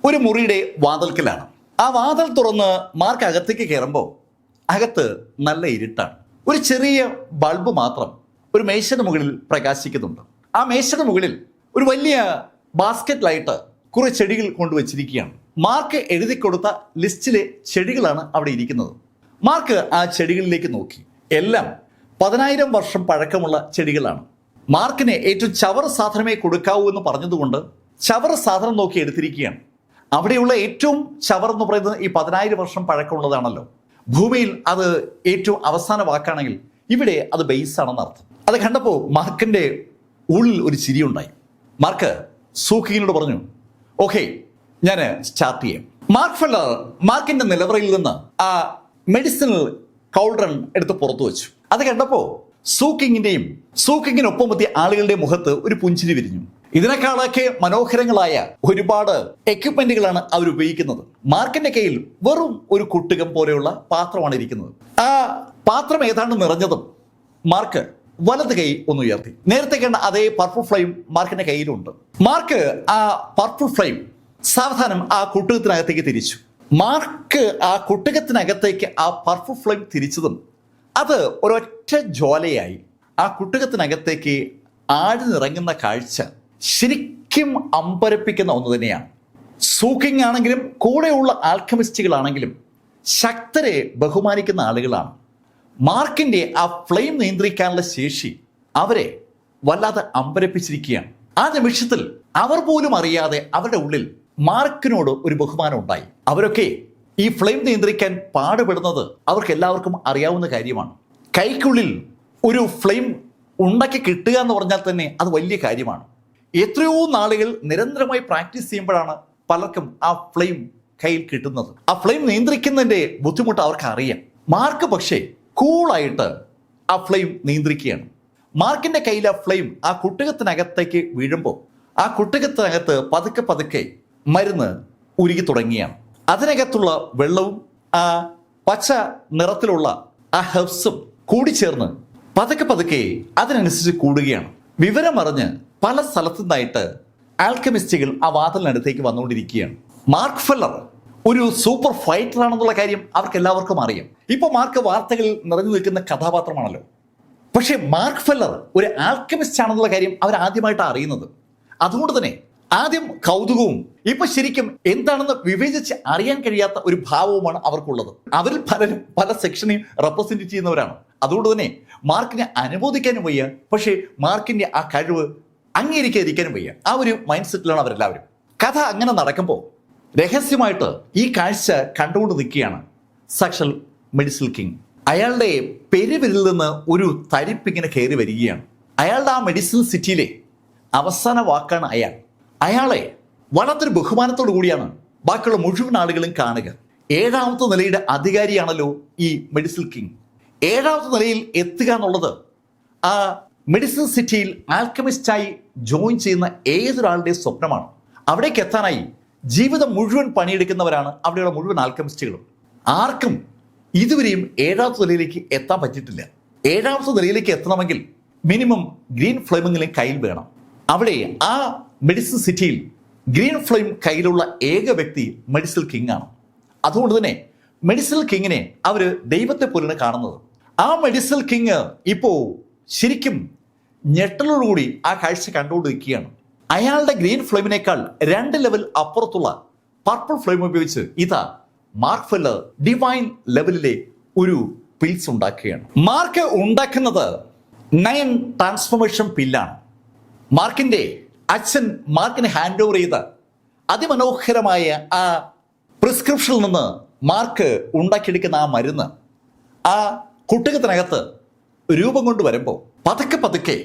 ഒരു മുറിയുടെ വാതിൽക്കലാണ്. ആ വാതിൽ തുറന്ന് മാർക്ക് അകത്തേക്ക് കയറുമ്പോൾ അകത്ത് നല്ല ഇരുട്ടാണ്. ഒരു ചെറിയ ബൾബ് മാത്രം ഒരു മേശയുടെ മുകളിൽ പ്രകാശിക്കുന്നുണ്ട്. ആ മേശയുടെ മുകളിൽ ഒരു വലിയ ബാസ്ക്കറ്റിലായിട്ട് കുറെ ചെടികൾ കൊണ്ടുവച്ചിരിക്കുകയാണ്. മാർക്ക് എഴുതി കൊടുത്ത ലിസ്റ്റിലെ ചെടികളാണ് അവിടെ ഇരിക്കുന്നത്. മാർക്ക് ആ ചെടികളിലേക്ക് നോക്കി. എല്ലാം 10,000 വർഷം പഴക്കമുള്ള ചെടികളാണ്. മാർക്കിന് ഏറ്റവും ചവർ സാധനമേ കൊടുക്കാവൂ എന്ന് പറഞ്ഞതുകൊണ്ട് ചവർ സാധനം നോക്കി എടുത്തിരിക്കുകയാണ്. അവിടെയുള്ള ഏറ്റവും ചവർ എന്ന് പറയുന്നത് ഈ 10,000 വർഷം പഴക്കമുള്ളതാണല്ലോ. ഭൂമിയിൽ അത് ഏറ്റവും അവസാന വാക്കാണെങ്കിൽ ഇവിടെ അത് ബേസ് ആണെന്ന് അർത്ഥം. അത് കണ്ടപ്പോൾ മാർക്കിന്റെ ഉള്ളിൽ ഒരു ചിരിയുണ്ടായി. മാർക്ക് സൂക്കിങ്ങിനോട് പറഞ്ഞു, ഓക്കെ, ഞാൻ സ്റ്റാർട്ട് ചെയ്യാം. മാർക്ക് ഫെല്ലർ മാർക്കിന്റെ നിലവറയിൽ നിന്ന് ആ മെഡിസിനൽ കൗൾഡ്രൺ എടുത്ത് പുറത്തു വെച്ചു. അത് കണ്ടപ്പോൾ സൂക്കിങ്ങിനൊപ്പം എത്തിയ ആളുകളുടെ മുഖത്ത് ഒരു പുഞ്ചിരി വിരിഞ്ഞു. ഇതിനേക്കാളൊക്കെ മനോഹരങ്ങളായ ഒരുപാട് എക്യുപ്മെന്റുകളാണ് അവർ ഉപയോഗിക്കുന്നത്. മാർക്കിന്റെ കയ്യിൽ വെറും ഒരു കുട്ടുകം പോലെയുള്ള പാത്രമാണ് ഇരിക്കുന്നത്. ആ പാത്രം ഏതാണ്ട് നിറഞ്ഞതും മാർക്ക് വലത് കൈ ഒന്ന് ഉയർത്തി. നേരത്തെ കണ്ട അതേ പർപ്പിൾ ഫ്ലെയിം മാർക്കിന്റെ കയ്യിലുണ്ട്. മാർക്ക് ആ പർപ്പിൾ ഫ്ലെയിം സാവധാനം ആ കുട്ടുകത്തിനകത്തേക്ക് തിരിച്ചു. മാർക്ക് ആ കുട്ടുകത്തിനകത്തേക്ക് ആ പർപ്പിൾ ഫ്ലെയിം തിരിച്ചതും അത് ഒരൊറ്റ ജ്വാലയായി ആ കുട്ടുകത്തിനകത്തേക്ക് ആഴ്ന്നിറങ്ങുന്ന കാഴ്ച ശരിക്കും അമ്പരപ്പിക്കുന്ന ഒന്ന് തന്നെയാണ്. സൂക്കിങ് ആണെങ്കിലും കൂടെയുള്ള ആൽക്കമിസ്റ്റുകളാണെങ്കിലും ശക്തരെ ബഹുമാനിക്കുന്ന ആളുകളാണ്. മാർക്കിന്റെ ആ ഫ്ലെയിം നിയന്ത്രിക്കാനുള്ള ശേഷി അവരെ വല്ലാതെ അമ്പരപ്പിച്ചിരിക്കുകയാണ്. ആ നിമിഷത്തിൽ അവർ പോലും അറിയാതെ അവരുടെ ഉള്ളിൽ മാർക്കിനോട് ഒരു ബഹുമാനം ഉണ്ടായി. അവരൊക്കെ ഈ ഫ്ലെയിം നിയന്ത്രിക്കാൻ പാടുപെടുന്നത് അവർക്ക് എല്ലാവർക്കും അറിയാവുന്ന കാര്യമാണ്. കൈക്കുള്ളിൽ ഒരു ഫ്ലെയിം ഉണ്ടാക്കി കിട്ടുക എന്ന് പറഞ്ഞാൽ തന്നെ അത് വലിയ കാര്യമാണ്. എത്രയോ നാളുകൾ നിരന്തരമായി പ്രാക്ടീസ് ചെയ്യുമ്പോഴാണ് പലർക്കും ആ ഫ്ലെയിം കയ്യിൽ കിട്ടുന്നത്. ആ ഫ്ലെയിം നിയന്ത്രിക്കുന്നതിന്റെ ബുദ്ധിമുട്ട് അവർക്ക് അറിയാം. മാർക്ക് പക്ഷേ കൂളായിട്ട് ആ ഫ്ലെയിം നിയന്ത്രിക്കുകയാണ്. മാർക്കിന്റെ കയ്യിൽ ആ ഫ്ലെയിം ആ കുട്ടുകത്തിനകത്തേക്ക് വീഴുമ്പോൾ ആ കുട്ടുകത്തിനകത്ത് പതുക്കെ പതുക്കെ മരുന്ന് ഉരുകി തുടങ്ങിയാണ്. അതിനകത്തുള്ള വെള്ളവും ആ പച്ച നിറത്തിലുള്ള ആ ഹെർബ്സും കൂടിച്ചേർന്ന് പതുക്കെ പതുക്കെ അതിനനുസരിച്ച് കൂടുകയാണ്. വിവരമറിഞ്ഞ് പല സ്ഥലത്തു നിന്നായിട്ട് ആൽക്കമിസ്റ്റുകൾ ആ വാതിലിനടുത്തേക്ക് വന്നുകൊണ്ടിരിക്കുകയാണ്. മാർക്ക് ഫെല്ലർ ഒരു സൂപ്പർ ഫൈറ്റർ ആണെന്നുള്ള കാര്യം അവർക്ക് എല്ലാവർക്കും അറിയാം. ഇപ്പോൾ മാർക്ക് വാർത്തകളിൽ നിറഞ്ഞു നിൽക്കുന്ന കഥാപാത്രമാണല്ലോ. പക്ഷേ മാർക്ക് ഫെല്ലർ ഒരു ആൽക്കമിസ്റ്റ് ആണെന്നുള്ള കാര്യം അവർ ആദ്യമായിട്ടാണ് അറിയുന്നത്. അതുകൊണ്ട് തന്നെ ആദ്യം കൗതുകവും ഇപ്പൊ ശരിക്കും എന്താണെന്ന് വിവേചിച്ച് അറിയാൻ കഴിയാത്ത ഒരു ഭാവവുമാണ് അവർക്കുള്ളത്. അവരിൽ പലരും പല സെക്ഷനെയും റെപ്രസെന്റ് ചെയ്യുന്നവരാണ്. അതുകൊണ്ട് തന്നെ മാർക്കിനെ അനുമോദിക്കാനും വയ്യ, പക്ഷേ മാർക്കിന്റെ ആ കഴിവ് അംഗീകരിക്കാതിരിക്കാനും വയ്യ. ആ ഒരു മൈൻഡ് സെറ്റിലാണ് അവരെല്ലാവരും. കഥ അങ്ങനെ നടക്കുമ്പോൾ രഹസ്യമായിട്ട് ഈ കാഴ്ച കണ്ടുകൊണ്ട് നിൽക്കുകയാണ് സാക്ഷാൽ മെഡിസിൽ കിങ്. അയാളുടെ പെരുവിരിൽ നിന്ന് ഒരു തരിപ്പിങ്ങനെ കയറി വരികയാണ്. അയാളുടെ ആ മെഡിസിൻ സിറ്റിയിലെ അവസാന വാക്കാണ് അയാൾ. അയാളെ വല്ലാത്തൊരു ബഹുമാനത്തോടു കൂടിയാണ് ബാക്കിയുള്ള മുഴുവൻ ആളുകളും കാണുക. 7ാമത്തെ നിലയുടെ അധികാരിയാണല്ലോ ഈ മെഡിസിൽ കിങ്. 7ാമത്തെ നിലയിൽ എത്തുക എന്നുള്ളത് ആ മെഡിസിൻ സിറ്റിയിൽ ആൽക്കമിസ്റ്റായി ജോയിൻ ചെയ്യുന്ന ഏതൊരാളുടെയും സ്വപ്നമാണ്. അവിടേക്ക് എത്താനായി ജീവിതം മുഴുവൻ പണിയെടുക്കുന്നവരാണ് അവിടെയുള്ള മുഴുവൻ ആൽക്കമിസ്റ്റുകളും. ആർക്കും ഇതുവരെയും 7ാമത്തെ നിലയിലേക്ക് എത്താൻ പറ്റിയിട്ടില്ല. 7ാമത്തെ നിലയിലേക്ക് എത്തണമെങ്കിൽ മിനിമം ഗ്രീൻ ഫ്ലെയിമെങ്കിലും കയ്യിൽ വേണം. അവിടെ ആ മെഡിസിൻ സിറ്റിയിൽ ഗ്രീൻ ഫ്ലെയിം കയ്യിലുള്ള ഏക വ്യക്തി മെഡിസിൽ കിങ് ആണ്. അതുകൊണ്ട് തന്നെ മെഡിസിൽ കിങ്ങിനെ അവർ ദൈവത്തെ പോലെയാണ് കാണുന്നത്. ആ മെഡിസിൽ കിങ് ഇപ്പോ ശരിക്കും ഞെട്ടലോടുകൂടി ആ കാഴ്ച കണ്ടുകൊണ്ടിരിക്കുകയാണ്. അയാളുടെ ഗ്രീൻ ഫ്ലെയിമിനേക്കാൾ 2 ലെവൽ അപ്പുറത്തുള്ള പർപ്പിൾ ഫ്ലെയിം ഉപയോഗിച്ച് ഇതാ മാർക്ക് ഫെല്ലർ ഡിവൈൻ ലെവലിലെ ഒരു പിൽസ് ഉണ്ടാക്കുകയാണ്. മാർക്ക് ഉണ്ടാക്കുന്നത് 9 ട്രാൻസ്ഫോർമേഷൻ പില്ലാണ്. മാർക്കിന്റെ അച്ഛൻ മാർക്കിന് ഹാൻഡ് ഓവർ ചെയ്ത അതിമനോഹരമായ ആ പ്രിസ്ക്രിപ്ഷനിൽ നിന്ന് മാർക്ക് ഉണ്ടാക്കിയെടുക്കുന്ന ആ മരുന്ന് ആ കുട്ടകത്തിനകത്ത് രൂപം കൊണ്ട് വരുമ്പോൾ പതുക്കെ പതുക്കെ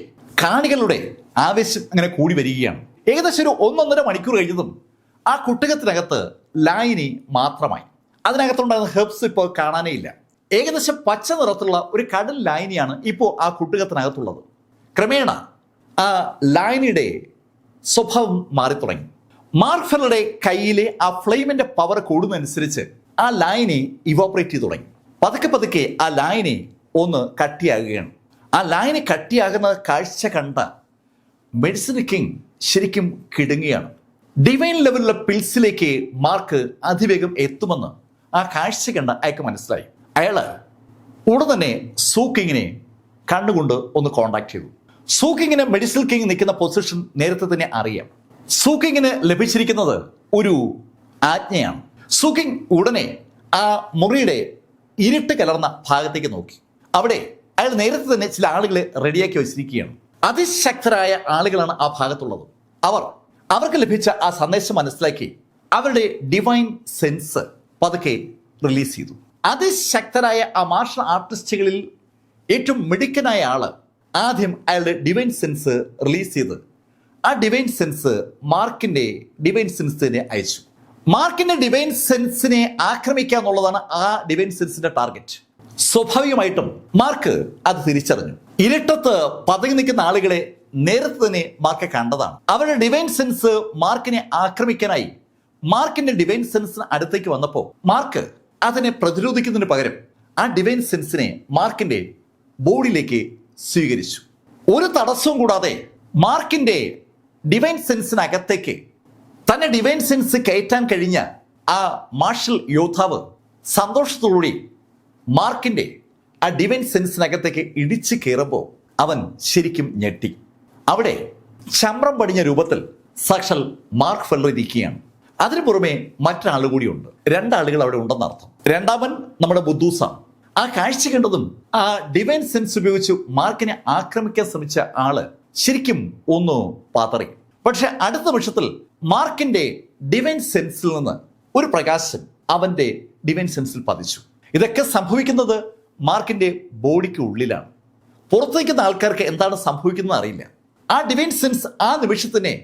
കാണികളുടെ ആവേശം അങ്ങനെ കൂടി വരികയാണ്. ഏകദേശം ഒരു 1-1.5 മണിക്കൂർ കഴിഞ്ഞതും ആ കുട്ടകത്തിനകത്ത് ലായനി മാത്രമായി. അതിനകത്തുണ്ടായിരുന്ന ഹെർബ്സ് ഇപ്പോൾ കാണാനേ ഇല്ല. ഏകദേശം പച്ച നിറത്തിലുള്ള ഒരു കടൽ ലായനിയാണ് ഇപ്പോൾ ആ കുട്ടകത്തിനകത്തുള്ളത്. ക്രമേണ ആ ലായനിയുടെ സ്വഭാവം മാറി തുടങ്ങി. മാർക്ക് ഫെല്ലറുടെ കയ്യിലെ ആ ഫ്ലെയിമിന്റെ പവർ കൂടുന്നതനുസരിച്ച് ആ ലായനി ഇവോപ്പറേറ്റ് ചെയ്ത് തുടങ്ങി. പതുക്കെ പതുക്കെ ആ ലായനി ഒന്ന് കട്ടിയാകുകയാണ്. ആ ലായനി കട്ടിയാകുന്ന കാഴ്ച കണ്ട മെഡിസിൻ കിങ് ശരിക്കും കിടുങ്ങുകയാണ്. ഡിവൈൻ ലെവലിലുള്ള പിൽസിലേക്ക് മാർക്ക് അതിവേഗം എത്തുമെന്ന് ആ കാഴ്ച കണ്ട അയാൾക്ക് മനസ്സിലായി. അയാള് ഉടൻ തന്നെ സൂക്കിങ്ങിനെ കണ്ടുകൊണ്ട് ഒന്ന് കോണ്ടാക്ട് ചെയ്തു. സൂക്കിങ്ങിന് മെഡിസിൻ കിങ് നിൽക്കുന്ന പൊസിഷൻ നേരത്തെ തന്നെ അറിയാം. സൂക്കിങ്ങിന് ലഭിച്ചിരിക്കുന്നത് ഒരു ആജ്ഞയാണ്. സൂക്കിങ് ഉടനെ ആ മുറിയുടെ ഇരുട്ട് കലർന്ന ഭാഗത്തേക്ക് നോക്കി. അവിടെ അയാൾ നേരത്തെ തന്നെ ചില ആളുകളെ റെഡിയാക്കി വെച്ചിരിക്കുകയാണ്. അതിശക്തരായ ആളുകളാണ് ആ ഭാഗത്തുള്ളത്. അവർക്ക് ലഭിച്ച ആ സന്ദേശം മനസ്സിലാക്കി അവരുടെ ഡിവൈൻ സെൻസ് പതുക്കെ റിലീസ് ചെയ്തു. അതിശക്തരായ ആ മാർഷൽ ആർട്ടിസ്റ്റുകളിൽ ഏറ്റവും മിടുക്കനായ ആള് ആദ്യം അയാളുടെ ഡിവൈൻ സെൻസ് റിലീസ് ചെയ്ത് ആ ഡിവൈൻ സെൻസ് മാർക്കിന്റെ ഡിവൈൻ സെൻസിനെ അയച്ചു. മാർക്കിന്റെ ഡിവൈൻ സെൻസിനെ ആക്രമിക്കുക എന്നുള്ളതാണ് ആ ഡിവൈൻ സെൻസിന്റെ ടാർഗറ്റ്. സ്വാഭാവികമായിട്ടും മാർക്ക് അത് തിരിച്ചറിഞ്ഞു. ഇരുട്ടത്ത് പതുങ്ങി നിൽക്കുന്ന ആളുകളെ നേരത്തെ തന്നെ മാർക്ക് കണ്ടതാണ്. അവരുടെ ഡിവൈൻ സെൻസ് മാർക്കിനെ ആക്രമിക്കാനായി മാർക്കിന്റെ ഡിവൈൻ സെൻസിന് അടുത്തേക്ക് വന്നപ്പോൾ മാർക്ക് അതിനെ പ്രതിരോധിക്കുന്നതിന് പകരം ആ ഡിവൈൻ സെൻസിനെ മാർക്കിന്റെ ബോഡിയിലേക്ക് സ്വീകരിച്ചു. ഒരു തടസ്സവും കൂടാതെ മാർക്കിന്റെ ഡിവൈൻ സെൻസിനകത്തേക്ക് തന്നെ ഡിവൈൻ സെൻസ് കയറ്റാൻ കഴിഞ്ഞ ആ മാർഷൽ യോദ്ധാവ് സന്തോഷത്തോടുകൂടി മാർക്കിന്റെ ആ ഡിവൈൻ സെൻസിനകത്തേക്ക് ഇടിച്ചു കയറുമ്പോൾ അവൻ ശരിക്കും ഞെട്ടി. അവിടെ ചമ്രം പടിഞ്ഞ രൂപത്തിൽ സാക്ഷാൽ മാർക്ക് ഫെല്ലർ ഇരിക്കുകയാണ്. അതിനു പുറമെ മറ്റൊരാൾ കൂടിയുണ്ട്. 2 ആളുകൾ അവിടെ ഉണ്ടെന്നർത്ഥം. രണ്ടാമൻ നമ്മുടെ ബുദ്ധൂസാണ്. ആ കാഴ്ച കണ്ടതും ആ ഡിവൈൻ സെൻസ് ഉപയോഗിച്ച് മാർക്കിനെ ആക്രമിക്കാൻ ശ്രമിച്ച ആള് ശരിക്കും ഒന്ന് പാതറി. പക്ഷെ അടുത്ത നിമിഷത്തിൽ മാർക്കിന്റെ ഡിവൈൻ സെൻസിൽ നിന്ന് ഒരു പ്രകാശം അവന്റെ ഡിവൈൻ സെൻസിൽ പതിച്ചു. ഇതൊക്കെ സംഭവിക്കുന്നത് മാർക്കിന്റെ ബോഡിക്ക് ഉള്ളിലാണ്. പുറത്തേക്കുന്ന ആൾക്കാർക്ക് എന്താണ് സംഭവിക്കുന്നത് അറിയില്ല. ആ ഡിവൈൻ സെൻസ് ആ നിമിഷത്തിനെ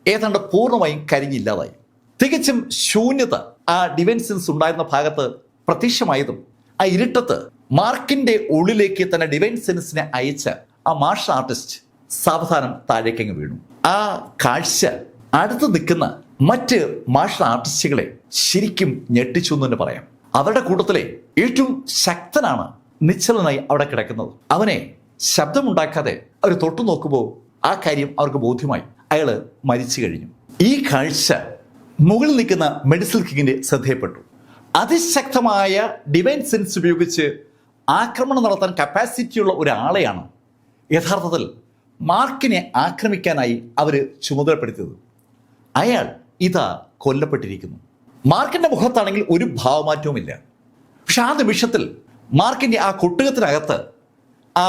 ഏതാണ്ട് പൂർണ്ണമായും കരിഞ്ഞില്ലാതായി. തികച്ചും ശൂന്യത ആ ഡിവൈൻ സെൻസ് ഉണ്ടായിരുന്ന ഭാഗത്ത് പ്രത്യക്ഷമായതും ആ ഇരുട്ടത്ത് മാർക്കിന്റെ ഉള്ളിലേക്ക് തന്നെ ഡിവൈൻ സെൻസിനെ അയച്ച ആ മാർഷൽ ആർട്ടിസ്റ്റ് സാവധാനം താഴേക്കങ്ങ് വീണു. ആ കാഴ്ച അടുത്ത് നിൽക്കുന്ന മറ്റ് മാർഷൽ ആർട്ടിസ്റ്റുകളെ ശരിക്കും ഞെട്ടിച്ചു എന്ന് തന്നെ പറയാം. അവരുടെ കൂട്ടത്തിലെ ഏറ്റവും ശക്തനാണ് നിശ്ചലനായി അവിടെ കിടക്കുന്നത്. അവനെ ശബ്ദമുണ്ടാക്കാതെ അവർ തൊട്ടു നോക്കുമ്പോൾ ആ കാര്യം അവർക്ക് ബോധ്യമായി. അയാള് മരിച്ചു കഴിഞ്ഞു. ഈ കാഴ്ച മുകളിൽ നിൽക്കുന്ന മെഡിസിൻ കിങ്ങിന്റെ ശ്രദ്ധയപ്പെട്ടു. അതിശക്തമായ ഡിവൈൻ സെൻസ് ഉപയോഗിച്ച് ആക്രമണം നടത്താൻ കപ്പാസിറ്റിയുള്ള ഒരാളെയാണ് യഥാർത്ഥത്തിൽ മാർക്കിനെ ആക്രമിക്കാനായി അവർ ചുമതലപ്പെടുത്തിയത്. അയാൾ ഇതാ കൊല്ലപ്പെട്ടിരിക്കുന്നു. മാർക്കിന്റെ മുഖത്താണെങ്കിൽ ഒരു ഭാവമാറ്റവുമില്ല. പക്ഷെ ആ നിമിഷത്തിൽ മാർക്കിന്റെ ആ കൊട്ടുകത്തിനകത്ത് ആ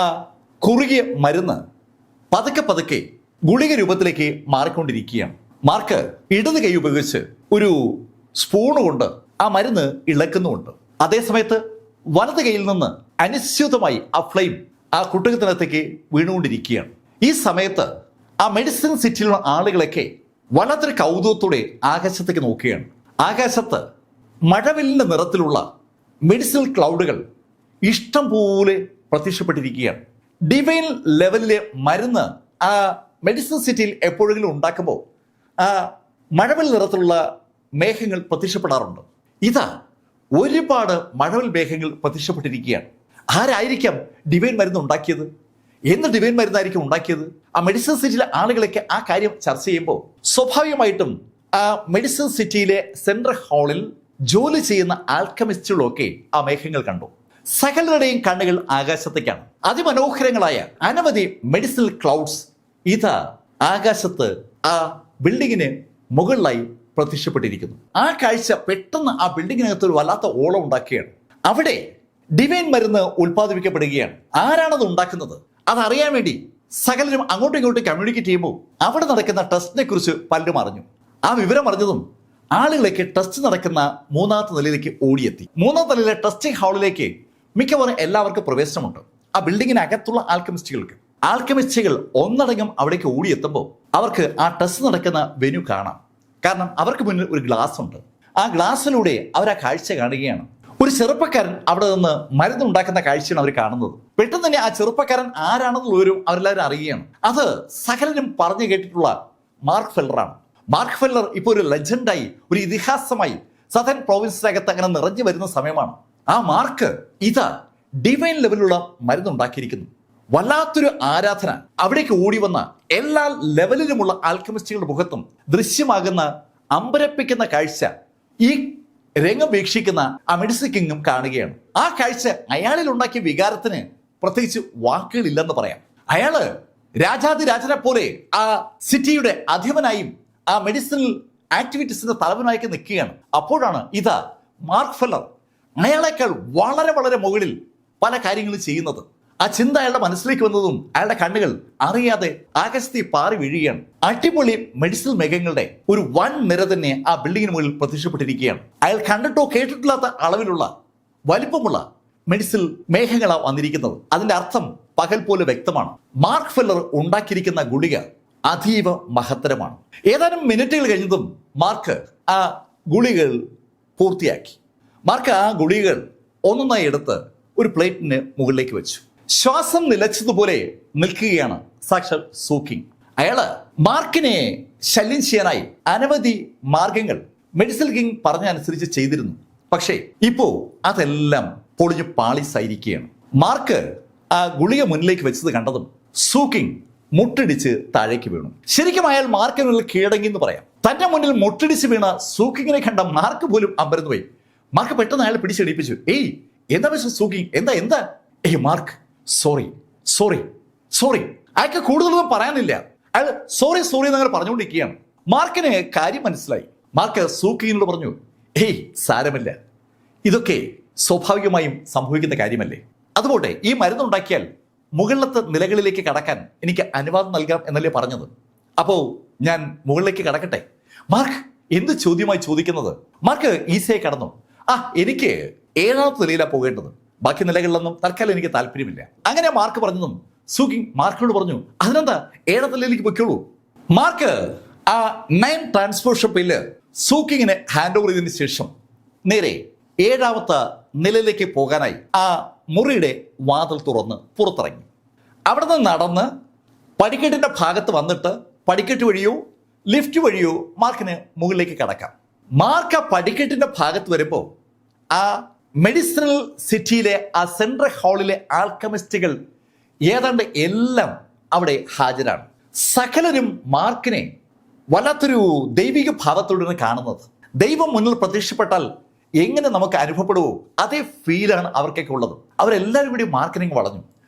കുറുകിയ മരുന്ന് പതുക്കെ പതുക്കെ ഗുളിക രൂപത്തിലേക്ക് മാറിക്കൊണ്ടിരിക്കുകയാണ്. മാർക്ക് ഇടത് കൈ ഉപയോഗിച്ച് ഒരു സ്പൂണ് കൊണ്ട് ആ മരുന്ന് ഇളക്കുന്നുമുണ്ട്. അതേസമയത്ത് വലത് കൈയിൽ നിന്ന് അനുസ്യൂതമായി ആ ഫ്ലെയിം ആ കുട്ടകത്തിനകത്തേക്ക് വീണുകൊണ്ടിരിക്കുകയാണ്. ഈ സമയത്ത് ആ മെഡിസിൻ സിറ്റിയിലുള്ള ആളുകളൊക്കെ വല്ലാത്തൊരു കൗതുകത്തോടെ ആകാശത്തേക്ക് നോക്കുകയാണ്. ആകാശത്ത് മഴവില്ലിന്റെ നിറത്തിലുള്ള മെഡിസിനൽ ക്ലൗഡുകൾ ഇഷ്ടം പോലെ പ്രത്യക്ഷപ്പെട്ടിരിക്കുകയാണ്. ഡിവൈൻ ലെവലിലെ മരുന്ന് ആ മെഡിസിൻ സിറ്റിയിൽ എപ്പോഴെങ്കിലും ഉണ്ടാക്കുമ്പോൾ ആ മഴവിൽ നിറത്തിലുള്ള മേഘങ്ങൾ പ്രത്യക്ഷപ്പെടാറുണ്ട്. ഇതാ ഒരുപാട് മഴവിൽ മേഘങ്ങൾ പ്രത്യക്ഷപ്പെട്ടിരിക്കുകയാണ്. ആരായിരിക്കാം ഡിവൈൻ മരുന്ന് ഉണ്ടാക്കിയത്? എന്ത് ഡിവൈൻ മരുന്നായിരിക്കും ഉണ്ടാക്കിയത്? ആ മെഡിസിൻ സിറ്റിയിലെ ആളുകളൊക്കെ ആ കാര്യം ചർച്ച ചെയ്യുമ്പോൾ സ്വാഭാവികമായിട്ടും ആ മെഡിസിൻ സിറ്റിയിലെ സെൻട്രൽ ഹാളിൽ ജോലി ചെയ്യുന്ന ആൽക്കമിസ്റ്റുകളൊക്കെ ആ മേഘങ്ങൾ കണ്ടു. സകലരുടെയും കണ്ണുകൾ ആകാശത്തേക്കാണ്. അതിമനോഹരങ്ങളായ അനവധി മെഡിസിനൽ ക്ലൗഡ്സ് ഇതാ ആകാശത്ത് ആ ബിൽഡിങ്ങിന് മുകളിലായി പ്രത്യക്ഷപ്പെട്ടിരിക്കുന്നു. ആ കാഴ്ച പെട്ടെന്ന് ആ ബിൽഡിങ്ങിനകത്ത് ഒരു വല്ലാത്ത ഓളം ഉണ്ടാക്കുകയാണ്. അവിടെ ഡിവൈൻ മരുന്ന് ഉൽപ്പാദിപ്പിക്കപ്പെടുകയാണ്. ആരാണത് ഉണ്ടാക്കുന്നത് അതറിയാൻ വേണ്ടി സകലരും അങ്ങോട്ടും ഇങ്ങോട്ടും കമ്മ്യൂണിക്കേറ്റ് ചെയ്യുമ്പോൾ അവിടെ നടക്കുന്ന ടെസ്റ്റിനെ കുറിച്ച് പലരും അറിഞ്ഞു. ആ വിവരം അറിഞ്ഞതും ആളുകളേക്ക് ടെസ്റ്റ് നടക്കുന്ന മൂന്നാമത്തെ നിലയിലേക്ക് ഓടിയെത്തി. മൂന്നാമത്തെ നിലയിലെ ടെസ്റ്റിംഗ് ഹാളിലേക്ക് മിക്കവാറും എല്ലാവർക്കും പ്രവേശനമുണ്ട്. ആ ബിൽഡിങ്ങിനകത്തുള്ള ആൽക്കമിസ്റ്റുകൾ ഒന്നടങ്കം അവിടേക്ക് ഓടിയെത്തുമ്പോൾ അവർക്ക് ആ ടെസ്റ്റ് നടക്കുന്ന വെന്യൂ കാണാം. കാരണം അവർക്ക് മുന്നിൽ ഒരു ഗ്ലാസ് ഉണ്ട്. ആ ഗ്ലാസ്സിലൂടെ അവർ ആ കാഴ്ച കാണുകയാണ്. ഒരു ചെറുപ്പക്കാരൻ അവിടെ നിന്ന് മരുന്നുണ്ടാക്കുന്ന കാഴ്ചയാണ് അവർ കാണുന്നത്. പെട്ടെന്ന് തന്നെ ആ ചെറുപ്പക്കാരൻ ആരാണെന്നുള്ളവരും അവരെല്ലാവരും അറിയുകയാണ്. അത് സകലരും പറഞ്ഞു കേട്ടിട്ടുള്ള മാർക്ക് ഫെല്ലറാണ്. മാർക്ക് ഫെല്ലർ ഇപ്പോൾ ഒരു ലെജൻഡായി, ഒരു ഇതിഹാസമായി സദൻ പ്രോവിൻസിനകത്ത് അങ്ങനെ നിറഞ്ഞു വരുന്ന സമയമാണ്. ആ മാർക്ക് ഇതാ ഡിവൈൻ ലെവലിലുള്ള മരുന്നുണ്ടാക്കിയിരിക്കുന്നു. വല്ലാത്തൊരു ആരാധന അവിടേക്ക് ഓടി വന്ന എല്ലാ ലെവലിലുമുള്ള ആൽക്കമിസ്റ്റുകളുടെ മുഖത്തും ദൃശ്യമാകുന്ന അമ്പരപ്പിക്കുന്ന കാഴ്ച ഈ രംഗം വീക്ഷിക്കുന്ന ആ മെഡിസിൻ കിങ്ങും കാണുകയാണ്. ആ കാഴ്ച അയാളിൽ ഉണ്ടാക്കിയ വികാരത്തിന് പ്രത്യേകിച്ച് വാക്കുകളില്ലെന്ന് പറയാം. അയാള് രാജാതിരാജനെ പോലെ ആ സിറ്റിയുടെ അധിപനായും ആ മെഡിസിനൽ ആക്ടിവിറ്റീസിന്റെ തലവനായി നിൽക്കുകയാണ്. അപ്പോഴാണ് ഇതാ മാർക്ക് ഫെല്ലർ അയാളെക്കാൾ വളരെ വളരെ മുകളിൽ പല കാര്യങ്ങളും ചെയ്യുന്നത്. ആ ചിന്ത അയാളുടെ മനസ്സിലേക്ക് വന്നതും അയാളുടെ കണ്ണുകൾ അറിയാതെ ആകാശത്തിൽ പാറി വീഴുകയാണ്. അടിപൊളി മെഡിസിനൽ മേഘങ്ങളുടെ ഒരു വൻ നിര തന്നെ ആ ബിൽഡിങ്ങിന് മുകളിൽ പ്രത്യക്ഷപ്പെട്ടിരിക്കുകയാണ്. അയാൾ കണ്ടിട്ടോ കേട്ടിട്ടില്ലാത്ത അളവിലുള്ള വലിപ്പമുള്ള മെഡിസിനൽ മേഘങ്ങളാണ് വന്നിരിക്കുന്നത്. അതിന്റെ അർത്ഥം പകൽ പോലെ വ്യക്തമാണ്. മാർക്ക് ഫെല്ലർ ഉണ്ടാക്കിയിരിക്കുന്ന ഗുളിക അതീവ മഹത്തരമാണ്. ഏതാനും മിനിറ്റുകൾ കഴിഞ്ഞതും മാർക്ക് ആ ഗുളികൾ പൂർത്തിയാക്കി. മാർക്ക് ആ ഗുളികൾ ഒന്നൊന്നായി എടുത്ത് ഒരു പ്ലേറ്റിന് മുകളിലേക്ക് വെച്ചു. ശ്വാസം നിലച്ചതുപോലെ നിൽക്കുകയാണ് സാക്ഷാൽ സൂക്കിങ്. അയാള് മാർക്കിനെ ശല്യം ചെയ്യാനായി അനവധി മാർഗങ്ങൾ മെഡിസിൻ കിങ് പറഞ്ഞ അനുസരിച്ച് ചെയ്തിരുന്നു. പക്ഷേ ഇപ്പോ അതെല്ലാം പൊളിഞ്ഞു പാളിസായിരിക്കുകയാണ്. മാർക്ക് ആ ഗുളിക മുന്നിലേക്ക് വെച്ചത് കണ്ടതും സൂക്കിങ് മുട്ടിടിച്ച് താഴേക്ക് വീണു. ശരിക്കും അയാൾ മാർക്കിനുള്ളിൽ കീഴടങ്ങി എന്ന് പറയാം. തന്റെ മുന്നിൽ മുട്ടിടിച്ച് വീണ സൂക്കിങ്ങിനെ കണ്ട മാർക്ക് പോലും അമ്പരന്ന് പോയി. മാർക്ക് പെട്ടെന്ന് അയാൾ പിടിച്ചെടിപ്പിച്ചു. ഏയ് എന്താ മിസ്റ്റർ സൂക്കിങ്, എന്താ എന്താ? ഏയ് മാർക്ക്, സോറി സോറി സോറി. അയാൾക്ക് കൂടുതലൊന്നും പറയാനില്ല. അയാൾ സോറി സോറി എന്നങ്ങനെ പറഞ്ഞുകൊണ്ടിരിക്കുകയാണ്. മാർക്കിന് കാര്യം മനസ്സിലായി. മാർക്ക് സൂക്കിങ്ങിനോട് പറഞ്ഞു, ഏയ് സാരമില്ല, ഇതൊക്കെ സ്വാഭാവികമായും സംഭവിക്കുന്ന കാര്യമല്ലേ. അതുപോട്ടെ, ഈ മരുന്നുണ്ടാക്കിയാൽ മുകളിലത്തെ നിലകളിലേക്ക് കടക്കാൻ എനിക്ക് അനുവാദം നൽകാം എന്നല്ലേ പറഞ്ഞത്. അപ്പോ ഞാൻ മുകളിലേക്ക് കടക്കട്ടെ? മാർക്ക് എന്ത് ചോദ്യമായി ചോദിക്കുന്നത്? മാർക്ക് ഈസിയായി കടന്നു. എനിക്ക് 7ാമത്തെ നിലയിലാണ് പോകേണ്ടത്, ബാക്കി നിലകളിലൊന്നും തൽക്കാലം എനിക്ക് താല്പര്യമില്ല. അങ്ങനെ മാർക്ക് പറഞ്ഞതും സൂക്കിങ് മാർക്കിനോട് പറഞ്ഞു, അതിനെന്താ 7ാമത്തെ നിലയിലേക്ക് പൊയ്ക്കോളൂ. മാർക്ക് ആ 9 ട്രാൻസ്പോർട്ട് ഷോപ്പിൽ സൂക്കിങ്ങിനെ ഹാൻഡ് ഓവർ ചെയ്തതിന് ശേഷം നേരെ 7ാമത്തെ നിലയിലേക്ക് പോകാനായി ആ മുറിയുടെ വാതിൽ തുറന്ന് പുറത്തിറങ്ങി. അവിടെ നിന്ന് നടന്ന് പടിക്കെട്ടിന്റെ ഭാഗത്ത് വന്നിട്ട് പടിക്കെട്ട് വഴിയോ ലിഫ്റ്റ് വഴിയോ മാർക്കിന് മുകളിലേക്ക് കടക്കാം. മാർക്ക് ആ പടിക്കെട്ടിന്റെ ഭാഗത്ത് വരുമ്പോൾ ആ മെഡിസിനൽ സിറ്റിയിലെ ആ സെൻട്രൽ ഹാളിലെ ആൽക്കമിസ്റ്റുകൾ ഏതാണ്ട് എല്ലാം അവിടെ ഹാജരാണ്. സകലരും മാർക്കിനെ വല്ലാത്തൊരു ദൈവിക ഭാവത്തോടാണ് കാണുന്നത്. ദൈവം മുന്നിൽ പ്രത്യക്ഷപ്പെട്ടാൽ എങ്ങനെ നമുക്ക് അനുഭവപ്പെടുവോ അതേ ഫീലാണ് അവർക്കൊക്കെ ഉള്ളത്. അവരെല്ലാവരും കൂടി മാർക്കിനെ വളഞ്ഞു.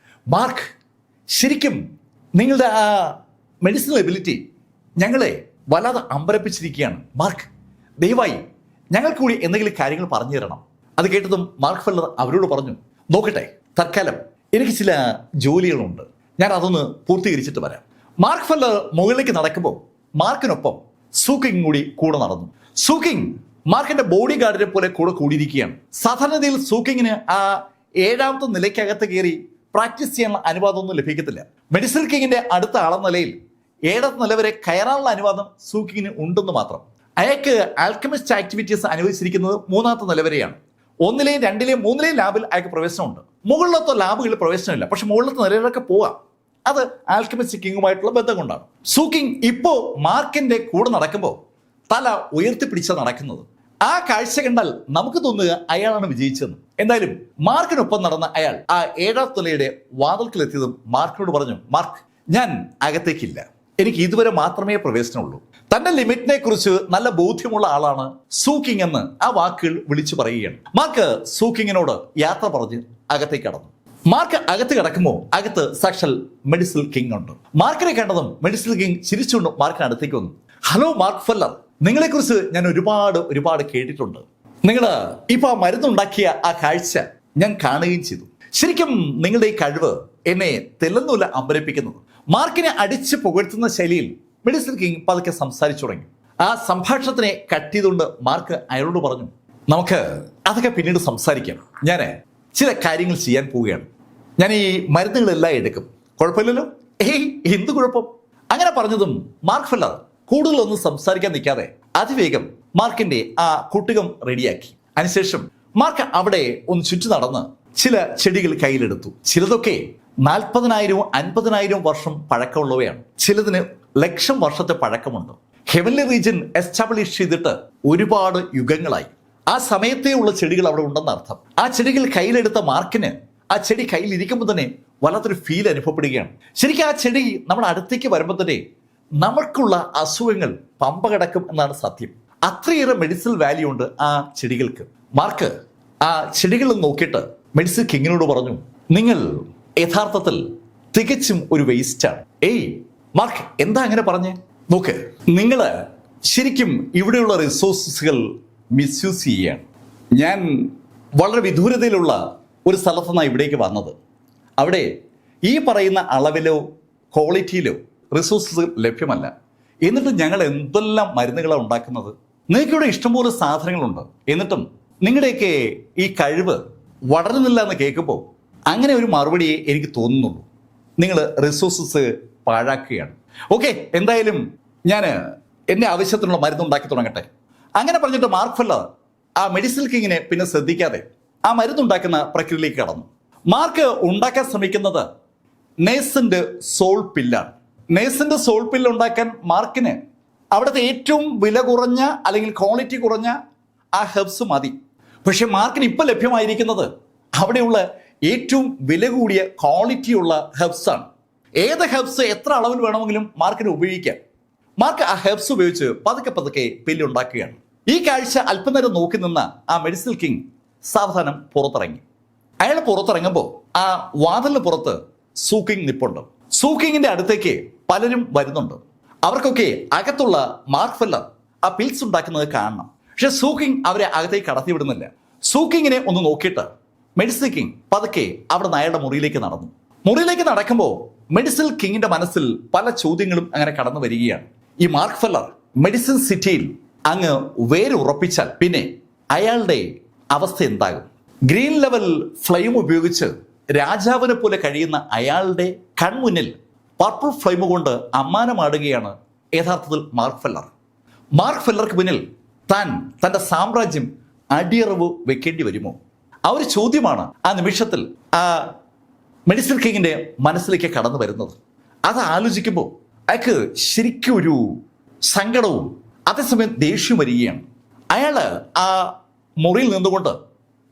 മാർക്ക്, ശരിക്കും നിങ്ങളുടെ ആ മെഡിസിനൽ എബിലിറ്റി ഞങ്ങളെ വല്ലാതെ അമ്പരപ്പിച്ചിരിക്കുകയാണ്. മാർക്ക്, ദയവായി ഞങ്ങൾക്ക് കൂടി എന്തെങ്കിലും കാര്യങ്ങൾ പറഞ്ഞു തരണം. അത് കേട്ടതും മാർക്ക് ഫെല്ലർ അവരോട് പറഞ്ഞു, നോക്കട്ടെ, തൽക്കാലം എനിക്ക് ചില ജോലികളുണ്ട്, ഞാൻ അതൊന്ന് പൂർത്തീകരിച്ചിട്ട് വരാം. മാർക്ക് ഫെല്ലർ മുകളിലേക്ക് നടക്കുമ്പോൾ മാർക്കിനൊപ്പം സൂക്കിങ് കൂടി കൂടെ നടന്നു. സൂക്കിങ് മാർക്കിന്റെ ബോഡി ഗാർഡിനെ പോലെ കൂടെ കൂടിയിരിക്കുകയാണ്. സാധാരണതയിൽ സൂക്കിങ്ങിന് ആ 7ാമത്തെ നിലയ്ക്കകത്ത് കയറി പ്രാക്ടീസ് ചെയ്യാനുള്ള അനുവാദമൊന്നും ലഭിക്കത്തില്ല. മെഡിസിൻ കിങ്ങിന്റെ അടുത്ത ആളെന്ന നിലയിൽ 7ാമത്തെ നില വരെ കയറാനുള്ള അനുവാദം സൂക്കിങ്ങിന് ഉണ്ടെന്ന് മാത്രം. അയാൾക്ക് ആൽക്കമിസ്റ്റ് ആക്ടിവിറ്റീസ് അനുവദിച്ചിരിക്കുന്നത് 3ാമത്തെ നില വരെയാണ്. 1ലെയും 2ലെയും 3ലെയും ലാബിൽ അയാൾക്ക് പ്രവേശനമുണ്ട്. മുകളിലത്തെ ലാബുകളിൽ പ്രവേശനമില്ല. പക്ഷെ മുകളിലത്തെ നിലയിലൊക്കെ പോവാം. അത് ആൽക്കമിസ്റ്റ് കിങ്ങുമായിട്ടുള്ള ബന്ധം കൊണ്ടാണ്. സൂക്കിങ് ഇപ്പോ മാർക്കിന്റെ കൂടെ നടക്കുമ്പോൾ തല ഉയർത്തിപ്പിടിച്ച നടക്കുന്നത്. ആ കാഴ്ച കണ്ടാൽ നമുക്ക് തോന്നുക അയാളാണ് വിജയിച്ചതെന്ന്. എന്തായാലും മാർക്കിനൊപ്പം നടന്ന അയാൾ ആ 7ാമത്തെ നിലയുടെ വാതിൽക്കലെത്തിയതും മാർക്കിനോട് പറഞ്ഞു, മാർക്ക്, ഞാൻ അകത്തേക്കില്ല, എനിക്ക് ഇതുവരെ മാത്രമേ പ്രവേശനമുള്ളൂ. തന്റെ ലിമിറ്റിനെ കുറിച്ച് നല്ല ബോധ്യമുള്ള ആളാണ് സൂക്കിങ് എന്ന് ആ വാക്കുകൾ വിളിച്ചു പറയുകയാണ്. മാർക്ക് സൂക്കിങ്ങിനോട് യാത്ര പറഞ്ഞ് അകത്തേക്ക് കടന്നു. മാർക്ക് അകത്ത് കിടക്കുമ്പോൾ അകത്ത് സാക്ഷൽ മെഡിസിൽ കിങ് ഉണ്ട്. മാർക്കിനെ കണ്ടതും മെഡിസിൽ കിങ് ചിരിച്ചുകൊണ്ട് മാർക്കിന് അടുത്തേക്ക് വന്നു. ഹലോ മാർക്ക് ഫെല്ലർ, നിങ്ങളെ കുറിച്ച് ഞാൻ ഒരുപാട് കേട്ടിട്ടുണ്ട്. നിങ്ങൾ ഇപ്പൊ ആ മരുന്നുണ്ടാക്കിയ ആ കാഴ്ച ഞാൻ കാണുകയും ചെയ്തു. ശരിക്കും നിങ്ങളുടെ ഈ കഴിവ് എന്നെ തെല്ലെന്നൂല അമ്പരപ്പിക്കുന്നത്. മാർക്കിനെ അടിച്ച് പുകഴ്ത്തുന്ന ശൈലിയിൽ മെഡിസിൻ കിങ് പതുക്കെ സംസാരിച്ചു തുടങ്ങി. ആ സംഭാഷണത്തിനെ കട്ട് ചെയ്തുകൊണ്ട് മാർക്ക് അയാളോട് പറഞ്ഞു, നമുക്ക് അതൊക്കെ പിന്നീട് സംസാരിക്കാം. ഞാൻ ചില കാര്യങ്ങൾ ചെയ്യാൻ പോവുകയാണ്. ഞാൻ ഈ മരുന്നുകളെല്ലാം എടുക്കും, കുഴപ്പമില്ലല്ലോ? എന്ത് കുഴപ്പം? അങ്ങനെ പറഞ്ഞതും മാർക്ക് ഫെല്ലർ കൂടുതലൊന്നും സംസാരിക്കാൻ നിൽക്കാതെ അതിവേഗം മാർക്കിന്റെ ആ കുട്ടികം റെഡിയാക്കി. അതിനുശേഷം മാർക്ക് അവിടെ ഒന്ന് ചുറ്റി നടന്ന് ചില ചെടികൾ കയ്യിലെടുത്തു. ചിലതൊക്കെ 40,000 50,000 വർഷം പഴക്കമുള്ളവയാണ്. ചിലതിന് 1,00,000 വർഷത്തെ പഴക്കമുണ്ട്. ഹെവൻലി റീജിയൻ എസ്റ്റാബ്ലിഷ് ചെയ്തിട്ട് ഒരുപാട് യുഗങ്ങളായി. ആ സമയത്തേ ഉള്ള ചെടികൾ അവിടെ ഉണ്ടെന്ന് അർത്ഥം. ആ ചെടികൾ കയ്യിലെടുത്ത മാർക്കിന് ആ ചെടി കയ്യിലിരിക്കുമ്പോൾ തന്നെ വല്ലാത്തൊരു ഫീൽ അനുഭവപ്പെടുകയാണ്. ശരിക്കും ആ ചെടി നമ്മുടെ അടുത്തേക്ക് വരുമ്പോൾ തന്നെ നമ്മൾക്കുള്ള അസുഖങ്ങൾ പമ്പ കിടക്കും എന്നാണ് സത്യം. അത്രയേറെ മെഡിസിനൽ വാല്യൂ ഉണ്ട് ആ ചെടികൾക്ക്. മാർക്ക് ആ ചെടികളിൽ നോക്കിയിട്ട് മെഡിസിൻ കിങ്ങിനോട് പറഞ്ഞു, നിങ്ങൾ യഥാർത്ഥത്തിൽ തികച്ചും ഒരു വേസ്റ്റാണ്. മാർക്ക്, എന്താ അങ്ങനെ പറഞ്ഞേ? നോക്ക്, നിങ്ങൾ ശരിക്കും ഇവിടെയുള്ള റിസോഴ്സസുകൾ മിസ്യൂസ് ചെയ്യുകയാണ്. ഞാൻ വളരെ വിദൂരതയിലുള്ള ഒരു സ്ഥലത്തു നിന്നാണ് ഇവിടേക്ക് വന്നത്. അവിടെ ഈ പറയുന്ന അളവിലോ ക്വാളിറ്റിയിലോ റിസോഴ്സസ് ലഭ്യമല്ല. എന്നിട്ട് ഞങ്ങൾ എന്തെല്ലാം മരുന്നുകളാണ് ഉണ്ടാക്കുന്നത്. നിങ്ങൾക്കിവിടെ ഇഷ്ടംപോലെ സാധനങ്ങളുണ്ട്, എന്നിട്ടും നിങ്ങളുടെയൊക്കെ ഈ കഴിവ് വളരുന്നില്ല എന്ന് കേൾക്കുമ്പോൾ അങ്ങനെ ഒരു മറുപടിയെ എനിക്ക് തോന്നുന്നുള്ളൂ. നിങ്ങൾ റിസോഴ്സസ് പാഴാക്കുകയാണ്. ഓക്കെ, എന്തായാലും ഞാൻ എൻ്റെ ആവശ്യത്തിനുള്ള മരുന്നുണ്ടാക്കി തുടങ്ങട്ടെ. അങ്ങനെ പറഞ്ഞിട്ട് മാർക്ക് ഫെല്ലർ ആ മെഡിസിൻ കിങ്ങിനെ പിന്നെ ശ്രദ്ധിക്കാതെ ആ മരുന്നുണ്ടാക്കുന്ന പ്രക്രിയയിലേക്ക് കടന്നു. മാർക്ക് ഉണ്ടാക്കാൻ ശ്രമിക്കുന്നത് നേസന്റ് സോൾ പില്ലാണ്. നേസന്റ് സോൾ പില്ല് ഉണ്ടാക്കാൻ മാർക്കിന് അവിടുത്തെ ഏറ്റവും വില കുറഞ്ഞ അല്ലെങ്കിൽ ക്വാളിറ്റി കുറഞ്ഞ ആ ഹെർബ്സ് മതി. പക്ഷെ മാർക്കിന് ഇപ്പം ലഭ്യമായിരിക്കുന്നത് അവിടെയുള്ള ഏറ്റവും വില കൂടിയ ക്വാളിറ്റിയുള്ള ഹെർബ്സ് ആണ്. ഏത് ഹെർബ്സ് എത്ര അളവിൽ വേണമെങ്കിലും മാർക്കിന് ഉപയോഗിക്കാം. മാർക്ക് ആ ഹെർബ്സ് ഉപയോഗിച്ച് പതുക്കെ പില്ലുണ്ടാക്കുകയാണ്. ഈ കാഴ്ച അല്പനേരം നോക്കി നിന്ന ആ മെഡിസിൻ കിങ് സാവധാനം പുറത്തിറങ്ങി. അയാൾ പുറത്തിറങ്ങുമ്പോൾ ആ വാതിലിന് പുറത്ത് സൂക്കിങ് നിപ്പുണ്ട്. സൂക്കിങ്ങിന്റെ അടുത്തേക്ക് പലരും വരുന്നുണ്ട്. അവർക്കൊക്കെ അകത്തുള്ള മാർക്ക് ഫെല്ലർ ആ പിൽസ് ഉണ്ടാക്കുന്നത് കാണണം. പക്ഷെ സൂക്കിങ് അവരെ അകത്തേക്ക് കടത്തിവിടുന്നില്ല. സൂക്കിങ്ങിനെ ഒന്ന് നോക്കിയിട്ട് മെഡിസിൻ കിങ് പതുക്കെ അവിടെ നിന്ന് അയാളുടെ മുറിയിലേക്ക് നടന്നു. മുറിയിലേക്ക് നടക്കുമ്പോൾ മെഡിസിൻ കിങ്ങിന്റെ മനസ്സിൽ പല ചോദ്യങ്ങളും അങ്ങനെ കടന്നു വരികയാണ്. ഈ മാർക്ക് ഫെല്ലർ മെഡിസിൻ സിറ്റിയിൽ അങ്ങ് വേരുറപ്പിച്ചാൽ പിന്നെ അയാളുടെ അവസ്ഥ എന്താകും? ഗ്രീൻ ലെവൽ ഫ്ലെയിം ഉപയോഗിച്ച് രാജാവിനെ പോലെ കഴിയുന്ന അയാളുടെ കൺമുന്നിൽ പർപ്പിൾ ഫ്ലെയിം കൊണ്ട് അമ്മാനമാടുകയാണ് യഥാർത്ഥത്തിൽ മാർക്ക് ഫെല്ലർ. മാർക്ക് ഫെല്ലർക്ക് മുന്നിൽ താൻ തൻ്റെ സാമ്രാജ്യം അടിയറവ് വെക്കേണ്ടി വരുമോ? ആ ഒരു ചോദ്യമാണ് ആ നിമിഷത്തിൽ ആ മെഡിസിൻ കിങ്ങിന്റെ മനസ്സിലേക്ക് കടന്നു വരുന്നത്. അത് ആലോചിക്കുമ്പോൾ അയാൾക്ക് ശരിക്കും ഒരു സങ്കടവും അതേസമയം ദേഷ്യം വരികയാണ്. അയാൾ ആ മുറിയിൽ നിന്നുകൊണ്ട്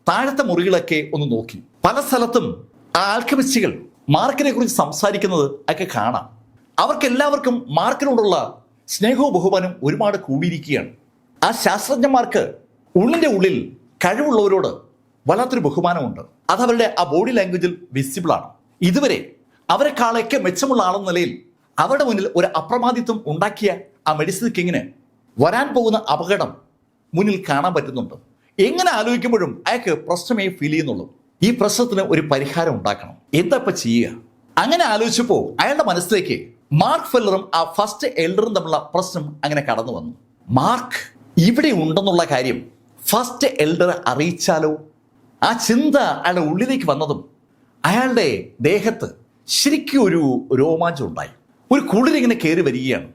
താഴത്തെ മുറികളൊക്കെ ഒന്ന് നോക്കി. പല സ്ഥലത്തും ആ ആൽക്കമിസ്റ്റുകൾ മാർക്കിനെ കുറിച്ച് സംസാരിക്കുന്നത് ഒക്കെ കാണാം. അവർക്കെല്ലാവർക്കും മാർക്കിനോടുള്ള സ്നേഹവും ബഹുമാനവും ഒരുപാട് കൂടിയിരിക്കുകയാണ്. ആ ശാസ്ത്രജ്ഞന്മാർക്ക് ഉള്ളിൻ്റെ ഉള്ളിൽ കഴിവുള്ളവരോട് വല്ലാത്തൊരു ബഹുമാനമുണ്ട്. അതവരുടെ ആ ബോഡി ലാംഗ്വേജിൽ വിസിബിളാണ്. ഇതുവരെ അവരെക്കാളൊക്കെ മെച്ചമുള്ള ആളെന്ന നിലയിൽ അവരുടെ മുന്നിൽ ഒരു അപ്രമാദിത്വം ഉണ്ടാക്കിയ ആ മെഡിസിൻ കിങ്ങിന് വരാൻ പോകുന്ന അപകടം മുന്നിൽ കാണാൻ പറ്റുന്നുണ്ട്. എങ്ങനെ ആലോചിക്കുമ്പോഴും അയാൾക്ക് പ്രശ്നമേ ഫീൽ ചെയ്യുന്നുള്ളൂ. ഈ പ്രശ്നത്തിന് ഒരു പരിഹാരം ഉണ്ടാക്കണം. എന്താ ഇപ്പം ചെയ്യുക? അങ്ങനെ ആലോചിച്ചപ്പോൾ അയാളുടെ മനസ്സിലേക്ക് മാർക്ക് ഫെല്ലറും ആ ഫസ്റ്റ് എൽഡറും തമ്മിലുള്ള പ്രശ്നം അങ്ങനെ കടന്നു വന്നു. മാർക്ക് ഇവിടെ ഉണ്ടെന്നുള്ള കാര്യം ഫസ്റ്റ് എൽഡറെ അറിയിച്ചാലോ? ആ ചിന്ത അയാളുടെ ഉള്ളിലേക്ക് വന്നതും അയാളുടെ ദേഹത്ത് ശരിക്കും ഒരു രോമാഞ്ചം ഉണ്ടായി. ഒരു കുളിരിങ്ങനെ കയറി വരികയാണ്.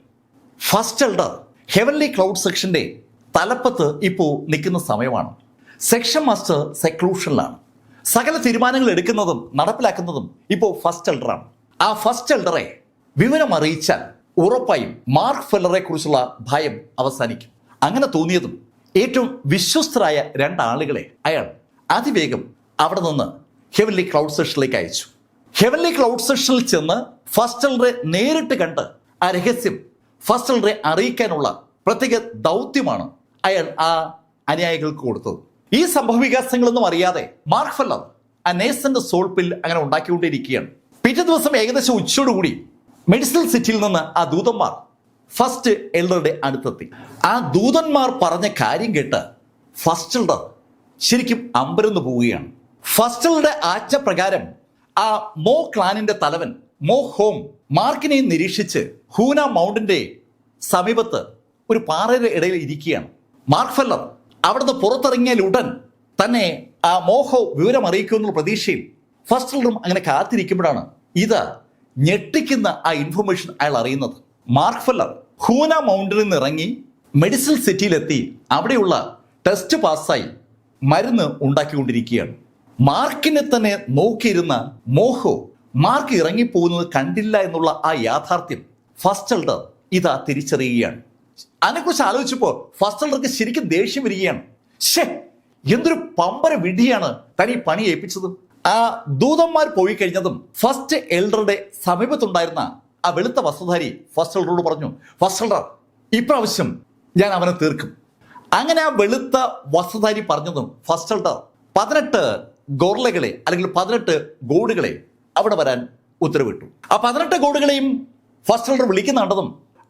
ഫസ്റ്റ് എൽഡർ ഹെവൻലി ക്ലൗഡ് സെക്ഷന്റെ തലപ്പത്ത് ഇപ്പോൾ നിൽക്കുന്ന സമയമാണ്. സെക്ഷൻ മാസ്റ്റർ സെക്ലൂഷനിലാണ്. സകല തീരുമാനങ്ങൾ എടുക്കുന്നതും നടപ്പിലാക്കുന്നതും ഇപ്പോൾ ഫസ്റ്റ് എൽഡറാണ്. ആ ഫസ്റ്റ് എൽഡറെ വിവരം അറിയിച്ചാൽ ഉറപ്പായും മാർക്ക് ഫെല്ലറെ കുറിച്ചുള്ള ഭയം അവസാനിക്കും. അങ്ങനെ തോന്നിയതും ഏറ്റവും വിശ്വസ്തരായ രണ്ടാളുകളെ അയാൾ അതിവേഗം അവിടെ നിന്ന് ഹെവൻലി ക്ലൗഡ് സെക്ഷനിലേക്ക് അയച്ചു. ഹെവൻലി ക്ലൗഡ് സെക്ഷനിൽ ചെന്ന് ഫസ്റ്റ് എൽഡറെ നേരിട്ട് കണ്ട് ആ രഹസ്യം ഫസ്റ്റ് എൽഡറെ അറിയിക്കാനുള്ള പ്രത്യേക ദൗത്യമാണ് അയാൾ ആ അനുയായികൾക്ക് കൊടുത്തത്. ഈ സംഭവ വികാസങ്ങളൊന്നും അറിയാതെ മാർക്ക് ഫെല്ലർ ആ നേസന്റെ സോൾ പിൽ അങ്ങനെ ഉണ്ടാക്കിക്കൊണ്ടിരിക്കുകയാണ്. പിറ്റേ ദിവസം ഏകദേശം ഉച്ചയോടുകൂടി മെഡിസിനൽ സിറ്റിയിൽ നിന്ന് ആ ദൂതന്മാർ ഫസ്റ്റ് എൽഡറുടെ അടുത്തെത്തി. ആ ദൂതന്മാർ പറഞ്ഞ കാര്യം കേട്ട് ഫസ്റ്റ് എൽഡർ ശരിക്കും അമ്പരന്ന് പോവുകയാണ്. ഫസ്റ്റ് എൽഡറുടെ ആജ്ഞപ്രകാരം ആ മോ ക്ലാനിന്റെ തലവൻ മോ ഹോം മാർക്കിനെ നിരീക്ഷിച്ച് ഹൂന മൗണ്ടിന്റെ സമീപത്ത് ഒരു പാറയുടെ ഇടയിൽ ഇരിക്കുകയാണ്. മാർക്ക് ഫെല്ലർ അവിടുന്ന് പുറത്തിറങ്ങിയാൽ ഉടൻ തന്നെ ആ മോഹോ വിവരം അറിയിക്കുമെന്നുള്ള പ്രതീക്ഷയിൽ ഫസ്റ്റ് എൽഡറും അങ്ങനെ കാത്തിരിക്കുമ്പോഴാണ് ഇത് ഞെട്ടിക്കുന്ന ആ ഇൻഫർമേഷൻ അയാൾ അറിയുന്നത്. മാർക്ക് ഫെല്ലർ ഹൂന മൗണ്ടിൽ നിന്ന് ഇറങ്ങി മെഡിസിനൽ സിറ്റിയിലെത്തി അവിടെയുള്ള ടെസ്റ്റ് പാസ്സായി മരുന്ന് ഉണ്ടാക്കിക്കൊണ്ടിരിക്കുകയാണ്. മാർക്കിനെ തന്നെ നോക്കിയിരുന്ന മോഹോ മാർക്ക് ഇറങ്ങിപ്പോകുന്നത് കണ്ടില്ല എന്നുള്ള ആ യാഥാർത്ഥ്യം ഫസ്റ്റ് എൽഡർ ഇതാ തിരിച്ചറിയുകയാണ്. അതിനെക്കുറിച്ച് ആലോചിച്ചപ്പോൾ ഫസ്റ്റ് എൽഡർക്ക് ശരിക്കും ദേഷ്യം വരികയാണ്. ഷേ, എന്തൊരു പമ്പര വിധിയാണ് തനി പണി ഏൽപ്പിച്ചത്. ആ ദൂതന്മാർ പോയി കഴിഞ്ഞതും ഫസ്റ്റ് എൽഡറുടെ സമീപത്തുണ്ടായിരുന്ന ആ വെളുത്ത വസ്ത്രധാരി ഫസ്റ്റ് എൽഡറോട് പറഞ്ഞു, ഫസ്റ്റ് എൽഡർ, ഇപ്രാവശ്യം ഞാൻ അവനെ തീർക്കും. അങ്ങനെ ആ വെളുത്ത വസ്ത്രധാരി പറഞ്ഞതും ഫസ്റ്റ് എൽഡർ 18 ഗോർലകളെ അല്ലെങ്കിൽ 18 ഗോഡുകളെ അവിടെ വരാൻ ഉത്തരവിട്ടു. ആ 18 ഗോഡുകളെയും ഫസ്റ്റ് എൽഡർ വിളിക്കുന്ന കണ്ടതും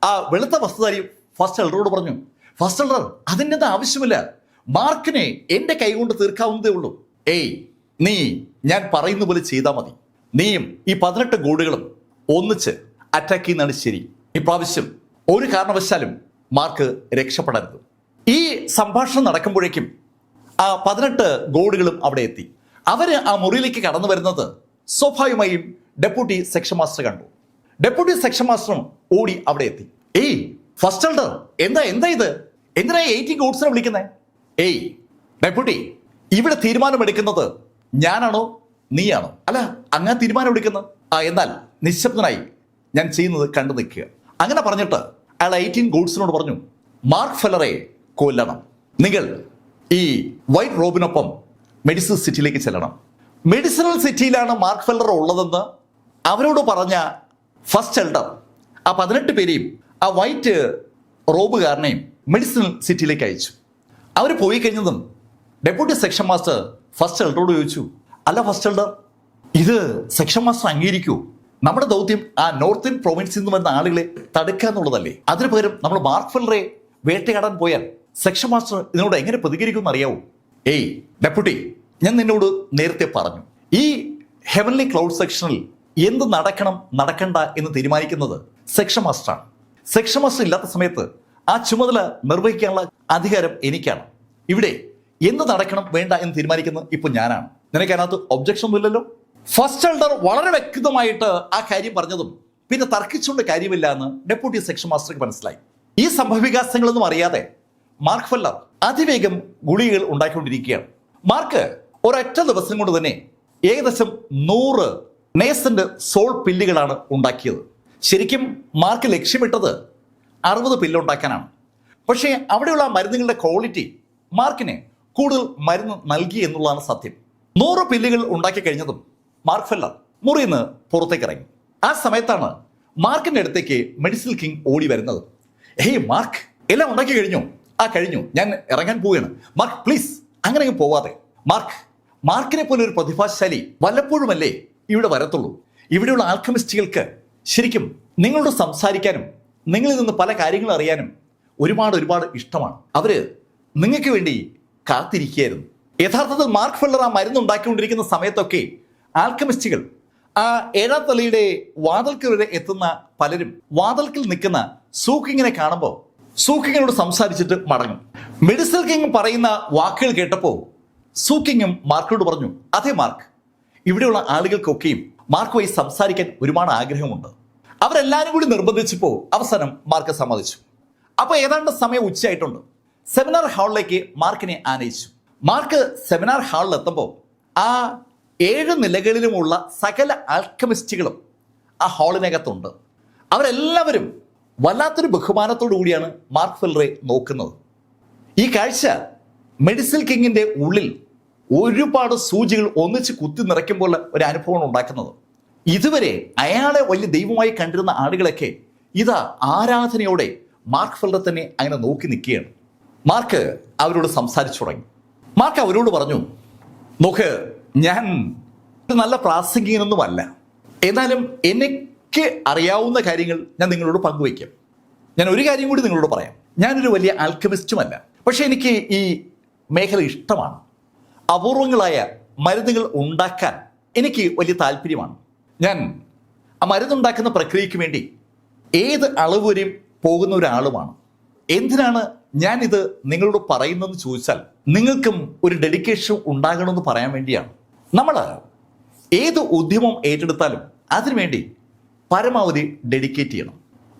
ആ വെളുത്ത വസ്ത്രധാരി ഫസ്റ്റ് എൽഡറോട് പറഞ്ഞു, ഫസ്റ്റ് എൽഡർ, അതിൻ്റെ ആവശ്യമില്ല, മാർക്കിനെ എന്റെ കൈകൊണ്ട് തീർക്കാവുന്നതേ ഉള്ളൂ. ഏയ്, നീ ഞാൻ പറയുന്ന പോലെ ചെയ്താൽ മതി. നീയും ഈ 18 ഗോഡുകളും ഒന്നിച്ച് അറ്റാക്ക് ചെയ്യുന്നതാണ് ശരി. ഇപ്രാവശ്യം ഒരു കാരണവശാലും മാർക്ക് രക്ഷപ്പെടരുത്. ഈ സംഭാഷണം നടക്കുമ്പോഴേക്കും ആ 18 ഗോഡുകളും അവിടെ എത്തി. അവര് ആ മുറിയിലേക്ക് കടന്നു വരുന്നത് സ്വാഭാവികമായും ഡെപ്യൂട്ടി സെക്ഷൻ മാസ്റ്റർ കണ്ടു. ഡെപ്യൂട്ടി സെക്ഷൻ മാസ്റ്ററും ഓടി അവിടെ എത്തി. ഏയ് ഫസ്റ്റ് എൽഡർ, എന്താ ഇത്? എന്തിനാ 80 ഗോഡ്സിനെ വിളിക്കുന്നത്? ഏയ് ഡെപ്യൂട്ടി, ഇവിടെ തീരുമാനമെടുക്കുന്നത് ഞാനാണോ നീയാണോ? അല്ല, അങ്ങനെ തീരുമാനം എടുക്കുന്നത്. എന്നാൽ നിശബ്ദനായി ഞാൻ ചെയ്യുന്നത് കണ്ടു നിൽക്കുക. അങ്ങനെ പറഞ്ഞിട്ട് അയാൾ 18 ഗോഡ്സിനോട് പറഞ്ഞു, മാർക്ക് ഫെല്ലറെ കൊല്ലണം. നിങ്ങൾ ഈ വൈറ്റ് റോബിനൊപ്പം മെഡിസിനൽ സിറ്റിയിലേക്ക് ചെല്ലണം. മെഡിസിനൽ സിറ്റിയിലാണ് മാർക്ക് ഫെല്ലർ ഉള്ളതെന്ന് അവരോട് പറഞ്ഞ ഫസ്റ്റ് എൽഡർ ആ 18 പേരെയും ആ വൈറ്റ് റോബുകാരനെയും മെഡിസിനൽ സിറ്റിയിലേക്ക് അയച്ചു. അവർ പോയി കഴിഞ്ഞതും ഡെപ്യൂട്ടി സെക്ഷൻ മാസ്റ്റർ ഫസ്റ്റ് എൽഡറോട് ചോദിച്ചു, അല്ല ഫസ്റ്റ് എൽഡർ, ഇത് സെക്ഷൻ മാസ്റ്റർ അംഗീകരിക്കൂ? നമ്മുടെ ദൗത്യം ആ നോർത്ത് ഇന്ത്യൻ പ്രൊവിൻസിൽ നിന്ന് വരുന്ന ആളുകളെ തടുക്കുക എന്നുള്ളതല്ലേ? അതിനു പകരം നമ്മൾ മാർക്ക് ഫെല്ലറെ വേട്ടയാടാൻ പോയാൽ സെക്ഷൻ മാസ്റ്റർ ഇതിനോട് എങ്ങനെ പ്രതികരിക്കുമെന്ന് അറിയാവൂ? ഏയ് ഡെപ്യൂട്ടി, ഞാൻ നിന്നോട് നേരത്തെ പറഞ്ഞു, ഈ ഹെവൻലി ക്ലൗഡ് സെക്ഷനിൽ എന്ത് നടക്കണം നടക്കണ്ട എന്ന് തീരുമാനിക്കുന്നത് സെക്ഷൻ മാസ്റ്ററാണ്. സെക്ഷൻ മാസ്റ്റർ ഇല്ലാത്ത സമയത്ത് ആ ചുമതല നിർവഹിക്കാനുള്ള അധികാരം എനിക്കാണ്. ഇവിടെ എന്ത് നടക്കണം വേണ്ട എന്ന് തീരുമാനിക്കുന്നത് ഇപ്പൊ ഞാനാണ്. നിനക്ക് അതിനകത്ത് ഒബ്ജക്ഷൻ ഒന്നുമില്ലല്ലോ? ഫസ്റ്റ് എൽഡർ വളരെ വ്യക്തമായിട്ട് ആ കാര്യം പറഞ്ഞതും പിന്നെ തർക്കിച്ചുകൊണ്ട് കാര്യമില്ല എന്ന് ഡെപ്യൂട്ടി സെക്ഷൻ മാസ്റ്റർക്ക് മനസ്സിലായി. ഈ സംഭവവികാസങ്ങളൊന്നും അറിയാതെ മാർക്ക് ഫെല്ലർ അതിവേഗം ഗുളികകൾ ഉണ്ടാക്കിക്കൊണ്ടിരിക്കുകയാണ്. മാർക്ക് ഒരൊറ്റ ദിവസം കൊണ്ട് തന്നെ ഏകദേശം 100 നേസന്റ് സോൾ പില്ലുകളാണ് ഉണ്ടാക്കിയത്. ശരിക്കും മാർക്ക് ലക്ഷ്യമിട്ടത് 60 പില്ല് ഉണ്ടാക്കാനാണ്. പക്ഷേ അവിടെയുള്ള മരുന്നുകളുടെ ക്വാളിറ്റി മാർക്കിന് കൂടുതൽ മരുന്ന് നൽകി എന്നുള്ളതാണ് സത്യം. 100 പില്ലുകൾ ഉണ്ടാക്കി കഴിഞ്ഞതും മാർക്ക് ഫെല്ലർ മുറിയിൽ നിന്ന് പുറത്തേക്ക് ഇറങ്ങി. ആ സമയത്താണ് മാർക്കിന്റെ അടുത്തേക്ക് മെഡിസിനൽ കിങ് ഓടി വരുന്നത്. ഹേയ് മാർക്ക്, എല്ലാം ഉണ്ടാക്കി കഴിഞ്ഞു? കഴിഞ്ഞു, ഞാൻ ഇറങ്ങാൻ പോവുകയാണ്. മാർക്ക് പ്ലീസ്, അങ്ങനെ പോവാതെ. മാർക്കിനെ പോലെ ഒരു പ്രതിഭാശാലി വല്ലപ്പോഴുമല്ലേ ഇവിടെ വരത്തുള്ളൂ. ഇവിടെയുള്ള ആൽക്കമിസ്റ്റുകൾക്ക് ശരിക്കും നിങ്ങളോട് സംസാരിക്കാനും നിങ്ങളിൽ നിന്ന് പല കാര്യങ്ങൾ അറിയാനും ഒരുപാട് ഇഷ്ടമാണ്. അവര് നിങ്ങൾക്ക് വേണ്ടി കാത്തിരിക്കുകയായിരുന്നു. യഥാർത്ഥത്തിൽ മാർക്ക് ഫെല്ലർ ആ മരുന്ന് ഉണ്ടാക്കിക്കൊണ്ടിരിക്കുന്ന സമയത്തൊക്കെ ആൽക്കമിസ്റ്റുകൾ ആ 7ാം തലയുടെ വാതിൽക്കൽ വരെ എത്തുന്ന പലരും വാതിൽക്കൽ നിൽക്കുന്ന സൂക്കിങ്ങിനെ കാണുമ്പോൾ സൂക്കിങ്ങിനോട് സംസാരിച്ചിട്ട് മടങ്ങും. മെഡിസിൽ കിങ് പറയുന്ന വാക്കുകൾ കേട്ടപ്പോൾ സൂക്കിങ്ങും മാർക്കിനോട് പറഞ്ഞു, അതെ മാർക്ക്, ഇവിടെയുള്ള ആളുകൾക്കൊക്കെയും മാർക്കുമായി സംസാരിക്കാൻ ഒരുപാട് ആഗ്രഹമുണ്ട്. അവരെല്ലാവരും കൂടി നിർബന്ധിച്ചപ്പോൾ അവസാനം മാർക്ക് സമ്മതിച്ചു. അപ്പോൾ ഏതാണ്ട് സമയം ഉച്ചയായിട്ടുണ്ട്. സെമിനാർ ഹാളിലേക്ക് മാർക്കിനെ ആനയിച്ചു. മാർക്ക് സെമിനാർ ഹാളിൽ എത്തുമ്പോൾ ആ 7 നിലകളിലുമുള്ള സകല ആൽക്കമിസ്റ്റുകളും ആ ഹാളിനകത്തുണ്ട്. അവരെല്ലാവരും വല്ലാത്തൊരു ബഹുമാനത്തോടു കൂടിയാണ് മാർക്ക് ഫെല്ലറെ നോക്കുന്നത്. ഈ കാഴ്ച മെഡിസിൽ കിങ്ങിന്റെ ഉള്ളിൽ ഒരുപാട് സൂചികൾ ഒന്നിച്ച് കുത്തി നിറയ്ക്കുമ്പോൾ ഒരു അനുഭവമാണ് ഉണ്ടാക്കുന്നത്. ഇതുവരെ അയാളെ വലിയ ദൈവമായി കണ്ടിരുന്ന ആളുകളൊക്കെ ഇതാ ആരാധനയോടെ മാർക്ക് ഫെല്ലറെ തന്നെ അങ്ങനെ നോക്കി നിൽക്കുകയാണ്. മാർക്ക് അവരോട് സംസാരിച്ചു തുടങ്ങി. മാർക്ക് അവരോട് പറഞ്ഞു, നോക്ക്, ഞാൻ നല്ല പ്രാസംഗികനൊന്നുമല്ല, എന്നാലും എനിക്ക് അറിയാവുന്ന കാര്യങ്ങൾ ഞാൻ നിങ്ങളോട് പങ്കുവയ്ക്കാം. ഞാൻ ഒരു കാര്യം കൂടി നിങ്ങളോട് പറയാം. ഞാനൊരു വലിയ ആൽക്കമിസ്റ്റുമല്ല, പക്ഷെ എനിക്ക് ഈ മേഖല ഇഷ്ടമാണ്. അപൂർവങ്ങളായ മരുന്നുകൾ ഉണ്ടാക്കാൻ എനിക്ക് വലിയ താല്പര്യമാണ്. ഞാൻ ആ മരുന്നുണ്ടാക്കുന്ന പ്രക്രിയയ്ക്ക് വേണ്ടി ഏത് അളവ് വരെയും പോകുന്ന ഒരാളുമാണ്. എന്തിനാണ് ഞാനിത് നിങ്ങളോട് പറയുന്നതെന്ന് ചോദിച്ചാൽ, നിങ്ങൾക്കും ഒരു ഡെഡിക്കേഷൻ ഉണ്ടാകണമെന്ന് പറയാൻ വേണ്ടിയാണ്. നമ്മൾ ഏത് ഉദ്യമം ഏറ്റെടുത്താലും അതിനുവേണ്ടി പരമാവധി ഡെഡിക്കേറ്റ് ചെയ്യണം.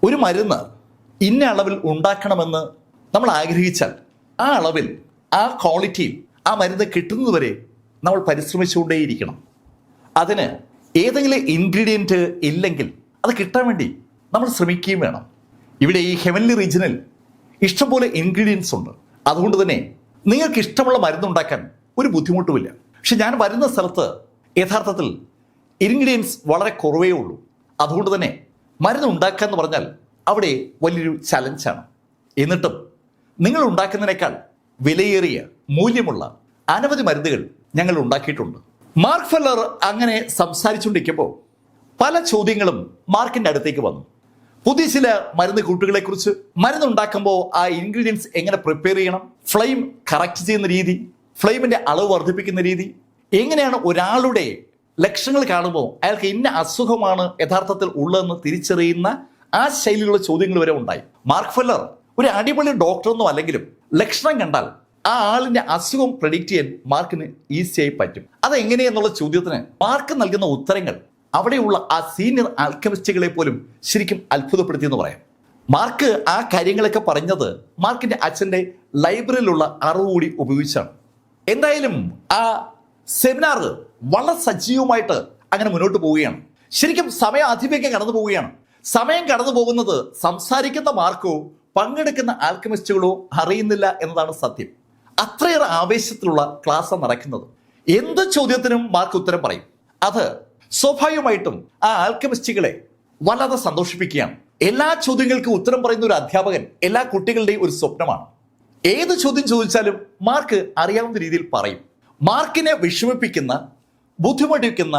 ഒരു മരുന്ന് ഇന്ന അളവിൽ ഉണ്ടാക്കണമെന്ന് നമ്മൾ ആഗ്രഹിച്ചാൽ ആ അളവിൽ, ആ ക്വാളിറ്റിയിൽ ആ മരുന്ന് കിട്ടുന്നതുവരെ നമ്മൾ പരിശ്രമിച്ചുകൊണ്ടേയിരിക്കണം. അതിന് ഏതെങ്കിലും ഇൻഗ്രീഡിയൻറ്റ് ഇല്ലെങ്കിൽ അത് കിട്ടാൻ വേണ്ടി നമ്മൾ ശ്രമിക്കുകയും വേണം. ഇവിടെ ഈ ഹെവൻലി റീജിയനിൽ ഇഷ്ടംപോലെ ഇൻഗ്രീഡിയൻസ് ഉണ്ട്. അതുകൊണ്ട് തന്നെ നിങ്ങൾക്ക് ഇഷ്ടമുള്ള മരുന്നുണ്ടാക്കാൻ ഒരു ബുദ്ധിമുട്ടുമില്ല. പക്ഷെ ഞാൻ വരുന്ന സ്ഥലത്ത് യഥാർത്ഥത്തിൽ ഇൻഗ്രീഡിയൻസ് വളരെ കുറവേ ഉള്ളൂ. അതുകൊണ്ട് തന്നെ മരുന്ന് ഉണ്ടാക്കുക എന്ന് പറഞ്ഞാൽ അവിടെ വലിയൊരു ചലഞ്ചാണ്. എന്നിട്ടും നിങ്ങൾ ഉണ്ടാക്കുന്നതിനേക്കാൾ വിലയേറിയ മൂല്യമുള്ള അനവധി മരുന്നുകൾ ഞങ്ങൾ ഉണ്ടാക്കിയിട്ടുണ്ട്. മാർക്ക് ഫെല്ലർ അങ്ങനെ സംസാരിച്ചുകൊണ്ടിരിക്കുമ്പോൾ പല ചോദ്യങ്ങളും മാർക്കിൻ്റെ അടുത്തേക്ക് വന്നു. പുതിയ ചില മരുന്ന് കൂട്ടുകളെ കുറിച്ച്, മരുന്നുണ്ടാക്കുമ്പോൾ ആ ഇൻഗ്രീഡിയൻസ് എങ്ങനെ പ്രിപ്പയർ ചെയ്യണം, ഫ്ലെയിം കറക്റ്റ് ചെയ്യുന്ന രീതി, ഫ്ലെയിമിന്റെ അളവ് വർദ്ധിപ്പിക്കുന്ന രീതി, എങ്ങനെയാണ് ഒരാളുടെ ലക്ഷണങ്ങൾ കാണുമ്പോൾ അയാൾക്ക് ഇന്ന അസുഖമാണ് യഥാർത്ഥത്തിൽ ഉള്ളതെന്ന് തിരിച്ചറിയുന്ന ആ ശൈലിയിലുള്ള ചോദ്യങ്ങൾ വരെ ഉണ്ടായി. മാർക്ക് ഫെല്ലർ ഒരു അടിപൊളി ഡോക്ടറൊന്നും അല്ലെങ്കിലും ലക്ഷണം കണ്ടാൽ ആ ആളിന്റെ അസുഖം പ്രെഡിക്റ്റ് ചെയ്യാൻ മാർക്കിന് ഈസിയായി പറ്റും. അതെങ്ങനെയെന്നുള്ള ചോദ്യത്തിന് മാർക്ക് നൽകുന്ന ഉത്തരങ്ങൾ അവിടെയുള്ള ആ സീനിയർ ആൽക്കമിസ്റ്റുകളെ പോലും ശരിക്കും അത്ഭുതപ്പെടുത്തിയെന്ന് പറയാം. മാർക്ക് ആ കാര്യങ്ങളൊക്കെ പറഞ്ഞത് മാർക്കിന്റെ അച്ഛൻ്റെ ലൈബ്രറിയിലുള്ള അറിവ് കൂടി ഉപയോഗിച്ചാണ്. എന്തായാലും ആ സെമിനാർ വളരെ സജീവമായിട്ട് അങ്ങനെ മുന്നോട്ട് പോവുകയാണ്. ശരിക്കും സമയം അതിവേഗം കടന്നു പോവുകയാണ്. സമയം കടന്നു പോകുന്നത് സംസാരിക്കുന്ന മാർക്കോ പങ്കെടുക്കുന്ന ആൽക്കമിസ്റ്റുകളോ അറിയുന്നില്ല എന്നതാണ് സത്യം. അത്രയേറെ ആവേശത്തിലുള്ള ക്ലാസ് നടക്കുന്നത്. എന്ത് ചോദ്യത്തിനും മാർക്ക് ഉത്തരം പറയും. അത് സ്വാഭാവികമായിട്ടും ആ ആൽക്കമിസ്റ്റുകളെ വല്ലാതെ സന്തോഷിപ്പിക്കുകയാണ്. എല്ലാ ചോദ്യങ്ങൾക്കും ഉത്തരം പറയുന്ന ഒരു അധ്യാപകൻ എല്ലാ കുട്ടികളുടെയും ഒരു സ്വപ്നമാണ്. ഏത് ചോദ്യം ചോദിച്ചാലും മാർക്ക് അറിയാവുന്ന രീതിയിൽ പറയും. മാർക്കിനെ വിഷമിപ്പിക്കുന്ന, ബുദ്ധിമുട്ടിക്കുന്ന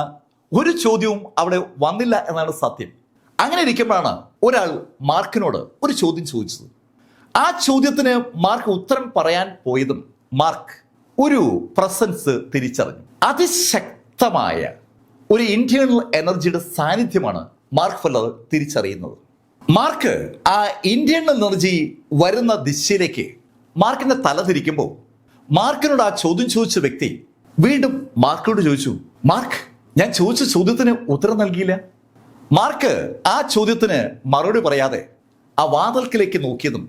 ഒരു ചോദ്യവും അവിടെ വന്നില്ല എന്നാണ് സത്യം. അങ്ങനെ ഇരിക്കുമ്പോഴാണ് ഒരാൾ മാർക്കിനോട് ഒരു ചോദ്യം ചോദിച്ചത്. ആ ചോദ്യത്തിന് മാർക്ക് ഉത്തരം പറയാൻ പോയതും മാർക്ക് ഒരു പ്രസൻസ് തിരിച്ചറിഞ്ഞു. അതിശക്തമായ ഒരു ഇന്റേണൽ എനർജിയുടെ സാന്നിധ്യമാണ് മാർക്ക് ഫെല്ലർ തിരിച്ചറിയുന്നത്. മാർക്ക് ആ ഇന്റേണൽ എനർജി വരുന്ന ദിശയിലേക്ക് മാർക്കിന്റെ തല തിരിക്കുമ്പോൾ മാർക്കിനോട് ആ ചോദ്യം ചോദിച്ച വ്യക്തി വീണ്ടും മാർക്കിനോട് ചോദിച്ചു, മാർക്ക്, ഞാൻ ചോദിച്ച ചോദ്യത്തിന് ഉത്തരം നൽകിയില്ല. മാർക്ക് ആ ചോദ്യത്തിന് മറുപടി പറയാതെ ആ വാതിൽക്കിലേക്ക് നോക്കിയതും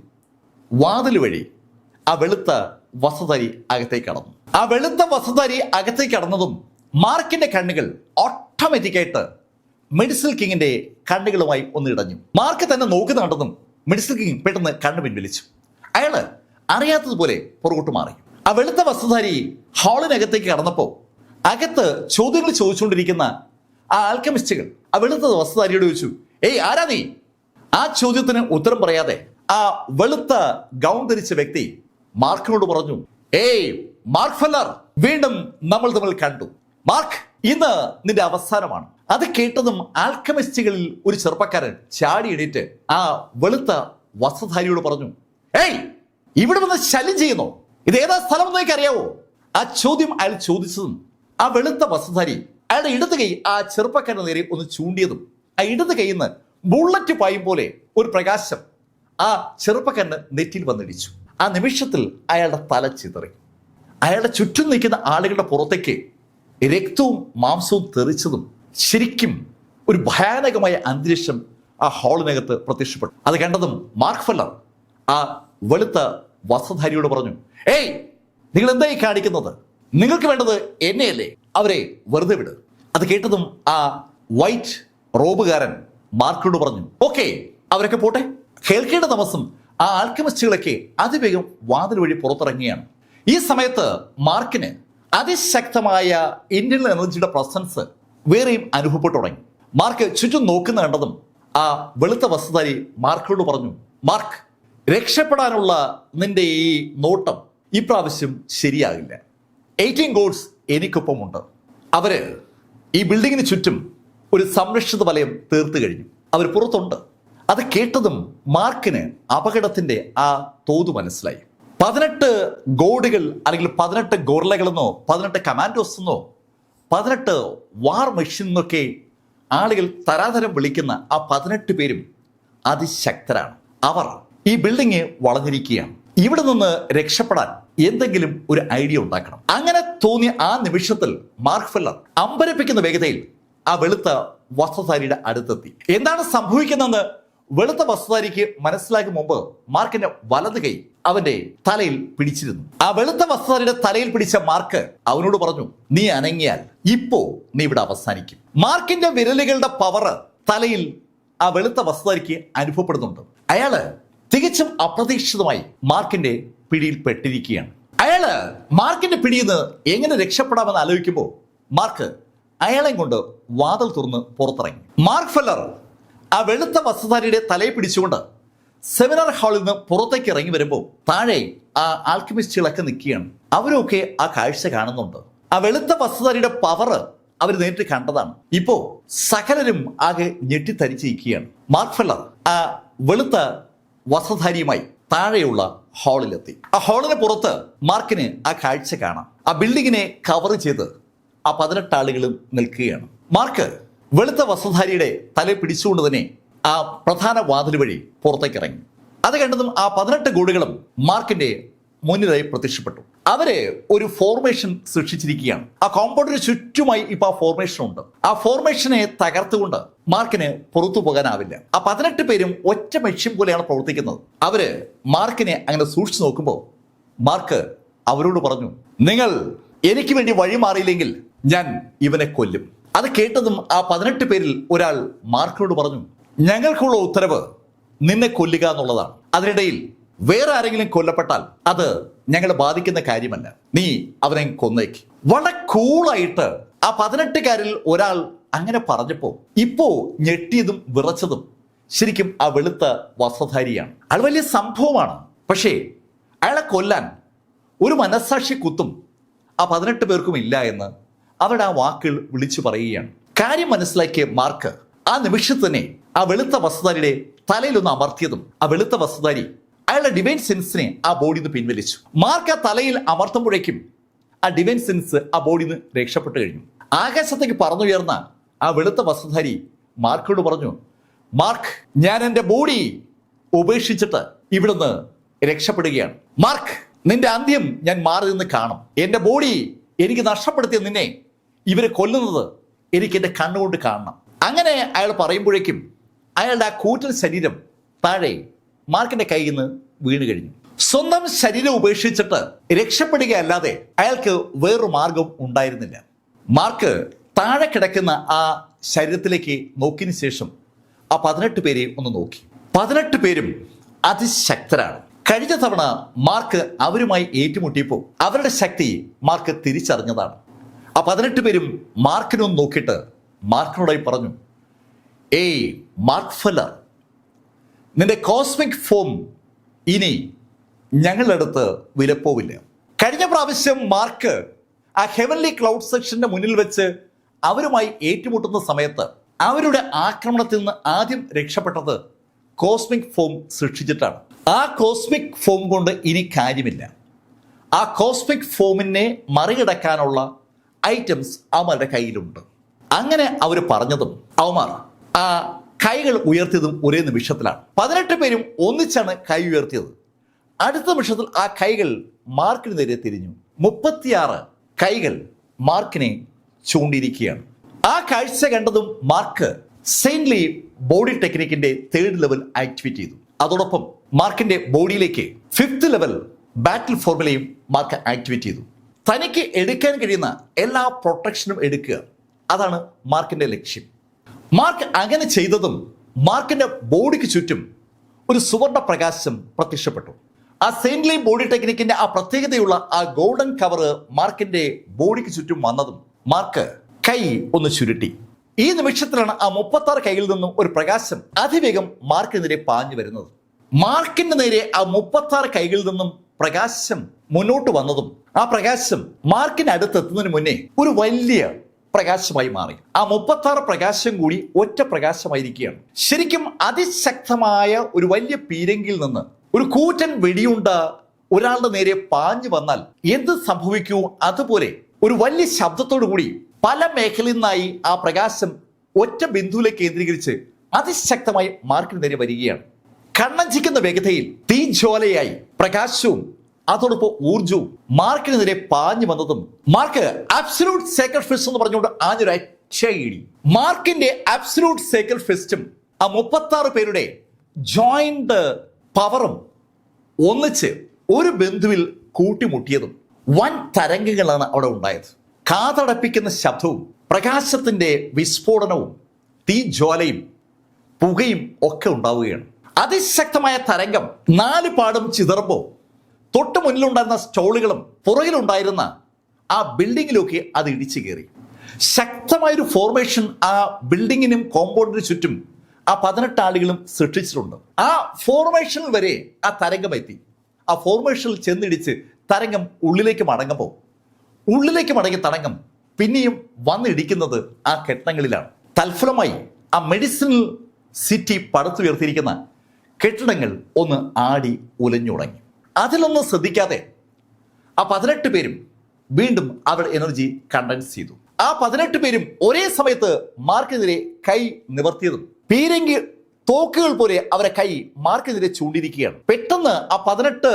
വാതിൽ വഴി ആ വെളുത്ത വസ്ത്രധാരി അകത്തേക്ക് കടന്നു. ആ വെളുത്ത വസ്ത്രധാരി അകത്തേക്ക് കടന്നതും മാർക്കിന്റെ കണ്ണുകൾ ഓട്ടോമാറ്റിക്കായിട്ട് മെഡിസിൽ കിങ്ങിന്റെ കണ്ണുകളുമായി ഒന്ന് ഇടഞ്ഞു. മാർക്ക് തന്നെ നോക്കുന്ന കണ്ടതും മെഡിസിൽ കിങ് പെട്ടെന്ന് കണ്ണ് പിൻവലിച്ചു. അയാള് അറിയാത്തതുപോലെ പുറകോട്ട് മാറി. ആ വെളുത്ത വസ്ത്രധാരി ഹാളിനകത്തേക്ക് കടന്നപ്പോൾ അകത്ത് ചോദ്യങ്ങൾ ചോദിച്ചുകൊണ്ടിരിക്കുന്ന ആ ആൽക്കമിസ്റ്റുകൾ ആ വെളുത്ത വസ്ത്രധാരിയോട് ചോദിച്ചു, ഏയ് ആരാ നീ? ആ ചോദ്യത്തിന് ഉത്തരം പറയാതെ ആ വെളുത്ത ഗൗൺ ധരിച്ച വ്യക്തി മാർക്കിനോട് പറഞ്ഞു, ഏയ് മാർക്ക് ഫെല്ലർ, വീണ്ടും നമ്മൾ തമ്മിൽ കണ്ടു. മാർക്ക്, ഇന്ന് നിന്റെ അവസാനമാണ്. അത് കേട്ടതും ആൽക്കമിസ്റ്റുകളിൽ ഒരു ചെറുപ്പക്കാരൻ ചാടി എണീറ്റ് ആ വെളുത്ത വസ്ത്രധാരിയോട് പറഞ്ഞു, ഏയ് ഇവിടെ വന്ന് ശല്യം ചെയ്യുന്നോ? ഇത് ഏതാ സ്ഥലം എന്നൊക്കെ അറിയാവോ? ആ ചോദ്യം അയാൾ ചോദിച്ചതും ആ വെളുത്ത വസ്ത്രധാരി അയാളുടെ ഇടത് കൈ ആ ചെറുപ്പക്കാരന് നേരെ ഒന്ന് ചൂണ്ടിയതും ആ ഇടത് കൈയിൽ നിന്ന് ബുള്ളറ്റ് പായും പോലെ ഒരു പ്രകാശം ആ ചെറുപ്പക്കാരന് നെറ്റിൽ വന്നിടിച്ചു. ആ നിമിഷത്തിൽ അയാളുടെ തല ചിതറി. അയാളുടെ ചുറ്റും നിൽക്കുന്ന ആളുകളുടെ പുറത്തേക്ക് രക്തവും മാംസവും തെറിച്ചതും ശരിക്കും ഒരു ഭയാനകമായ അന്തരീക്ഷം ആ ഹാളിനകത്ത് പ്രത്യക്ഷപ്പെട്ടു. അത് കണ്ടതും മാർക്ക് ഫെല്ലർ ആ വെളുത്ത വസ്ത്രധാരിയോട് പറഞ്ഞു, ഏയ്, നിങ്ങൾ എന്തായി കാണിക്കുന്നത്? നിങ്ങൾക്ക് വേണ്ടത് എന്നെയല്ലേ? അവരെ വെറുതെ വിട്. അത് കേട്ടതും ആ വൈറ്റ് റോബുകാരൻ മാർക്കിനോട് പറഞ്ഞു, ഓക്കെ, അവരൊക്കെ പോട്ടെ. കേൾക്കേണ്ട താമസം ആ ആൽക്കെമിസ്റ്റുകളൊക്കെ അതിവേഗം വാതിൽ വഴി പുറത്തിറങ്ങിയാണ്. ഈ സമയത്ത് മാർക്കിന് അതിശക്തമായ ഇന്റേണൽ എനർജിയുടെ പ്രസൻസ് വേറെയും അനുഭവപ്പെട്ടു തുടങ്ങി. മാർക്ക് ചുറ്റും നോക്കുന്ന കണ്ടതും ആ വെളുത്ത വസ്ത്രധാരി മാർക്കിനോട് പറഞ്ഞു, മാർക്ക്, രക്ഷപ്പെടാനുള്ള നിന്റെ ഈ നോട്ടം ഇപ്രാവശ്യം ശരിയാകില്ല. 18 ഗോഡ്സ് എനിക്കൊപ്പമുണ്ട്. അവര് ഈ ബിൽഡിങ്ങിന് ചുറ്റും ഒരു സംരക്ഷിത വലയം തീർത്തു കഴിഞ്ഞു. അവർ പുറത്തുണ്ട്. അത് കേട്ടതും മാർക്കിന് അപകടത്തിന്റെ ആ തോത് മനസ്സിലായി. 18 ഗോഡുകൾ അല്ലെങ്കിൽ 18 ഗോർലകളെന്നോ 18 കമാൻഡോസ് എന്നോ 18 വാർ മെഷീൻ എന്നൊക്കെ ആളുകൾ തരാതരം വിളിക്കുന്ന ആ 18 പേരും അതിശക്തരാണ്. അവർ ഈ ബിൽഡിംഗ് വളഞ്ഞിരിക്കുകയാണ്. ഇവിടെ നിന്ന് രക്ഷപ്പെടാൻ എന്തെങ്കിലും ഒരു ഐഡിയ ഉണ്ടാക്കണം. അങ്ങനെ തോന്നിയ ആ നിമിഷത്തിൽ മാർക്ക് ഫെല്ലർ അമ്പരപ്പിക്കുന്ന വേഗതയിൽ ആ വെളുത്ത വസ്ത്രധാരിയുടെ അടുത്തെത്തി. എന്താണ് സംഭവിക്കുന്നതെന്ന് വെളുത്ത വസ്ത്രധാരിക്ക് മനസ്സിലാക്കും മുമ്പ് മാർക്കിന്റെ വലത് കൈ അവന്റെ തലയിൽ പിടിച്ചിരുന്നു. ആ വെളുത്ത വസ്ത്രധാരിയുടെ തലയിൽ പിടിച്ച മാർക്ക് അവനോട് പറഞ്ഞു, നീ അനങ്ങിയാൽ ഇപ്പോ നീ ഇവിടെ അവസാനിക്കും. മാർക്കിന്റെ വിരലുകളുടെ പവർ തലയിൽ ആ വെളുത്ത വസ്ത്രധാരിക്ക് അനുഭവപ്പെടുന്നുണ്ട്. അയാള് തികച്ചും അപ്രതീക്ഷിതമായി മാർക്കിന്റെ പിടിയിൽ പെട്ടിരിക്കുകയാണ്. അയാള് മാർക്കിന്റെ പിടിയിൽ നിന്ന് എങ്ങനെ രക്ഷപ്പെടാമെന്ന് ആലോചിക്കുമ്പോൾ മാർക്ക് അയാളെയും കൊണ്ട് വാതിൽ തുറന്ന് പുറത്തിറങ്ങി. മാർക്ക് ഫെല്ലർ ആ വെളുത്ത വസ്ത്രധാരിയുടെ തലയെ പിടിച്ചുകൊണ്ട് സെമിനാർ ഹാളിൽ നിന്ന് പുറത്തേക്ക് ഇറങ്ങി വരുമ്പോൾ താഴെ ആ ആൽക്കെമിസ്റ്റുകളൊക്കെ നിൽക്കുകയാണ്. അവരൊക്കെ ആ കാഴ്ച കാണുന്നുണ്ട്. ആ വെളുത്ത വസ്ത്രധാരിയുടെ പവർ അവർ നേരിട്ട് കണ്ടതാണ്. ഇപ്പോ സകലരും ആകെ ഞെട്ടിത്തരിച്ചിരിക്കുകയാണ്. മാർക്ക് ഫെല്ലർ ആ വെളുത്ത വസ്ത്രധാരിയുമായി താഴെയുള്ള ഹാളിലെത്തി. ആ ഹാളിന് പുറത്ത് മാർക്കിന് ആ കാഴ്ച കാണാം. ആ ബിൽഡിങ്ങിനെ കവർ ചെയ്ത് ആ 18 ആളുകളും നിൽക്കുകയാണ്. മാർക്ക് വെളുത്ത വസ്ത്രധാരിയുടെ തല പിടിച്ചുകൊണ്ട് തന്നെ ആ പ്രധാന വാതിൽ വഴി പുറത്തേക്ക് ഇറങ്ങി. അത് കണ്ടതും ആ 18 ഗോഡുകളും മാർക്കിന്റെ മുന്നിലായി പ്രത്യക്ഷപ്പെട്ടു. അവര് ഒരു ഫോർമേഷൻ സൃഷ്ടിച്ചിരിക്കുകയാണ്. ആ കോമ്പൗണ്ടിന് ചുറ്റുമായി ഇപ്പൊ ആ ഫോർമേഷൻ ഉണ്ട്. ആ ഫോർമേഷനെ തകർത്തുകൊണ്ട് മാർക്കിന് പുറത്തു പോകാനാവില്ല. ആ 18 പേരും ഒറ്റ മെഷീൻ പോലെയാണ് പ്രവർത്തിക്കുന്നത്. അവര് മാർക്കിനെ അങ്ങനെ സൂക്ഷിച്ചു നോക്കുമ്പോൾ മാർക്ക് അവരോട് പറഞ്ഞു, നിങ്ങൾ എനിക്ക് വേണ്ടി വഴി മാറിയില്ലെങ്കിൽ ഞാൻ ഇവനെ കൊല്ലും. അത് കേട്ടതും ആ 18 പേരിൽ ഒരാൾ മാർക്കിനോട് പറഞ്ഞു, ഞങ്ങൾക്കുള്ള ഉത്തരവ് നിന്നെ കൊല്ലുക എന്നുള്ളതാണ്. അതിനിടയിൽ വേറെ ആരെങ്കിലും കൊല്ലപ്പെട്ടാൽ അത് ഞങ്ങളെ ബാധിക്കുന്ന കാര്യമല്ല. നീ അവനെ കൊന്നേക്ക്. വളരെ കൂളായിട്ട് ആ 18കാരിൽ ഒരാൾ അങ്ങനെ പറഞ്ഞപ്പോ ഇപ്പോ ഞെട്ടിയതും വിറച്ചതും ശരിക്കും ആ വെളുത്ത വസ്ത്രധാരിയാണ്. അയാൾ വലിയ സംഭവമാണ്. പക്ഷേ അയാളെ കൊല്ലാൻ ഒരു മനസ്സാക്ഷി കുത്തും ആ 18 പേർക്കും ഇല്ല എന്ന് അവരുടെ ആ വാക്കുകൾ വിളിച്ചു പറയുകയാണ്. കാര്യം മനസ്സിലാക്കിയ മാർക്ക് ആ നിമിഷത്തിൽ തന്നെ ആ വെളുത്ത വസ്ത്രധാരിയുടെ തലയിലൊന്ന് അമർത്തിയതും ആ വെളുത്ത വസ്ത്രധാരി അയാളുടെ ഡിവൈൻ സെൻസിനെ ആ ബോഡിയിൽ നിന്ന് പിൻവലിച്ചു. മാർക്ക് ആ തലയിൽ അമർത്തുമ്പോഴേക്കും ആ ഡിവൈൻ സെൻസ് ആ ബോഡിയിൽ നിന്ന് രക്ഷപ്പെട്ടു കഴിഞ്ഞു. ആകാശത്തേക്ക് പറന്നുയർന്ന ആ വെളുത്ത വസ്ത്രധാരി മാർക്കിനോട് പറഞ്ഞു, മാർക്ക്, ഞാൻ എൻ്റെ ബോഡി ഉപേക്ഷിച്ചിട്ട് ഇവിടുന്ന് രക്ഷപ്പെടുകയാണ്. മാർക്ക്, നിന്റെ അന്ത്യം ഞാൻ മാറി നിന്ന് കാണും. എൻ്റെ ബോഡി എനിക്ക് നഷ്ടപ്പെടുത്തിയ നിന്നെ ഇവരെ കൊല്ലുന്നത് എനിക്ക് എൻ്റെ കണ്ണുകൊണ്ട് കാണണം. അങ്ങനെ അയാൾ പറയുമ്പോഴേക്കും അയാളുടെ ആ കൂറ്റൻ ശരീരം താഴെ മാർക്കിന്റെ കയ്യിൽ നിന്ന് വീണ് കഴിഞ്ഞു. സ്വന്തം ശരീരം ഉപേക്ഷിച്ചിട്ട് രക്ഷപ്പെടുകയല്ലാതെ അയാൾക്ക് വേറൊരു മാർഗം ഉണ്ടായിരുന്നില്ല. മാർക്ക് താഴെ കിടക്കുന്ന ആ ശരീരത്തിലേക്ക് നോക്കിയതിനു ശേഷം ആ 18 പേരെ ഒന്ന് നോക്കി. 18 പേരും അതിശക്തരാണ്. കഴിഞ്ഞ തവണ മാർക്ക് അവരുമായി ഏറ്റുമുട്ടിയപ്പോൾ അവരുടെ ശക്തി മാർക്ക് തിരിച്ചറിഞ്ഞതാണ്. ആ 18 പേരും മാർക്കിനൊന്ന് നോക്കിയിട്ട് മാർക്കിനോടായി പറഞ്ഞു, ഏയ് മാർക്ക് ഫെല്ലർ, നിന്റെ കോസ്മിക് ഫോം ഇനി ഞങ്ങളുടെ അടുത്ത് വിലപ്പോവില്ല. കഴിഞ്ഞ പ്രാവശ്യം മാർക്ക് ആ ഹെവൻലി ക്ലൗഡ് സെക്ഷന്റെ മുന്നിൽ വെച്ച് അവരുമായി ഏറ്റുമുട്ടുന്ന സമയത്ത് അവരുടെ ആക്രമണത്തിൽ നിന്ന് ആദ്യം രക്ഷപ്പെട്ടത് കോസ്മിക് ഫോം സൃഷ്ടിച്ചിട്ടാണ്. ആ കോസ്മിക് ഫോം കൊണ്ട് ഇനി കാര്യമില്ല. ആ കോസ്മിക് ഫോമിനെ മറികടക്കാനുള്ള ഐറ്റംസ് അവരുടെ കയ്യിലുണ്ട്. അങ്ങനെ അവർ പറഞ്ഞതും അവന്മാർ ആ കൈകൾ ഉയർത്തിയതും ഒരേ നിമിഷത്തിലാണ്. 18 പേരും ഒന്നിച്ചാണ് കൈ ഉയർത്തിയത്. അടുത്ത നിമിഷത്തിൽ ആ കൈകൾ മാർക്കിന് നേരെ തിരിഞ്ഞു. 36 കൈകൾ മാർക്കിനെ ചൂണ്ടിയിരിക്കുകയാണ്. ആ കാഴ്ച കണ്ടതും മാർക്ക് സെയിൻലി ബോഡി ടെക്നിക്കിന്റെ 3rd ലെവൽ ആക്ടിവേറ്റ് ചെയ്തു. അതോടൊപ്പം മാർക്കിന്റെ ബോഡിയിലേക്ക് 5th ലെവൽ ബാറ്റിൽ ഫോർമുലയും മാർക്ക് ആക്ടിവേറ്റ് ചെയ്തു. തനിക്ക് എടുക്കാൻ കഴിയുന്ന എല്ലാ പ്രൊട്ടക്ഷനും എടുക്കുക, അതാണ് മാർക്കിന്റെ ലക്ഷ്യം. മാർക്ക് അങ്ങനെ ചെയ്തതും മാർക്കിന്റെ ബോഡിക്ക് ചുറ്റും ഒരു സുവർണ പ്രകാശം പ്രത്യക്ഷപ്പെട്ടു. ആ സെയിൻലി ബോഡി ടെക്നിക്കിന്റെ ആ പ്രത്യേകതയുള്ള ആ ഗോൾഡൻ കവർ മാർക്കിന്റെ ബോഡിക്ക് ചുറ്റും വന്നതും മാർക്ക് കൈ ഒന്ന് ചുരുട്ടി. ഈ നിമിഷത്തിലാണ് ആ 36 കൈകളിൽ നിന്നും ഒരു പ്രകാശം അതിവേഗം മാർക്കിനെതിരെ പാഞ്ഞു വരുന്നത്. മാർക്കിന്റെ നേരെ ആ 36 കൈകളിൽ നിന്നും പ്രകാശം മുന്നോട്ട് വന്നതും ആ പ്രകാശം മാർക്കിന് അടുത്തെത്തുന്നതിന് മുന്നേ ഒരു വലിയ പ്രകാശമായി മാറി. ആ 36 പ്രകാശം കൂടി ഒറ്റ പ്രകാശമായിരിക്കുകയാണ്. ശരിക്കും അതിശക്തമായ ഒരു വലിയ പീരങ്കിയിൽ നിന്ന് ഒരു കൂറ്റൻ വെടിയുണ്ട ഒരാളുടെ നേരെ പാഞ്ഞു വന്നാൽ എന്ത് സംഭവിക്കൂ അതുപോലെ ഒരു വലിയ ശബ്ദത്തോടു കൂടി പല മേഖലയിൽ നിന്നായി ആ പ്രകാശം ഒറ്റ ബിന്ദുവിലേക്ക് കേന്ദ്രീകരിച്ച് അതിശക്തമായി മാർക്കിന് നേരെ വരികയാണ്. കണ്ണഞ്ചിക്കുന്ന വേഗതയിൽ തീജ്വാലയായി പ്രകാശവും അതോടൊപ്പം ഊർജവും മാർക്കിനെതിരെ പാഞ്ഞു വന്നതും മാർക്ക് അബ്സല്യൂട്ട് സേക്രഡ് ഫിസ്റ്റ് എന്ന് പറഞ്ഞുകൊണ്ട് ആഞ്ഞൊരു അച്ചയിടി. മാർക്കിന്റെ അബ്സല്യൂട്ട് സേക്രഡ് ഫിസ്റ്റും ആ 36 പേരുടെ ജോയിന്റ് പവറും ഒന്നിച്ച് ഒരു ബിന്ദുവിൽ കൂട്ടിമുട്ടിയതും വൻ തരംഗങ്ങളാണ് അവിടെ ഉണ്ടായത്. കാതടപ്പിക്കുന്ന ശബ്ദവും പ്രകാശത്തിന്റെ വിസ്ഫോടനവും തീജ്വാലയും പുകയും ഒക്കെ ഉണ്ടാവുകയാണ്. അതിശക്തമായ തരംഗം 4 പാടും ചിതറുമ്പോൾ തൊട്ട് മുന്നിലുണ്ടായിരുന്ന സ്റ്റോളുകളും പുറകിലുണ്ടായിരുന്ന ആ ബിൽഡിങ്ങിലൊക്കെ അത് ഇടിച്ചു കയറി. ശക്തമായൊരു ഫോർമേഷൻ ആ ബിൽഡിങ്ങിനും കോമ്പൗണ്ടിനും ചുറ്റും ആ 18 ആളുകളും സൃഷ്ടിച്ചിട്ടുണ്ട്. ആ ഫോർമേഷനിൽ വരെ ആ തരംഗം എത്തി. ആ ഫോർമേഷനിൽ ചെന്നിടിച്ച് തരംഗം ഉള്ളിലേക്ക് മടങ്ങുമ്പോൾ ഉള്ളിലേക്ക് മടങ്ങിയ തരംഗം പിന്നെയും വന്നിടിക്കുന്നത് ആ കെട്ടിടങ്ങളിലാണ്. തൽഫലമായി ആ മെഡിസിനൽ സിറ്റി പടുത്തുയർത്തിയിരിക്കുന്ന കെട്ടിടങ്ങൾ ഒന്ന് ആടി ഉലഞ്ഞു തുടങ്ങി. അതിലൊന്നും ശ്രദ്ധിക്കാതെ ആ 18 പേരും വീണ്ടും അവരുടെ എനർജി കണ്ടൻസ് ചെയ്തു. ആ 18 പേരും ഒരേ സമയത്ത് മാർക്കിനെതിരെ കൈ നിവർത്തിയതും പീരങ്കി തോക്കുകൾ പോലെ അവരെ കൈ മാർക്കിനെതിരെ ചൂണ്ടിരിക്കുകയാണ്. പെട്ടെന്ന് ആ 18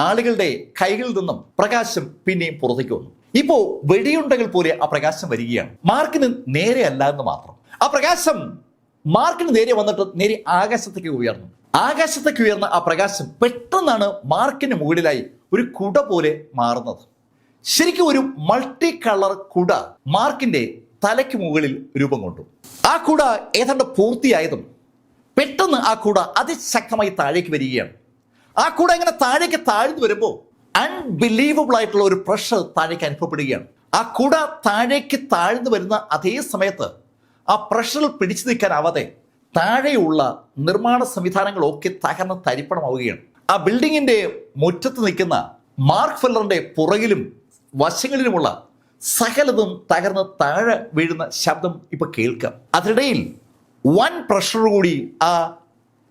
ആളുകളുടെ കൈകളിൽ നിന്നും പ്രകാശം പിന്നെയും പുറത്തേക്ക് വന്നു. ഇപ്പോ വെടിയുണ്ടകൾ പോലെ ആ പ്രകാശം വരികയാണ്. മാർക്കിന് നേരെ അല്ല എന്ന് മാത്രം. ആ പ്രകാശം മാർക്കിന് നേരെ വന്നിട്ട് നേരെ ആകാശത്തേക്ക് ഉയർന്നു. ആകാശത്തേക്ക് ഉയർന്ന ആ പ്രകാശം പെട്ടെന്നാണ് മാർക്കിന് മുകളിലായി ഒരു കുട പോലെ മാറുന്നത്. ശരിക്കും ഒരു മൾട്ടി കളർ കുട മാർക്കിന്റെ തലയ്ക്ക് മുകളിൽ രൂപം കൊണ്ടു. ആ കുട ഏതാണ്ട് പൂർത്തിയായതും പെട്ടെന്ന് ആ കുട അതിശക്തമായി താഴേക്ക് വരികയാണ്. ആ കുട ഇങ്ങനെ താഴേക്ക് താഴ്ന്നു വരുമ്പോൾ അൺബിലീവബിൾ ആയിട്ടുള്ള ഒരു പ്രഷർ താഴേക്ക് അനുഭവപ്പെടുകയാണ്. ആ കുട താഴേക്ക് താഴ്ന്നു വരുന്ന അതേ സമയത്ത് ആ പ്രഷറിൽ പിടിച്ചു നിൽക്കാനാവാതെ താഴെയുള്ള നിർമ്മാണ സംവിധാനങ്ങളൊക്കെ തകർന്ന് തരിപ്പണമാവുകയാണ്. ആ ബിൽഡിങ്ങിന്റെ മുറ്റത്ത് നിൽക്കുന്ന മാർക്ക് ഫെല്ലറിന്റെ പുറകിലും വശങ്ങളിലുമുള്ള സകലതും തകർന്ന് താഴെ വീഴുന്ന ശബ്ദം ഇപ്പൊ കേൾക്കാം. അതിനിടയിൽ വൻ പ്രഷർ കൂടി ആ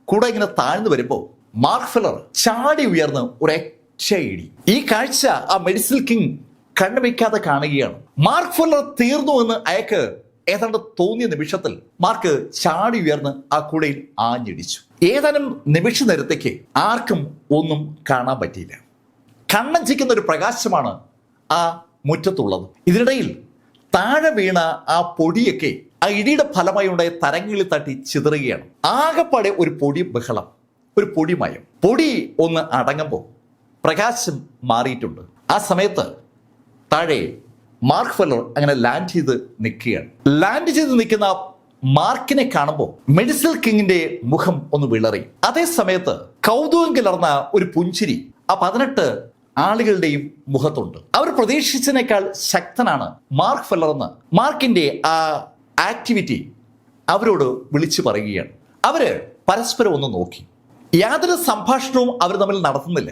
കുട ഇങ്ങനെ താഴ്ന്നു വരുമ്പോൾ മാർക്ക് ഫെല്ലർ ചാടി ഉയർന്ന് ഒരൊറ്റയിടി. ഈ കാഴ്ച ആ മെഡിസിനൽ കിങ് കണ്ണുവെക്കാതെ കാണുകയാണ്. മാർക്ക് ഫെല്ലർ തീർന്നു എന്ന് അയാൾക്ക് ഏതാണ്ട് തോന്നിയ നിമിഷത്തിൽ മാർക്ക് ചാടി ഉയർന്ന് ആ കുടയിൽ ആഞ്ഞിടിച്ചു. ഏതാനും നിമിഷ നേരത്തേക്ക് ആർക്കും ഒന്നും കാണാൻ പറ്റിയില്ല. കണ്ണഞ്ചിക്കുന്ന ഒരു പ്രകാശമാണ് ആ മുറ്റത്തുള്ളത്. ഇതിനിടയിൽ താഴെ വീണ ആ പൊടിയൊക്കെ ആ ഇടിയുടെ ഫലമായി ഉണ്ടായ തരങ്ങളിൽ തട്ടി ചിതറുകയാണ്. ആകെപ്പാടെ ഒരു പൊടി ബഹളം, ഒരു പൊടിമയം. പൊടി ഒന്ന് അടങ്ങുമ്പോൾ പ്രകാശം മാറിയിട്ടുണ്ട്. ആ സമയത്ത് താഴെ മാർക്ക് ഫെല്ലർ അങ്ങനെ ലാൻഡ് ചെയ്ത് നിൽക്കുകയാണ്. ലാൻഡ് ചെയ്ത് നിൽക്കുന്ന മാർക്കിനെ കാണുമ്പോൾ മെഡിസിനൽ കിങ്ങിന്റെ മുഖം ഒന്ന് വിളറി. അതേ സമയത്ത് കൗതുകം കലർന്ന ഒരു പുഞ്ചിരി ആ 18 ആളുകളുടെയും മുഖത്തുണ്ട്. അവർ പ്രതീക്ഷിച്ചതിനേക്കാൾ ശക്തനാണ് മാർക്ക് ഫെല്ലർ എന്ന് മാർക്കിന്റെ ആ ആക്ടിവിറ്റി അവരോട് വിളിച്ചു പറയുകയാണ്. അവര് പരസ്പരം ഒന്ന് നോക്കി. യാതൊരു സംഭാഷണവും അവർ തമ്മിൽ നടത്തുന്നില്ല.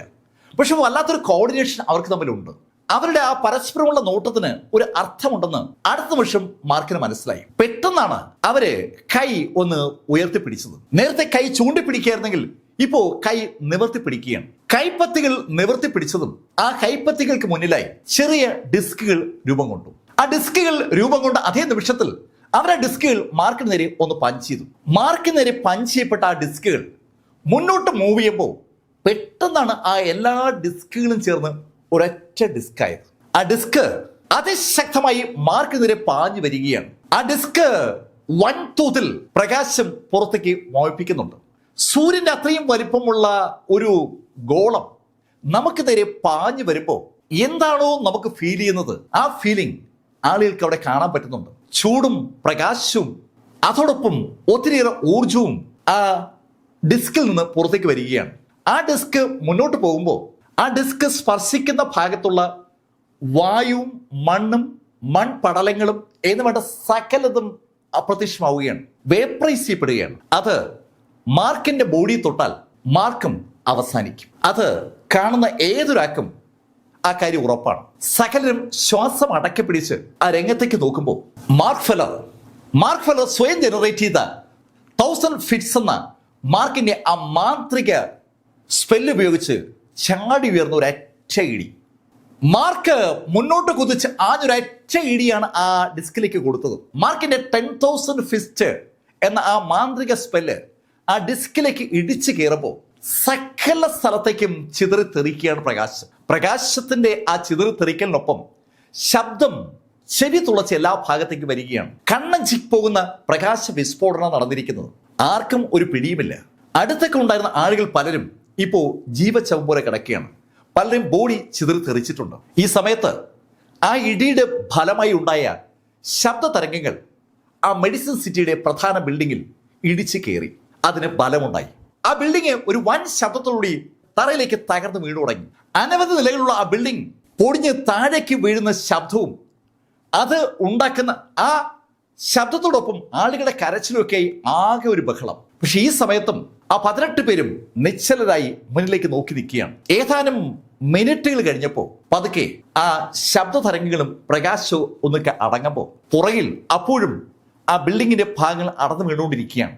പക്ഷെ വല്ലാത്തൊരു കോർഡിനേഷൻ അവർക്ക് തമ്മിലുണ്ട്. അവരുടെ ആ പരസ്പരമുള്ള നോട്ടത്തിന് ഒരു അർത്ഥമുണ്ടെന്ന് അടുത്ത നിമിഷം മാർക്കിന് മനസ്സിലായി. പെട്ടെന്നാണ് അവര് കൈ ഒന്ന് ഉയർത്തിപ്പിടിച്ചത്. നേരത്തെ കൈ ചൂണ്ടിപ്പിടിക്കുകയായിരുന്നെങ്കിൽ ഇപ്പോ കൈ നിവർത്തിപ്പിടിക്കുകയാണ്. കൈപ്പത്തികൾ നിവർത്തിപ്പിടിച്ചതും ആ കൈപ്പത്തികൾക്ക് മുന്നിലായി ചെറിയ ഡിസ്കുകൾ രൂപം കൊണ്ടു. ആ ഡിസ്കുകൾ രൂപം കൊണ്ട അതേ നിമിഷത്തിൽ അവരുടെ ഡിസ്കുകൾ മാർക്കിന് നേരെ ഒന്ന് പഞ്ച് ചെയ്തു. മാർക്കിന് നേരെ പഞ്ച് ചെയ്യപ്പെട്ട ആ ഡിസ്കുകൾ മുന്നോട്ട് മൂവ് ചെയ്യുമ്പോൾ പെട്ടെന്നാണ് ആ എല്ലാ ഡിസ്കുകളും ചേർന്ന് ഒരൊറ്റ ഡിസ്ക് ആയത്. ആ ഡിസ്ക് അതിശക്തമായി മാർക്കിനെതിരെ പാഞ്ഞു വരികയാണ്. ആ ഡിസ്ക് വൻതോതിൽ പ്രകാശം പുറത്തേക്ക് മോഹിപ്പിക്കുന്നുണ്ട്. സൂര്യന്റെ അത്രയും വലിപ്പമുള്ള ഒരു ഗോളം നമുക്ക് നേരെ പാഞ്ഞു വരുമ്പോൾ എന്താണോ നമുക്ക് ഫീൽ ചെയ്യുന്നത്, ആ ഫീലിംഗ് ആളുകൾക്ക് അവിടെ കാണാൻ പറ്റുന്നുണ്ട്. ചൂടും പ്രകാശവും അതോടൊപ്പം ഒത്തിരിയേറെ ഊർജവും ആ ഡിസ്കിൽ നിന്ന് പുറത്തേക്ക് വരികയാണ്. ആ ഡിസ്ക് മുന്നോട്ട് പോകുമ്പോൾ ആ ഡിസ്ക് സ്പർശിക്കുന്ന ഭാഗത്തുള്ള വായുവും മണ്ണും മൺപടലങ്ങളും എന്ന് വേണ്ട സകലതും അപ്രത്യക്ഷമാവുകയാണ്, വേപ്പറൈസ് ചെയ്യപ്പെടുകയാണ്. അത് മാർക്കിന്റെ ബോഡി തൊട്ടാൽ മാർക്കും അവസാനിക്കും. അത് കാണുന്ന ഏതൊരാൾക്കും ആ കാര്യം ഉറപ്പാണ്. സകലരും ശ്വാസം അടക്കി പിടിച്ച് ആ രംഗത്തേക്ക് നോക്കുമ്പോൾ മാർക്ക് ഫെല്ലർ സ്വയം ജനറേറ്റ് ചെയ്ത 1000 ഫിറ്റ്സ് എന്ന മാർക്കിന്റെ ആ മാന്ത്രിക സ്പെല്ല് ഉപയോഗിച്ച് ചാടി ഉയർന്ന ഒരൊറ്റ ഇടി. മാർക്ക് മുന്നോട്ട് കുതിച്ച് ആഞ്ഞൊരൊറ്റ ഇടിയാണ് ആ ഡിസ്കിലേക്ക് കൊടുത്തത്. മാർക്കിന്റെ 10,000 ഫിസ്റ്റ് എന്ന ആ മാന്ത്രിക സ്പെല്ല് ആ ഡിസ്കിലേക്ക് ഇടിച്ചു കയറുമ്പോൾ സകല സ്ഥലത്തേക്കും ചിതറിത്തെറിക്കുകയാണ് പ്രകാശം. പ്രകാശത്തിന്റെ ആ ചിതറിത്തെറിക്കലിനൊപ്പം ശബ്ദം ചെവി തുളച്ച് എല്ലാ ഭാഗത്തേക്ക് വരികയാണ്. കണ്ണഞ്ചി പോകുന്ന പ്രകാശ വിസ്ഫോടനം നടന്നിരിക്കുന്നത്. ആർക്കും ഒരു പിടിയുമില്ല. അടുത്തൊക്കെ ഉണ്ടായിരുന്ന ആളുകൾ പലരും ഇപ്പോൾ ജീവച്ചവം പോലെ കിടക്കുകയാണ്. പലരും ബോഡി ചിതറിത്തെറിച്ചിട്ടുണ്ട്. ഈ സമയത്ത് ആ ഇടിയുടെ ഫലമായി ഉണ്ടായ ശബ്ദ തരംഗങ്ങൾ ആ മെഡിസിൻ സിറ്റിയുടെ പ്രധാന ബിൽഡിങ്ങിൽ ഇടിച്ചു കയറി. അതിന് ബലമുണ്ടായി. ആ ബിൽഡിംഗ് ഒരു വൻ ശബ്ദത്തോടുകൂടി തറയിലേക്ക് തകർന്ന് വീണു തുടങ്ങി. അനവധി നിലകളുള്ള ആ ബിൽഡിംഗ് പൊടിഞ്ഞ് താഴേക്ക് വീഴുന്ന ശബ്ദവും അത് ഉണ്ടാക്കുന്ന ആ ശബ്ദത്തോടൊപ്പം ആളുകളുടെ കരച്ചിലൊക്കെയായി ആകെ ഒരു ബഹളം. പക്ഷെ ഈ സമയത്തും ആ 18 പേരും നിശ്ചലരായി മുന്നിലേക്ക് നോക്കി നിൽക്കുകയാണ്. ഏതാനും മിനിറ്റുകൾ കഴിഞ്ഞപ്പോൾ പതുക്കെ ആ ശബ്ദ തരംഗങ്ങളും പ്രകാശവും ഒന്നൊക്കെ അടങ്ങുമ്പോൾ പുറകിൽ അപ്പോഴും ആ ബിൽഡിങ്ങിന്റെ ഭാഗങ്ങൾ അടർന്നു വീണുകൊണ്ടിരിക്കുകയാണ്.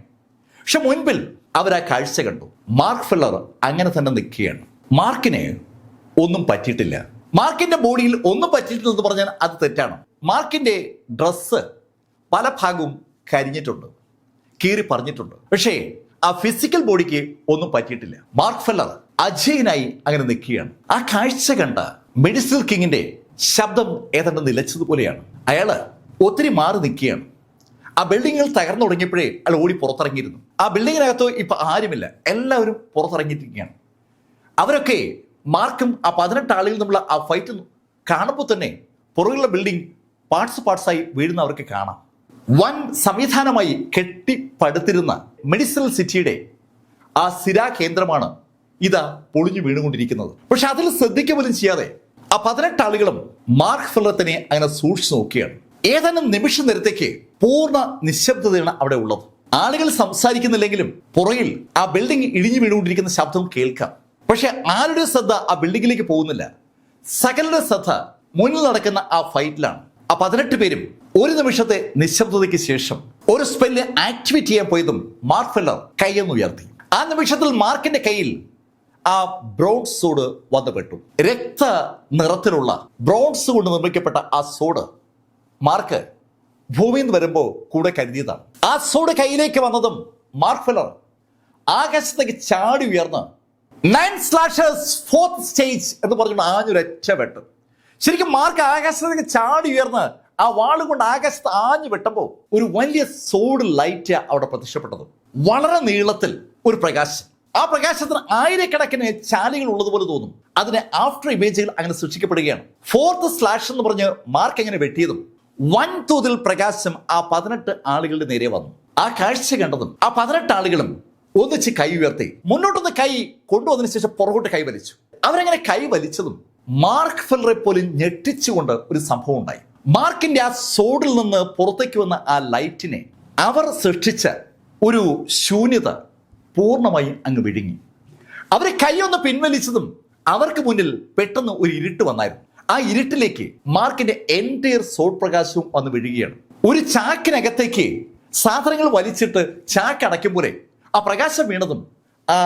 പക്ഷെ മുൻപിൽ അവർ ആ കാഴ്ച കണ്ടു. മാർക്ക് ഫെല്ലർ അങ്ങനെ തന്നെ നിൽക്കുകയാണ്. മാർക്കിന് ഒന്നും പറ്റിയിട്ടില്ല. മാർക്കിന്റെ ബോഡിയിൽ ഒന്നും പറ്റിയിട്ടില്ലെന്ന് പറഞ്ഞാൽ അത് തെറ്റാണ്. മാർക്കിന്റെ ഡ്രസ്സ് പല ഭാഗവും കരിഞ്ഞിട്ടുണ്ട്, കീറി പറഞ്ഞിട്ടുണ്ട്. പക്ഷേ ആ ഫിസിക്കൽ ബോഡിക്ക് ഒന്നും പറ്റിയിട്ടില്ല. മാർക്ക് ഫെല്ലർ അജയനായി അങ്ങനെ നിൽക്കുകയാണ്. ആ കാഴ്ച കണ്ട മെഡിസിൽ കിങ്ങിന്റെ ശബ്ദം ഏതാണ്ട് നിലച്ചതുപോലെയാണ്. അയാള് ഒത്തിരി മാറി നിൽക്കുകയാണ്. ആ ബിൽഡിങ്ങുകൾ തകർന്നു തുടങ്ങിയപ്പോഴേ അയാൾ ഓടി പുറത്തിറങ്ങിയിരുന്നു. ആ ബിൽഡിങ്ങിനകത്ത് ഇപ്പൊ ആരുമില്ല, എല്ലാവരും പുറത്തിറങ്ങിയിരിക്കുകയാണ്. അവരൊക്കെ മാർക്കും ആ 18 ആളുകൾ തമ്മിലുള്ള ആ ഫൈറ്റ് കാണുമ്പോൾ തന്നെ പുറകുള്ള ബിൽഡിംഗ് പാർട്സായി വീഴുന്ന അവർക്ക് കാണാം. വൻ സംവിധാനമായി കെട്ടിപ്പടുത്തിരുന്ന മെഡിസിനൽ സിറ്റിയുടെ ആ സ്ഥിരാ കേന്ദ്രമാണ് ഇതാ പൊളിഞ്ഞു വീണുകൊണ്ടിരിക്കുന്നത്. പക്ഷെ അതിൽ ശ്രദ്ധിക്കുക പോലും ചെയ്യാതെ ആ 18 ആളുകളും മാർക്ക് ഫെല്ലറിനെ അങ്ങനെ സൂക്ഷിച്ചു നോക്കുകയാണ്. ഏതാനും നിമിഷ നേരത്തേക്ക് പൂർണ്ണ നിശബ്ദതയാണ് അവിടെ ഉള്ളത്. ആളുകൾ സംസാരിക്കുന്നില്ലെങ്കിലും പുറകിൽ ആ ബിൽഡിംഗ് ഇടിഞ്ഞു വീണുകൊണ്ടിരിക്കുന്ന ശബ്ദം കേൾക്കാം. പക്ഷെ ആരുടെ ശ്രദ്ധ ആ ബിൽഡിങ്ങിലേക്ക് പോകുന്നില്ല. സകലരുടെ ശ്രദ്ധ മുന്നിൽ നടക്കുന്ന ആ ഫൈറ്റിലാണ്. ആ 18 പേരും ഒരു നിമിഷത്തെ നിശബ്ദതയ്ക്ക് ശേഷം ഒരു സ്പെല്ല് ആക്ടിവേറ്റ് ചെയ്യാൻ പോയതും മാർക്ക് ഫെല്ലർ കൈയൊന്ന് ഉയർത്തി. ആ നിമിഷത്തിൽ മാർക്കിന്റെ കയ്യിൽ ആ ബ്രോൺസ് സോഡ് വന്നുപെട്ടു. രക്ത നിറത്തിലുള്ള ബ്രോൺസ് കൊണ്ട് നിർമ്മിക്കപ്പെട്ട ആ സോഡ് മാർക്ക് ഭൂമിയിൽ നിന്ന് വരുമ്പോൾ കൂടെ കരുതിയതാണ്. ആ സോഡ് കയ്യിലേക്ക് വന്നതും മാർക്ക് ഫെല്ലർ ആകാശത്തേക്ക് ചാടി ഉയർന്ന് 9 സ്ലാഷേഴ്സ് 4th സ്റ്റേജ് എന്ന് പറഞ്ഞുകൊണ്ട് ആഞ്ഞൊരൊറ്റ വെട്ട്. ശരിക്കും മാർക്ക് ആകാശത്തേക്ക് ചാടി ഉയർന്ന് ആ വാള് കൊണ്ട് ആകാശത്ത് ആഞ്ഞു വെട്ടുമ്പോൾ ഒരു വലിയ സോഡ് ലൈറ്റ് അവിടെ പ്രത്യക്ഷപ്പെട്ടത്. വളരെ നീളത്തിൽ ഒരു പ്രകാശം. ആ പ്രകാശത്തിന് ആയിരക്കണക്കിന് ചാലുകൾ ഉള്ളതുപോലെ തോന്നും. അതിന് ആഫ്റ്റർ ഇമേജുകൾ അങ്ങനെ സൃഷ്ടിക്കപ്പെടുകയാണ്. 4th സ്ലാഷ് എന്ന് പറഞ്ഞ് മാർക്ക് എങ്ങനെ വെട്ടിയതും വൻതോതിൽ പ്രകാശം ആ 18 ആളുകളുടെ നേരെ വന്നു. ആ കാഴ്ച കണ്ടതും ആ 18 ആളുകളും ഒന്നിച്ച് കൈ ഉയർത്തി മുന്നോട്ടൊന്ന് കൈ കൊണ്ടുവന്നതിന് ശേഷം പുറകോട്ട് കൈ വലിച്ചു. അവരങ്ങനെ കൈ വലിച്ചതും മാർക്ക് ഫെല്ലറെ പോലും ഞെട്ടിച്ചുകൊണ്ട് ഒരു സംഭവം ഉണ്ടായി. മാർക്കിന്റെ ആ സോഡിൽ നിന്ന് പുറത്തേക്ക് വന്ന ആ ലൈറ്റിനെ അവർ സൃഷ്ടിച്ച ഒരു ശൂന്യത പൂർണ്ണമായും അങ്ങ് വിഴുങ്ങി. അവരെ കൈയൊന്ന് പിൻവലിച്ചതും അവർക്ക് മുന്നിൽ പെട്ടെന്ന് ഒരു ഇരുട്ട് വന്നായിരുന്നു. ആ ഇരുട്ടിലേക്ക് മാർക്കിന്റെ എൻറ്റയർ സോഡ് പ്രകാശവും വന്ന് വീഴുകയാണ്. ഒരു ചാക്കിനകത്തേക്ക് സാധനങ്ങൾ വലിച്ചിട്ട് ചാക്ക് അടയ്ക്കും പോലെ ആ പ്രകാശം വീണതും ആ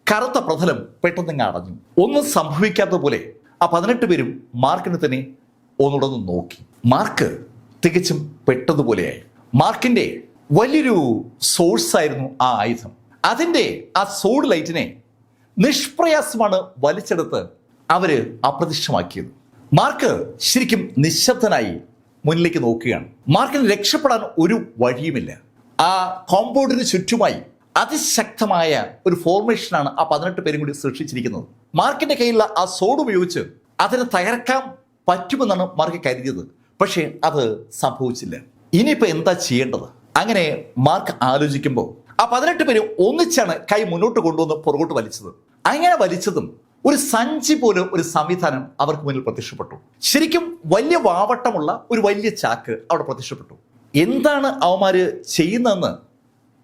കറുത്ത പ്രതലം പെട്ടെന്ന് അടഞ്ഞു. ഒന്നും സംഭവിക്കാത്ത പോലെ ആ 18 പേരും മാർക്കിനെ തന്നെ ഒന്നുടന്ന് നോക്കി. മാർക്ക് തികച്ചും പെട്ടതുപോലെയായി. മാർക്കിന്റെ വലിയൊരു സോഴ്സ് ആയിരുന്നു ആ ആയുധം. അതിന്റെ ആ സോഡ് ലൈറ്റിനെ നിഷ്പ്രയാസമാണ് വലിച്ചെടുത്ത് അവര് അപ്രത്യക്ഷമാക്കിയത്. മാർക്ക് ശരിക്കും നിശബ്ദനായി മുന്നിലേക്ക് നോക്കുകയാണ്. മാർക്കിന് രക്ഷപ്പെടാൻ ഒരു വഴിയുമില്ല. ആ കോമ്പൗണ്ടിന് ചുറ്റുമായി അതിശക്തമായ ഒരു ഫോർമേഷനാണ് ആ 18 പേരും കൂടി സൃഷ്ടിച്ചിരിക്കുന്നത്. മാർക്കിന്റെ കയ്യിലുള്ള ആ സോഡ് ഉപയോഗിച്ച് അതിനെ തകർക്കാൻ പറ്റുമെന്നാണ് മാർക്ക് കരുതിയത്. പക്ഷേ അത് സംഭവിച്ചില്ല. ഇനിയിപ്പോ എന്താ ചെയ്യേണ്ടത്? അങ്ങനെ മാർക്ക് ആലോചിക്കുമ്പോൾ ആ 18 പേര് ഒന്നിച്ചാണ് കൈ മുന്നോട്ട് കൊണ്ടുവന്ന് പുറകോട്ട് വലിച്ചത്. അങ്ങനെ വലിച്ചതും ഒരു സഞ്ചി പോലെ ഒരു സംവിധാനം അവർക്ക് മുന്നിൽ പ്രത്യക്ഷപ്പെട്ടു. ശരിക്കും വലിയ വാവട്ടമുള്ള ഒരു വലിയ ചാക്ക് അവിടെ പ്രത്യക്ഷപ്പെട്ടു. എന്താണ് അവന്മാര് ചെയ്യുന്നതെന്ന്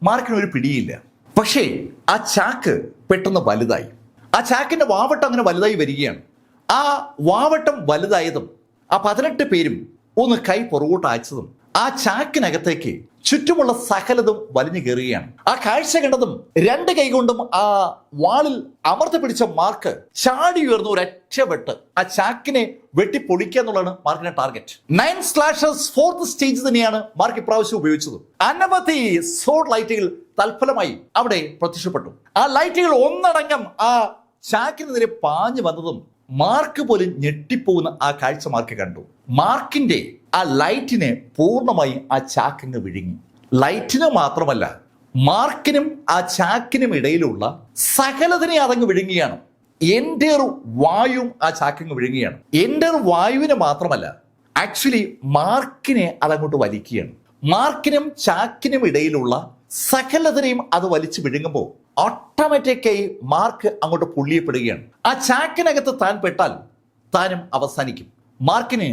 മാർക്കിന് ഒരു പിടിയില്ല. പക്ഷേ ആ ചാക്ക് പെട്ടെന്ന് വലുതായി. ആ ചാക്കിന്റെ വാവട്ടം അങ്ങനെ വലുതായി വരികയാണ്. ആ വാവട്ടം വലുതായതും ആ 18 പേരും ഒന്ന് കൈ പുറകോട്ട് അയച്ചതും ആ ചാക്കിനകത്തേക്ക് ചുറ്റുമുള്ള സകലതും വലിഞ്ഞു കയറുകയാണ്. ആ കാഴ്ച കണ്ടതും 2 കൈകൊണ്ടും ആ വാളിൽ അമർത്തി പിടിച്ച മാർക്ക് ചാടി ഉയർന്ന ഒരൊറ്റ വെട്ട് ആ ചാക്കിനെ വെട്ടിപ്പൊളിക്കുക എന്നുള്ളതാണ് മാർക്കിന്റെ ടാർഗറ്റ്. 9 സ്ലാഷേഴ്സ് 4th സ്റ്റേജ് തന്നെയാണ് മാർക്ക് ഇപ്രാവശ്യം ഉപയോഗിച്ചത്. അനവധി സോഡ് ലൈറ്റുകൾ തൽഫലമായി അവിടെ പ്രത്യക്ഷപ്പെട്ടു. ആ ലൈറ്റുകൾ ഒന്നടങ്കം ആ ചാക്കിനെതിരെ പാഞ്ഞു വന്നതും മാർക്ക് പോലും ഞെട്ടിപ്പോകുന്ന ആ കാഴ്ച മാർക്ക് കണ്ടു. മാർക്കിന്റെ ആ ലൈറ്റിനെ പൂർണ്ണമായി ആ ചാക്കങ്ങ് വിഴുങ്ങി. ലൈറ്റിന് മാത്രമല്ല, മാർക്കിനും ആ ചാക്കിനും ഇടയിലുള്ള സകലതിനെ അതങ്ങ് വിഴുങ്ങിയാണ്. എൻ്റെ വായുവും ആ ചാക്കങ്ങ് വിഴുങ്ങിയാണ്. എൻ്റെ വായുവിന് മാത്രമല്ല, ആക്ച്വലി മാർക്കിനെ അതങ്ങോട്ട് വലിക്കുകയാണ്. മാർക്കിനും ചാക്കിനും ഇടയിലുള്ള സകലതിനെയും അത് വലിച്ചു വിഴുങ്ങുമ്പോൾ ഓട്ടോമാറ്റിക്കായി മാർക്ക് അങ്ങോട്ട് പുള്ളിയപ്പെടുകയാണ്. ആ ചാക്കിനകത്ത് താൻ പെട്ടാൽ താനും അവസാനിക്കും. മാർക്കിന്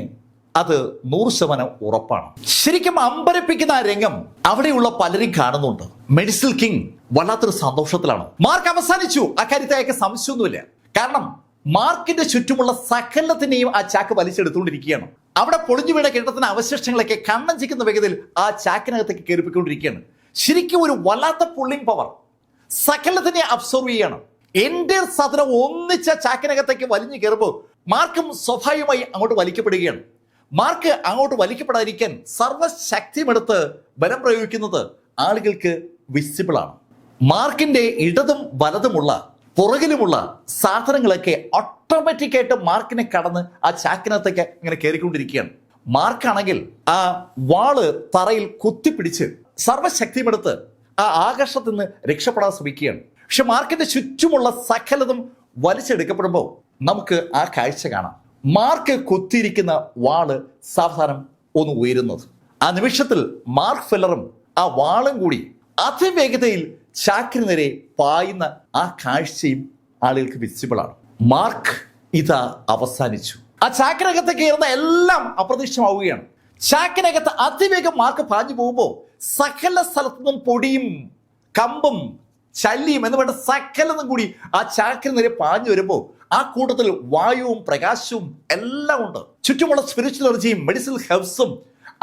അത് 100% ഉറപ്പാണ്. ശരിക്കും അമ്പരപ്പിക്കുന്ന ആ രംഗം അവിടെയുള്ള പലരും കാണുന്നുണ്ട്. മെഡിസിൽ കിങ് വല്ലാത്തൊരു സന്തോഷത്തിലാണ്. മാർക്ക് അവസാനിച്ചു, അക്കാര്യത്തിൽ അയാൾക്ക് സംശയമൊന്നുമില്ല. കാരണം മാർക്കിന്റെ ചുറ്റുമുള്ള സകലത്തിനെയും ആ ചാക്ക് വലിച്ചെടുത്തുകൊണ്ടിരിക്കുകയാണ്. അവിടെ പൊളിഞ്ഞു വീണ കെട്ടിടത്തിന്റെ അവശിഷ്ടങ്ങളൊക്കെ കണ്ണഞ്ചിക്കുന്ന വേഗത്തിൽ ആ ചാക്കിനകത്തേക്ക് കയറിപ്പിക്കൊണ്ടിരിക്കുകയാണ്. ശരിക്കും ഒരു വല്ലാത്ത പുള്ളിംഗ് പവർ സകലത്തിനെ അബ്സോർവ് ചെയ്യാണ്. എൻ്റെ സാധനം ഒന്നിച്ച ചാക്കിനകത്തേക്ക് വലിഞ്ഞു കയറുമ്പോൾ മാർക്കും സ്വാഭാവികമായി അങ്ങോട്ട് വലിക്കപ്പെടുകയാണ്. മാർക്ക് അങ്ങോട്ട് വലിക്കപ്പെടാതിരിക്കാൻ സർവശക്തിയുമെടുത്ത് ബലം പ്രയോഗിക്കുന്നത് ആളുകൾക്ക് വിസിബിൾ ആണ്. മാർക്കിന്റെ ഇടതും വലതുമുള്ള പുറകിലുമുള്ള സാധനങ്ങളൊക്കെ ഓട്ടോമാറ്റിക്കായിട്ട് മാർക്കിനെ കടന്ന് ആ ചാക്കിനകത്തേക്ക് ഇങ്ങനെ കയറിക്കൊണ്ടിരിക്കുകയാണ്. മാർക്കാണെങ്കിൽ ആ വാള് തറയിൽ കുത്തിപ്പിടിച്ച് സർവശക്തിയുമെടുത്ത് ആ ആകർഷത്തിൽ നിന്ന് രക്ഷപ്പെടാൻ ശ്രമിക്കുകയാണ്. പക്ഷെ മാർക്കിന്റെ ചുറ്റുമുള്ള സകലതും വലിച്ചെടുക്കപ്പെടുമ്പോൾ നമുക്ക് ആ കാഴ്ച കാണാം. മാർക്ക് കുത്തിയിരിക്കുന്ന വാള് സാവധാനം ഒന്ന് ഉയരുന്നത്. ആ നിമിഷത്തിൽ മാർക്ക് ഫെല്ലറും ആ വാളും കൂടി അതിവേഗതയിൽ ചാക്കിന് നേരെ പായുന്ന ആ കാഴ്ചയും ആളുകൾക്ക് വിസിബിൾ ആണ്. മാർക്ക് ഇതാ അവസാനിച്ചു. ആ ചാക്കിനകത്ത് കയറുന്ന എല്ലാം അപ്രത്യക്ഷമാവുകയാണ്. ചാക്കിനകത്ത് അതിവേഗം മാർക്ക് പാഞ്ഞു പോകുമ്പോൾ സകല സ്ഥലത്തു നിന്നും പൊടിയും കമ്പും ചല്ലിയും എന്ന് വേണ്ട സകലതും കൂടി ആ ചാക്കിന് നേരെ പാഞ്ഞു വരുമ്പോൾ ആ കൂട്ടത്തിൽ വായുവും പ്രകാശവും എല്ലാം ഉണ്ട്. ചുറ്റുമുള്ള സ്പിരിച്വൽ എനർജിയും മെഡിസിനൽ ഹെർബ്സും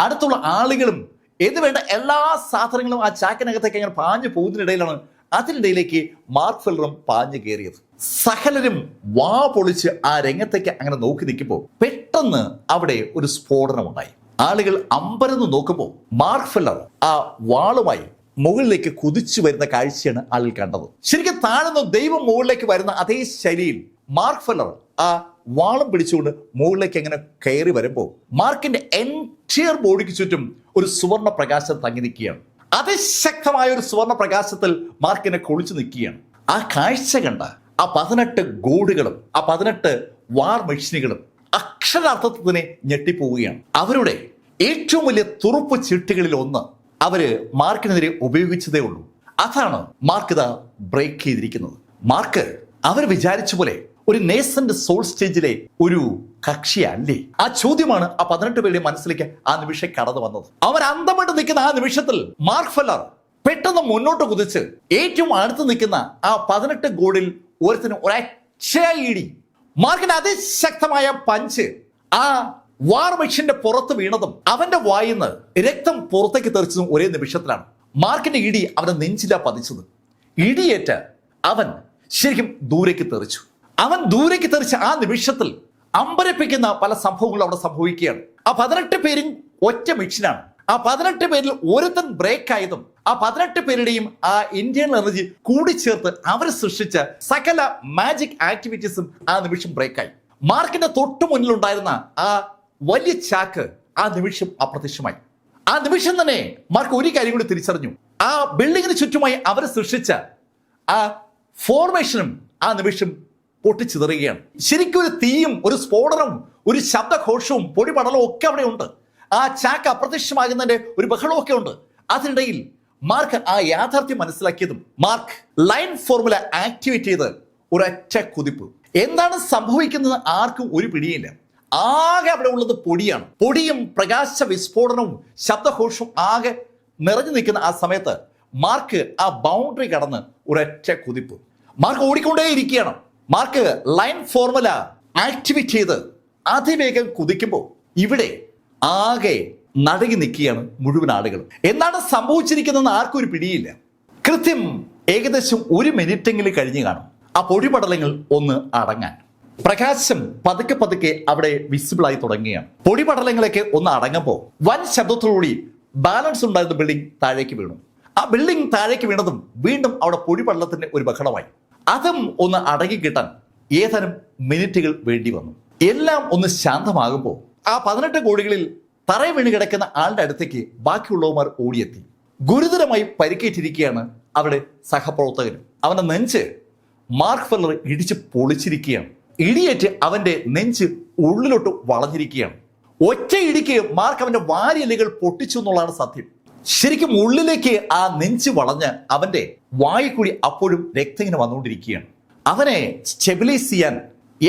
അടുത്തുള്ള ആളുകളും എന്ന് വേണ്ട എല്ലാ സാധനങ്ങളും ആ ചാക്കിനകത്തേക്ക് അങ്ങനെ പാഞ്ഞു പോകുന്നതിനിടയിലാണ് അതിനിടയിലേക്ക് മാർക്ക് ഫെല്ലറും പാഞ്ഞു കയറിയത്. സകലരും വാ പൊളിച്ച് ആ രംഗത്തേക്ക് അങ്ങനെ നോക്കി നിൽക്കുമ്പോൾ പെട്ടെന്ന് അവിടെ ഒരു സ്ഫോടനമുണ്ടായി. ആളുകൾ അമ്പരന്ന് നോക്കുമ്പോൾ മാർക്ക് ഫെല്ലർ ആ വാളുമായി മുകളിലേക്ക് കുതിച്ചു വരുന്ന കാഴ്ചയാണ് ആളുകൾ കണ്ടത്. ശരിക്കും താഴ്ന്ന ദൈവം മുകളിലേക്ക് വരുന്ന അതേ ശൈലിയിൽ മാർക്ക് ഫെല്ലർ ആ വാളും പിടിച്ചുകൊണ്ട് മുകളിലേക്ക് അങ്ങനെ കയറി വരുമ്പോൾ മാർക്കിന്റെ എൻറ്റയർ ബോഡിക്ക് ചുറ്റും ഒരു സുവർണ പ്രകാശം തങ്ങി നിൽക്കുകയാണ്. അതിശക്തമായ ഒരു സുവർണ പ്രകാശത്തിൽ മാർക്കിനെ കുളിച്ചു നിൽക്കുകയാണ്. ആ കാഴ്ച കണ്ട ആ 18 ഗോഡുകളും ആ 18 വാർ മെഷീനുകളും അക്ഷരാർത്ഥത്തിൽ തന്നെ ഞെട്ടിപ്പോവുകയാണ്. അവരുടെ ഏറ്റവും വലിയ തുറുപ്പ് ചീട്ടുകളിൽ ഒന്ന് അവര് മാർക്കിനെതിരെ ഉപയോഗിച്ചതേ ഉള്ളൂ. അതാണ് മാർക്ക് ഇതാ ബ്രേക്ക് ചെയ്തിരിക്കുന്നത്. മാർക്ക് അവർ വിചാരിച്ച പോലെ ഒരു നേസന്റ് സോൾ സ്റ്റേജിലെ ഒരു കക്ഷിയല്ലേ? ആ ചോദ്യമാണ് ആ 18 പേരുടെ മനസ്സിലേക്ക് ആ നിമിഷം കടന്നു വന്നത്. അവർ അന്തമായിട്ട് നിൽക്കുന്ന ആ നിമിഷത്തിൽ മാർക്ക് ഫെല്ലർ പെട്ടെന്ന് മുന്നോട്ട് കുതിച്ച് ഏറ്റവും അടുത്ത് നിൽക്കുന്ന ആ 18 ഗോളിൽ ഒരുത്തിന് ഒരക്ഷയിടി മാർക്കിന് അതിശക്തമായ പഞ്ച് ആ വാർ മെഷീന്റെ പുറത്ത് വീണതും അവന്റെ വായിന്ന് രക്തം പുറത്തേക്ക് തെറിച്ചതും ഒരേ നിമിഷത്തിലാണ്. മാർക്കിന്റെ ഇടി അവന്റെ നെഞ്ചിലാ പതിച്ചത്. ഇടിയേറ്റ് അവൻ ശരിക്കും ദൂരേക്ക് തെറിച്ചു. അവൻ ദൂരേക്ക് തെറിച്ച ആ നിമിഷത്തിൽ അമ്പരപ്പിക്കുന്ന പല സംഭവങ്ങളും അവിടെ സംഭവിക്കുകയാണ്. ആ 18 പേരും ഒറ്റ മെഷീനാണ്. ആ 18 പേരിൽ ഒരുത്തൻ ബ്രേക്ക് ആയതും ആ 18 പേരുടെയും ആ ഇന്ത്യൻ എനർജി കൂടിച്ചേർത്ത് അവർ സൃഷ്ടിച്ച സകല മാജിക് ആക്ടിവിറ്റീസും ആ നിമിഷം ബ്രേക്കായി. മാർക്കിന്റെ തൊട്ടു മുന്നിലുണ്ടായിരുന്ന ആ വലിയ ചാക്ക് ആ നിമിഷം അപ്രത്യക്ഷമായി. ആ നിമിഷം തന്നെ മാർക്ക് ഒരു കാര്യം കൂടി തിരിച്ചറിഞ്ഞു. ആ ബിൽഡിങ്ങിന് ചുറ്റുമായി അവർ സൃഷ്ടിച്ച ആ ഫോർമേഷനും ആ നിമിഷം പൊട്ടിച്ചിതറുകയാണ്. ശരിക്കും ഒരു തീയും ഒരു സ്ഫോടനവും ഒരു ശബ്ദഘോഷവും പൊടിപടലവും ഒക്കെ അവിടെ ഉണ്ട്. ആ ചാക്ക് അപ്രത്യക്ഷമാകുന്നതിന്റെ ഒരു ബഹളമൊക്കെ ഉണ്ട്. അതിനിടയിൽ മാർക്ക് ആ യാഥാർത്ഥ്യം മനസ്സിലാക്കിയതും മാർക്ക് ലൈൻ ഫോർമുല ആക്ടിവേറ്റ് ചെയ്ത് ഒരൊറ്റ കുതിപ്പ്. എന്താണ് സംഭവിക്കുന്നത് ആർക്കും ഒരു പിടിയില്ല. ആകെ അവിടെ ഉള്ളത് പൊടിയാണ്. പൊടിയും പ്രകാശ വിസ്ഫോടനവും ശബ്ദഘോഷവും ആകെ നിറഞ്ഞു നിൽക്കുന്ന ആ സമയത്ത് മാർക്ക് ആ ബൗണ്ടറി കടന്ന് ഒരൊറ്റ കുതിപ്പ്. മാർക്ക് ഓടിക്കൊണ്ടേയിരിക്കുകയാണ്. മാർക്ക് ലൈൻ ഫോർമുല ആക്ടിവേറ്റ് ചെയ്ത് അതിവേഗം കുതിക്കുമ്പോൾ ഇവിടെ ആകെ നടുങ്ങി നിൽക്കുകയാണ് മുഴുവൻ ആളുകളും. എന്താണ് സംഭവിച്ചിരിക്കുന്നതെന്ന് ആർക്കും ഒരു പിടിയില്ല. കൃത്യം ഏകദേശം 1 മിനിറ്റെങ്കിലും കഴിഞ്ഞു കാണും ആ പൊടിപടലങ്ങൾ ഒന്ന് അടങ്ങാൻ. പ്രകാശം പതുക്കെ പതുക്കെ അവിടെ വിസിബിൾ ആയി തുടങ്ങുകയാണ്. പൊടിപടലങ്ങളൊക്കെ ഒന്ന് അടങ്ങുമ്പോൾ വൻ ശബ്ദത്തോടുകൂടി ബാലൻസ് ഉണ്ടായിരുന്ന ബിൽഡിംഗ് താഴേക്ക് വീണു. ആ ബിൽഡിംഗ് താഴേക്ക് വീണതും വീണ്ടും അവിടെ പൊടിപടലത്തിന്റെ ഒരു ബഹളമായി. അതും ഒന്ന് അടങ്ങി കിട്ടാൻ ഏതാനും മിനിറ്റുകൾ വേണ്ടി വന്നു. എല്ലാം ഒന്ന് ശാന്തമാകുമ്പോൾ ആ 18 കോടികളിൽ തറയിൽ വീണ് കിടക്കുന്ന ആളുടെ അടുത്തേക്ക് ബാക്കിയുള്ളവന്മാർ ഓടിയെത്തി. ഗുരുതരമായി പരിക്കേറ്റിരിക്കുകയാണ് അവരുടെ സഹപ്രവർത്തകനും. അവന്റെ നെഞ്ച് മാർക്ക് ഫെല്ലർ ഇടിച്ച് പൊളിച്ചിരിക്കുകയാണ്. ഇടിയേറ്റ് അവന്റെ നെഞ്ച് ഉള്ളിലോട്ട് വളഞ്ഞിരിക്കുകയാണ്. ഒറ്റ ഇടിക്ക് മാർക്ക് അവന്റെ വാരിയലുകൾ പൊട്ടിച്ചു എന്നുള്ളതാണ് സത്യം. ശരിക്കും ഉള്ളിലേക്ക് ആ നെഞ്ച് വളഞ്ഞ് അവന്റെ വായിൽ കൂടി അപ്പോഴും രക്തം ഇങ്ങനെ വന്നുകൊണ്ടിരിക്കുകയാണ്. അവനെ സ്റ്റെബിലൈസ് ചെയ്യാൻ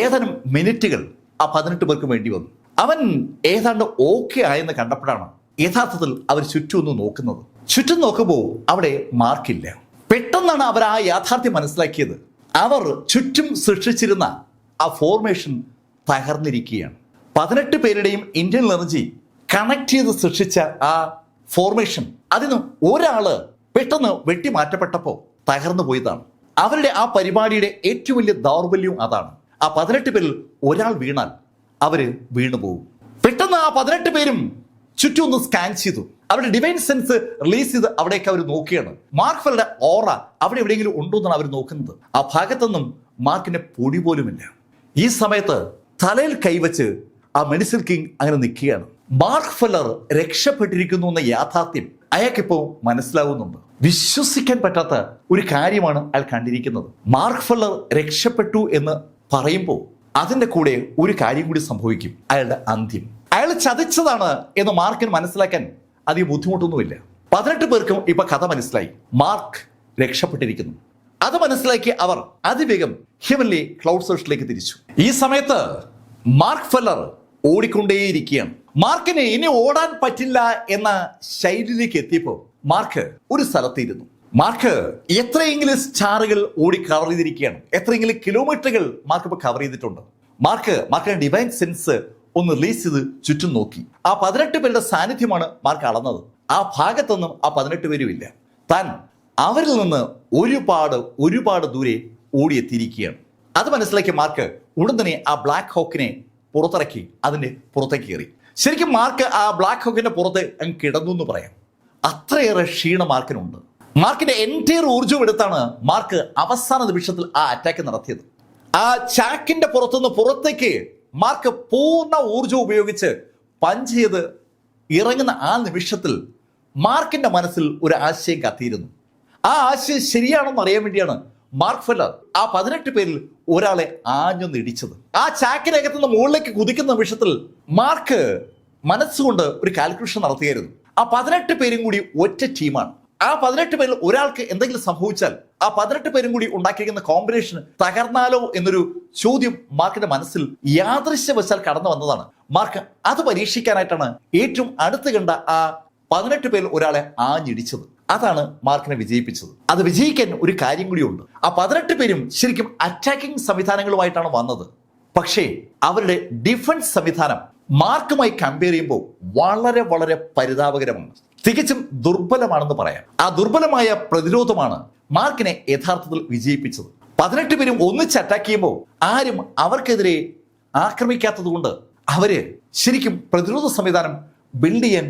ഏതാനും മിനിറ്റുകൾ ആ 18 പേർക്ക് വേണ്ടി വന്നു. അവൻ ഏതാണ്ട് ഓക്കെ ആയെന്ന് കണ്ടപ്പോഴാണ് യഥാർത്ഥത്തിൽ അവർ ചുറ്റും ഒന്ന് നോക്കുന്നത്. ചുറ്റും നോക്കുമ്പോൾ അവിടെ മാർക്കില്ല. പെട്ടെന്നാണ് അവർ ആ യാഥാർത്ഥ്യം മനസ്സിലാക്കിയത്. അവർ ചുറ്റും സൃഷ്ടിച്ചിരുന്ന ആ ഫോർമേഷൻ തകർന്നിരിക്കുകയാണ്. 18 പേരുടെയും ഇന്ത്യൻ എനർജി കണക്ട് ചെയ്ത് സൃഷ്ടിച്ച ആ ഫോർമേഷൻ അതിന് ഒരാള് പെട്ടെന്ന് വെട്ടിമാറ്റപ്പെട്ടപ്പോൾ തകർന്നു പോയതാണ്. അവരുടെ ആ പരിപാടിയുടെ ഏറ്റവും വലിയ ദൗർബല്യവും അതാണ്. ആ 18 പേരിൽ ഒരാൾ വീണാൽ അവര് വീണുപോകും. പെട്ടെന്ന് ആ 18 പേരും ചുറ്റും ഒന്ന് സ്കാൻ ചെയ്തു. അവരുടെ ഡിവൈൻ സെൻസ് റിലീസ് ചെയ്ത് അവിടേക്ക് അവർ നോക്കിയാണ്. മാർക്ക് ഫെല്ലറുടെ ഓറ അവിടെ എവിടെയെങ്കിലും ഉണ്ടോ എന്നാണ് അവർ നോക്കുന്നത്. ആ ഭാഗത്തൊന്നും മാർക്കിന്റെ പൊടി പോലുമില്ല. ഈ സമയത്ത് തലയിൽ കൈവച്ച് ആ മെഡിസിൻ കിങ് അങ്ങനെ നിൽക്കുകയാണ്. മാർക്ക് ഫെല്ലർ രക്ഷപ്പെട്ടിരിക്കുന്നു എന്ന യാഥാർത്ഥ്യം അയാൾക്കിപ്പോൾ മനസ്സിലാവുന്നുണ്ട്. വിശ്വസിക്കാൻ പറ്റാത്ത ഒരു കാര്യമാണ് അയാൾ കണ്ടിരിക്കുന്നത്. മാർക്ക് ഫെല്ലർ രക്ഷപ്പെട്ടു എന്ന് പറയുമ്പോൾ അതിന്റെ കൂടെ ഒരു കാര്യം കൂടി സംഭവിക്കും, അയാളുടെ അന്ത്യം. അയാൾ ചതിച്ചതാണ് എന്ന് മാർക്കിന് മനസ്സിലാക്കാൻ അധികം ബുദ്ധിമുട്ടൊന്നുമില്ല. 18 പേർക്കും ഇപ്പൊ കഥ മനസ്സിലായി. മാർക്ക് രക്ഷപ്പെട്ടിരിക്കുന്നു. അത് മനസ്സിലാക്കി അവർ അതിവേഗം ഹെവൻലി ക്ലൗഡ് സോഴ്സിലേക്ക് തിരിച്ചു. ഈ സമയത്ത് മാർക്ക് ഫെല്ലർ ഓടിക്കൊണ്ടേയിരിക്കുകയാണ്. മാർക്കിന് ഇനി ഓടാൻ പറ്റില്ല എന്ന ശൈലിയിലേക്ക് എത്തിയപ്പോൾ മാർക്ക് ഒരു സ്ഥലത്തിരുന്നു. മാർക്ക് എത്രയെങ്കിലും സ്റ്റാറുകൾ ഓടി കവർ ചെയ്തിരിക്കുകയാണ്. എത്രയെങ്കിലും കിലോമീറ്ററുകൾ മാർക്ക് ഇപ്പൊ കവർ ചെയ്തിട്ടുണ്ട്. മാർക്കിന്റെ ഡിവൈൻ സെൻസ് ഒന്ന് റിലീസ് ചെയ്ത് ചുറ്റും നോക്കി. ആ 18 പേരുടെ സാന്നിധ്യമാണ് മാർക്ക് അളന്നത്. ആ ഭാഗത്തൊന്നും ആ 18 പേരും ഇല്ല. താൻ അവരിൽ നിന്ന് ഒരുപാട് ദൂരെ ഓടിയെത്തിയിരിക്കുകയാണ്. അത് മനസ്സിലാക്കിയ മാർക്ക് ഉടൻ തന്നെ ആ ബ്ലാക്ക് ഹോക്കിനെ പുറത്തിറക്കി അതിന്റെ പുറത്തേക്ക് കയറി. ശരിക്കും മാർക്ക് ആ ബ്ലാക്ക് ഹോക്കിന്റെ പുറത്ത് അങ്ങ് കിടന്നു എന്ന് പറയാം. അത്രയേറെ ക്ഷീണം മാർക്കിനുണ്ട്. മാർക്കിന്റെ എൻറ്റയർ ഊർജ്ജം എടുത്താണ് മാർക്ക് അവസാന നിമിഷത്തിൽ ആ അറ്റാക്ക് നടത്തിയത്. ആ ചാക്കിന്റെ പുറത്തുനിന്ന് പുറത്തേക്ക് മാർക്ക് പൂർണ്ണ ഊർജ്ജം ഉപയോഗിച്ച് പഞ്ച് ചെയ്ത് ഇറങ്ങുന്ന ആ നിമിഷത്തിൽ മാർക്കിന്റെ മനസ്സിൽ ഒരു ആശയം കത്തിയിരുന്നു. ആ ആശയം ശരിയാണെന്ന് അറിയാൻ വേണ്ടിയാണ് മാർക്ക് ഫെല്ലർ ആ 18 പേരിൽ ഒരാളെ ആഞ്ഞൊന്ന് ഇടിച്ചത്. ആ ചാക്കിനകത്ത് നിന്ന് മുകളിലേക്ക് കുതിക്കുന്ന നിമിഷത്തിൽ മാർക്ക് മനസ്സുകൊണ്ട് ഒരു കാൽക്കുലേഷൻ നടത്തിയായിരുന്നു. ആ 18 പേരും കൂടി ഒറ്റ ടീമാണ്. ആ 18 പേരിൽ ഒരാൾക്ക് എന്തെങ്കിലും സംഭവിച്ചാൽ ആ 18 പേരും കൂടി ഉണ്ടാക്കിയിരിക്കുന്ന കോമ്പിനേഷൻ തകർന്നാലോ എന്നൊരു ചോദ്യം മാർക്കിന്റെ മനസ്സിൽ യാദൃശ്യവശാൽ കടന്നു വന്നതാണ്. മാർക്ക് അത് പരീക്ഷിക്കാനായിട്ടാണ് ഏറ്റവും അടുത്ത് കണ്ട ആ 18 പേരിൽ ഒരാളെ ആഞ്ഞിടിച്ചത്. അതാണ് മാർക്കിനെ വിജയിപ്പിച്ചത്. അത് വിജയിക്കാൻ ഒരു കാര്യം കൂടിയുണ്ട്. ആ 18 പേരും ശരിക്കും അറ്റാക്കിംഗ് സംവിധാനങ്ങളുമായിട്ടാണ് വന്നത്. പക്ഷേ അവരുടെ ഡിഫൻസ് സംവിധാനം മാർക്കുമായി കമ്പയർ ചെയ്യുമ്പോൾ വളരെ പരിതാപകരമാണ്. തികച്ചും ദുർബലമാണെന്ന് പറയാം. ആ ദുർബലമായ പ്രതിരോധമാണ് മാർക്കിനെ യഥാർത്ഥത്തിൽ വിജയിപ്പിച്ചത്. 18 പേരും ഒന്നിച്ച് അറ്റാക്ക് ചെയ്യുമ്പോൾ ആരും അവർക്കെതിരെ ആക്രമിക്കാത്തത് കൊണ്ട് അവര് ശരിക്കും പ്രതിരോധ സംവിധാനം ബിൽഡ് ചെയ്യാൻ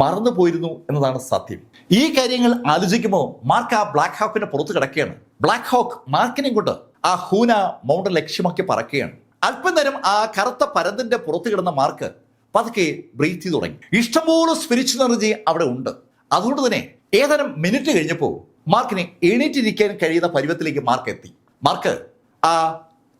മറന്നുപോയിരുന്നു എന്നതാണ് സത്യം. ഈ കാര്യങ്ങൾ ആലോചിക്കുമ്പോൾ മാർക്ക് ആ ബ്ലാക്ക് ഹോക്കിന്റെ പുറത്ത് കിടക്കുകയാണ്. ബ്ലാക്ക് ഹോക്ക് മാർക്കിനെ കൊണ്ട് ആ ഹൂന മൗണ്ടൻ ലക്ഷ്യമാക്കി പറക്കുകയാണ്. അല്പം നേരം ആ കറുത്ത പരന്തിന്റെ പുറത്ത് കിടന്ന മാർക്ക് പതുക്കെ ബ്രീത്ത് ചെയ്ത് തുടങ്ങി. ഇഷ്ടംപോലെ സ്പിരിച്വൽ എനർജി അവിടെ ഉണ്ട്. അതുകൊണ്ട് തന്നെ ഏതാനും മിനിറ്റ് കഴിഞ്ഞപ്പോൾ മാർക്കിനെ എണീറ്റിരിക്കാൻ കഴിയുന്ന പരുവത്തിലേക്ക് മാർക്ക് എത്തി. മാർക്ക് ആ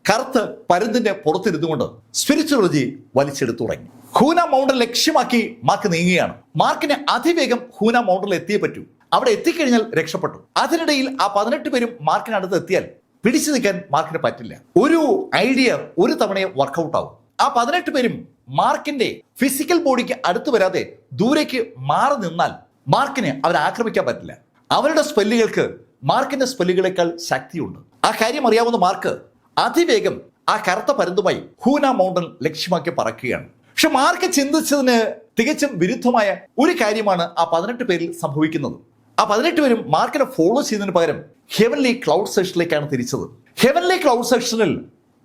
കറുത്ത പരുന്തിന്റെ പുറത്തിരുന്നുകൊണ്ട് സ്പിരിച്വൽ എനർജി വലിച്ചെടുത്തു തുടങ്ങി. ഹൂന മൗണ്ടൻ ലക്ഷ്യമാക്കി മാർക്ക് നീങ്ങുകയാണ്. മാർക്കിന് അതിവേഗം ഹൂന മൗണ്ടനിൽ എത്തിയേ പറ്റൂ. അവിടെ എത്തിക്കഴിഞ്ഞാൽ രക്ഷപ്പെട്ടു. അതിനിടയിൽ ആ 18 പേരും മാർക്കിനടുത്ത് എത്തിയാൽ പിടിച്ചു നിൽക്കാൻ മാർക്കിന് പറ്റില്ല. ഒരു ഐഡിയ ഒരു തവണയെ വർക്കൗട്ട് ആവും. ആ 18 പേരും മാർക്കിന്റെ ഫിസിക്കൽ ബോഡിക്ക് അടുത്ത് വരാതെ ദൂരേക്ക് മാറി നിന്നാൽ മാർക്കിന് അവരെ ആക്രമിക്കാൻ പറ്റില്ല. അവരുടെ സ്പെല്ലുകൾക്ക് മാർക്കിന്റെ സ്പെല്ലുകളേക്കാൾ ശക്തിയുണ്ട്. ആ കാര്യം അറിയാവുന്ന മാർക്ക് അതിവേഗം ആ കറുത്ത പരുന്തുമായി ഹൂന മൗണ്ടൻ ലക്ഷ്യമാക്കി പറക്കുകയാണ്. പക്ഷെ മാർക്ക് ചിന്തിച്ചതിന് തികച്ചും വിരുദ്ധമായ ഒരു കാര്യമാണ് ആ 18 പേരിൽ സംഭവിക്കുന്നത്. ആ 18 പേരും മാർക്കിനെ ഫോളോ ചെയ്യുന്നതിന് പകരം ഹെവൻലി ക്ലൗഡ് സെക്ഷനിലേക്കാണ് തിരിച്ചത്. ഹെവൻലി ക്ലൗഡ് സെക്ഷനിൽ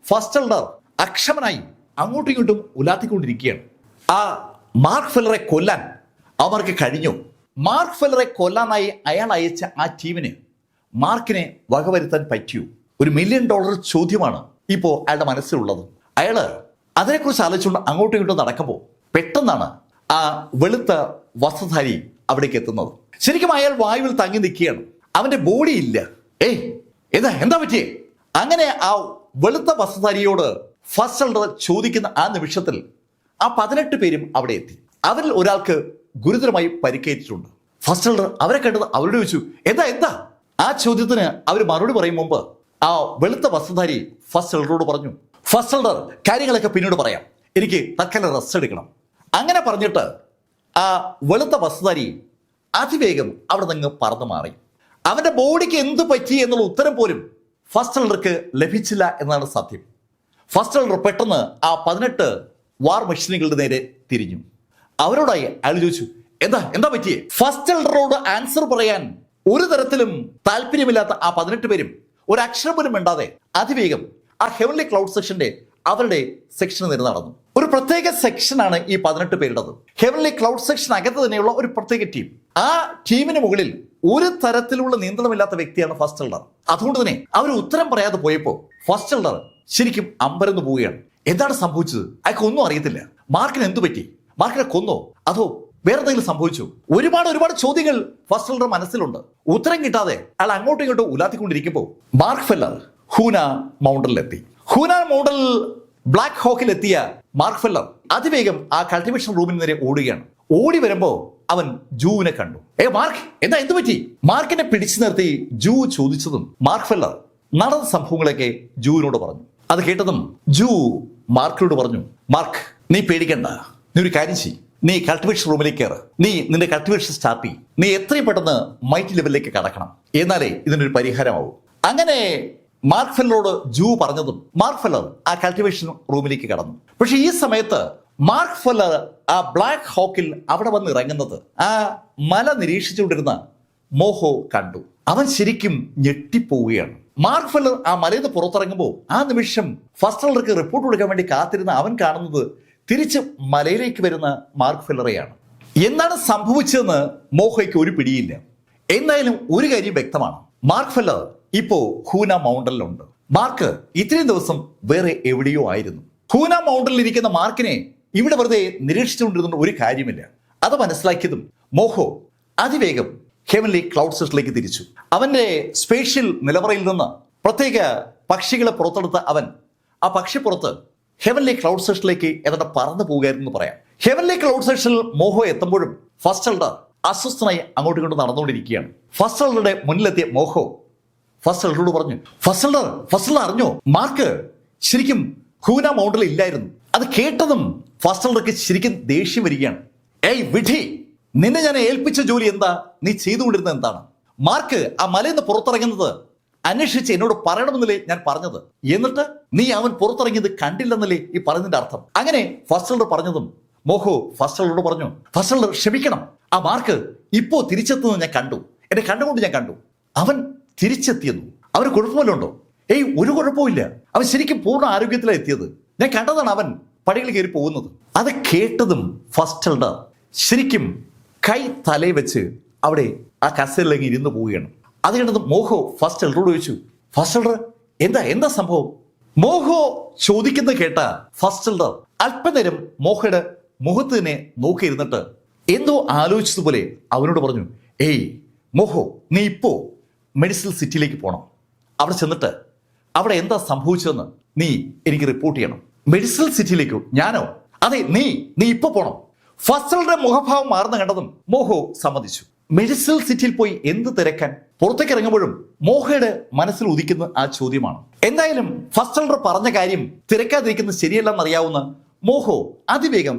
ഫസ്റ്റ് എൽഡർ അക്ഷമനായി അങ്ങോട്ടും ഇങ്ങോട്ടും ഉലാത്തിക്കൊണ്ടിരിക്കുകയാണ്. ആ മാർക്ക് ഫെല്ലറെ കൊല്ലാൻ അവർക്ക് കഴിഞ്ഞു. മാർക്ക് ഫെല്ലറെ കൊല്ലാനായി അയാൾ അയച്ച ആ ടീമിന് മാർക്കിനെ വകവരുത്താൻ പറ്റിയോ? $1 മില്യൺ ചോദ്യമാണ് ഇപ്പോൾ അയാളുടെ മനസ്സിലുള്ളത്. അയാള് അതിനെക്കുറിച്ച് ആലോചിച്ചുകൊണ്ട് അങ്ങോട്ടും ഇങ്ങോട്ടും നടക്കുമ്പോൾ പെട്ടെന്നാണ് ആ വെളുത്ത വസ്ത്രധാരി അവിടേക്ക് എത്തുന്നത്. ശരിക്കും അയാൾ വായുവിൽ തങ്ങി നിൽക്കുകയാണ്. അവന്റെ ബോഡി ഇല്ല. എന്താ പറ്റിയേ? അങ്ങനെ ആ വെളുത്ത വസ്ത്രധാരിയോട് ഫസ്റ്റ് എൽഡർ ചോദിക്കുന്ന ആ നിമിഷത്തിൽ ആ 18 പേരും അവിടെ എത്തി. അവരിൽ ഒരാൾക്ക് ഗുരുതരമായി പരിക്കേറ്റിട്ടുണ്ട്. ഫസ്റ്റ് എൽഡർ അവരെ കണ്ടത് അവരോട് ചോദിച്ചു, എന്താ? ആ ചോദ്യത്തിന് അവർ മറുപടി പറയും മുമ്പ് ആ വെളുത്ത വസ്ത്രധാരി ഫസ്റ്റ് എൽഡറോട് പറഞ്ഞു, ഫസ്റ്റ് എൽഡർ കാര്യങ്ങളൊക്കെ പിന്നീട് പറയാം, എനിക്ക് തൽക്കാലം റെസ്റ്റ് എടുക്കണം. അങ്ങനെ പറഞ്ഞിട്ട് ആ വെളുത്ത വസ്ത്രധാരി അതിവേഗം അവിടെ നിന്ന് പറന്നു മാറി. അവന്റെ ബോഡിക്ക് എന്ത് പറ്റി എന്നുള്ള ഉത്തരം പോലും ഫസ്റ്റ് എൽഡർക്ക് ലഭിച്ചില്ല എന്നാണ് സത്യം. ഫസ്റ്റ് എൽഡർ പെട്ടെന്ന് ആ 18 വാർ മെഷീനുകളുടെ നേരെ തിരിഞ്ഞു. അവരോടായി അയാൾ ചോദിച്ചു, എന്താ പറ്റിയേ? ഫസ്റ്റ് എൽഡറോട് ആൻസർ പറയാൻ ഒരു തരത്തിലും താല്പര്യമില്ലാത്ത ആ 18 പേരും ഒരു അക്ഷരം പോലും വേണ്ടാതെ അതിവേഗം ആ ഹെവൻലി ക്ലൗഡ് സെക്ഷന്റെ അവരുടെ സെക്ഷന് നേരെ നടന്നു. ഒരു പ്രത്യേക സെക്ഷനാണ് ഈ 18 പേരുടേത്. ഹെവൻലി ക്ലൗഡ് സെക്ഷൻ അകത്ത് തന്നെയുള്ള ഒരു പ്രത്യേക ടീം. ആ ടീമിന് മുകളിൽ ഒരു തരത്തിലുള്ള നിയന്ത്രണമില്ലാത്ത വ്യക്തിയാണ് ഫസ്റ്റ് എൽഡർ. അതുകൊണ്ട് തന്നെ അവർ ഉത്തരം പറയാതെ പോയപ്പോൾ ഫസ്റ്റ് എൽഡർ ശരിക്കും അമ്പരന്ന് പോവുകയാണ്. എന്താണ് സംഭവിച്ചത്? അയാൾക്ക് ഒന്നും അറിയത്തില്ല. മാർക്കിന് എന്തു പറ്റി? മാർക്കിനെ കൊന്നോ അതോ വേറെ എന്തെങ്കിലും സംഭവിച്ചു? ഒരുപാട് ചോദ്യങ്ങൾ ഫസ്റ്റ് എൽഡർ മനസ്സിലുണ്ട്. ഉത്തരം കിട്ടാതെ അയാൾ അങ്ങോട്ടും ഇങ്ങോട്ടും ഉലാത്തിക്കൊണ്ടിരിക്കുമ്പോൾ മാർക്ക് ഫെല്ലർ ഹൂന മൗണ്ടനിലെത്തി. ഹൂന മൗണ്ടനിൽ ബ്ലാക്ക് ഹോക്കിൽ എത്തിയ മാർക്ക് ഫെല്ലർ അതിവേഗം ആ കൾട്ടിവേഷൻ റൂമിന് നേരെ ഓടുകയാണ്. ഓടി വരുമ്പോ അവൻ ജൂവിനെ കണ്ടു. മാർക്ക് എന്ത് പറ്റി? മാർക്കിനെ പിടിച്ചു നിർത്തി ജൂ ചോദിച്ചതും മാർക്ക് ഫെല്ലർ നടന്ന സംഭവങ്ങളൊക്കെ ജൂവിനോട് പറഞ്ഞു. അത് കേട്ടതും ജൂ മാർക്കിനോട് പറഞ്ഞു, മാർക്ക് നീ പേടിക്കണ്ട, നീ ഒരു കാര്യം ചെയ്യ്, നീ കൾട്ടിവേഷൻ റൂമിലേക്ക് കയറ്, നീ നിന്റെ കൾട്ടിവേഷൻ സ്റ്റാർട്ട് ചെയ്യ്, നീ എത്രയും പെട്ടെന്ന് മൈറ്റ് ലെവലിലേക്ക് കടക്കണം, എന്നാലേ ഇതിനൊരു പരിഹാരമാവും. അങ്ങനെ മാർക്ക് ഫെല്ലറോട് ജൂ പറഞ്ഞതും മാർക്ക് ഫെല്ലർ ആ കൾട്ടിവേഷൻ റൂമിലേക്ക് കടന്നു. പക്ഷെ ഈ സമയത്ത് മാർക്ക് ഫെല്ലർ ആ ബ്ലാക്ക് ഹോക്കിൽ അവിടെ വന്ന് ഇറങ്ങുന്നത് ആ മല നിരീക്ഷിച്ചുകൊണ്ടിരുന്ന മോഹോ കണ്ടു. അവൻ ശരിക്കും ഞെട്ടിപ്പോവുകയാണ്. മാർക്ക് ഫെല്ലർ ആ മലയിൽ നിന്ന് പുറത്തിറങ്ങുമ്പോൾ ആ നിമിഷം ഫസ്റ്റ് എൽഡർക്ക് റിപ്പോർട്ട് കൊടുക്കാൻ വേണ്ടി കാത്തിരുന്ന അവൻ കാണുന്നത് തിരിച്ച് മലയിലേക്ക് വരുന്ന മാർക്ക് ഫെല്ലറെയാണ്. എന്താണ് സംഭവിച്ചതെന്ന് മോഹോയ്ക്ക് ഒരു പിടിയില്ല. എന്തായാലും ഒരു കാര്യം വ്യക്തമാണ്, മാർക്ക് ഫെല്ലർ ഇപ്പോ ഹൂന മൗണ്ടനിലുണ്ട്. മാർക്ക് ഇത്രയും ദിവസം വേറെ എവിടെയോ ആയിരുന്നു. ഹൂന മൗണ്ടനിൽ ഇരിക്കുന്ന മാർക്കിനെ ഇവിടെ വെറുതെ നിരീക്ഷിച്ചുകൊണ്ടിരുന്ന ഒരു കാര്യമില്ല. അത് മനസ്സിലാക്കിയതും മോഹോ അതിവേഗം ഹെവൻലി ക്ലൗഡ് സെക്ഷനിലേക്ക് തിരിച്ചു. അവന്റെ സ്പേഷ്യൽ നിലവറയിൽ നിന്ന് പ്രത്യേക പക്ഷികളെ പുറത്തെടുത്ത അവൻ ആ പക്ഷിപ്പുറത്ത് ഹെവൻലി ക്ലൗഡ് സെക്ഷനിലേക്ക് ഏതാണ്ട് പറന്നു പോവുകയായിരുന്നു പറയാം. ഹെവൻലി ക്ലൗഡ് സെക്ഷനിൽ മോഹോ എത്തുമ്പോഴും ഫസ്റ്റ് എൽഡർ അസ്വസ്ഥനായി അങ്ങോട്ടും ഇങ്ങോട്ടും നടന്നുകൊണ്ടിരിക്കുകയാണ്. ഫസ്റ്റ് എൽഡറുടെ മുന്നിലെത്തിയ മോഹോ ഫസ്റ്റ് എൽഡറോട് പറഞ്ഞു, ഫസ്റ്റ് എൽഡർ അറിഞ്ഞോ, മാർക്ക് ശരിക്കും ഹൂന മൗണ്ടനിൽ ഇല്ലായിരുന്നു. അത് കേട്ടതും ഫസ്റ്റ് എൽഡർക്ക് ശരിക്കും ദേഷ്യം വരികയാണ്. വിധി, നിന്നെ ഞാൻ ഏൽപ്പിച്ച ജോലി എന്താ? നീ ചെയ്തുകൊണ്ടിരുന്നത് എന്താണ്? മാർക്ക് ആ മലയിൽ നിന്ന് പുറത്തിറങ്ങുന്നത് അന്വേഷിച്ച് എന്നോട് പറയണമെന്നല്ലേ ഞാൻ പറഞ്ഞത്? എന്നിട്ട് നീ അവൻ പുറത്തിറങ്ങിയത് കണ്ടില്ലെന്നല്ലേ ഈ പറഞ്ഞതിന്റെ അർത്ഥം? അങ്ങനെ ഫസ്റ്റ് എൽഡർ പറഞ്ഞതും മോഹോ ഫസ്റ്റ് എൽഡറോട് പറഞ്ഞു, ഫസ്റ്റ് എൽഡർ ക്ഷമിക്കണം, ആ മാർക്ക് ഇപ്പോ തിരിച്ചെത്തുന്നത് ഞാൻ കണ്ടു, എന്നെ കണ്ടുകൊണ്ട് ഞാൻ കണ്ടു. അവൻ തിരിച്ചെത്തിയെന്നു, അവന് കുഴപ്പമല്ലോ ഉണ്ടോ? ഒരു കുഴപ്പമില്ല, അവൻ ശരിക്കും പൂർണ്ണ ആരോഗ്യത്തിലാണ് എത്തിയത്. ഞാൻ കണ്ടതാണ് അവൻ പടികൾ കയറി പോകുന്നത്. അത് കേട്ടതും ഫസ്റ്റ് എൽഡർ ശരിക്കും കൈ തലയിൽ വെച്ച് അവിടെ ആ കസേരയിലേക്ക് ഇരുന്ന് പോവുകയാണ്. അത് കണ്ടത് മോഹോ ഫസ്റ്റ് എൽഡറോട് ചോദിച്ചു, ഫസ്റ്റ് എൽഡർ എന്താ സംഭവം? മോഹോ ചോദിക്കുന്നത് കേട്ട ഫസ്റ്റ് എൽഡർ അല്പനേരം മോഹയുടെ മുഖത്ത് തന്നെ നോക്കിയിരുന്നിട്ട് എന്തോ ആലോചിച്ചതുപോലെ അവനോട് പറഞ്ഞു, ഏയ് മോഹോ, നീ ഇപ്പോ മെഡിസിൽ സിറ്റിയിലേക്ക് പോകണം. അവിടെ ചെന്നിട്ട് അവിടെ എന്താ സംഭവിച്ചതെന്ന് നീ എനിക്ക് റിപ്പോർട്ട് ചെയ്യണം. മെഡിസിൽ സിറ്റിയിലേക്കോ? ഞാനോ? അതെ, നീ ഇപ്പൊ പോണം. ഫസലിന്റെ മുഖഭാവം മാറുന്ന കണ്ടതും മോഹോ സമ്മതിച്ചു. മെഡിസിൽ സിറ്റിയിൽ പോയി എന്ത് തിരക്കാൻ? പുറത്തേക്ക് ഇറങ്ങുമ്പോഴും മോഹയുടെ മനസ്സിൽ ഉദിക്കുന്ന ആ ചോദ്യമാണ്. എന്തായാലും ഫസൽ പറഞ്ഞ കാര്യം തിരക്കാതിരിക്കുന്നത് ശരിയല്ലെന്നറിയാവുന്ന മോഹോ അതിവേഗം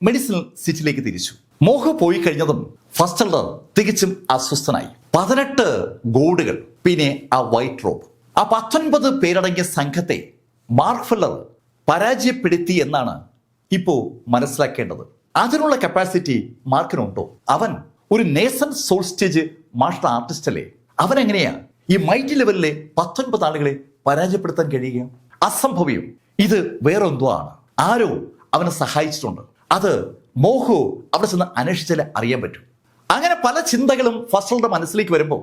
മെഡിസിൻ സിറ്റിയിലേക്ക് തിരിച്ചു. മോഹോ പോയി കഴിഞ്ഞതും ഫസ്റ്റ് എൽഡർ തികച്ചും അസ്വസ്ഥനായി. 18 ഗോൾഡുകൾ, പിന്നെ ആ വൈറ്റ് റോബ്, ആ 19 പേരടങ്ങിയ സംഘത്തെ മാർക്ക് ഫെല്ലർ പരാജയപ്പെടുത്തി എന്നാണ് ഇപ്പോ മനസ്സിലാക്കേണ്ടത്. അതിനുള്ള കപ്പാസിറ്റി മാർക്കിനുണ്ടോ? അവൻ ഒരു നേസൺ സോൾ സ്റ്റേജ് മാർഷൽ ആർട്ടിസ്റ്റ് അല്ലേ? അവൻ എങ്ങനെയാ ഈ മൈറ്റി ലെവലിലെ 19 ആളുകളെ പരാജയപ്പെടുത്താൻ കഴിയുക? അസംഭവ്യം. ഇത് വേറെന്തോ ആണ്. ആരോ അവനെ സഹായിച്ചിട്ടുണ്ട്. അത് മോഹോ അവിടെ ചെന്ന് അന്വേഷിച്ചാലേ അറിയാൻ പറ്റും. അങ്ങനെ പല ചിന്തകളും ഫസലിന്റെ മനസ്സിലേക്ക് വരുമ്പോൾ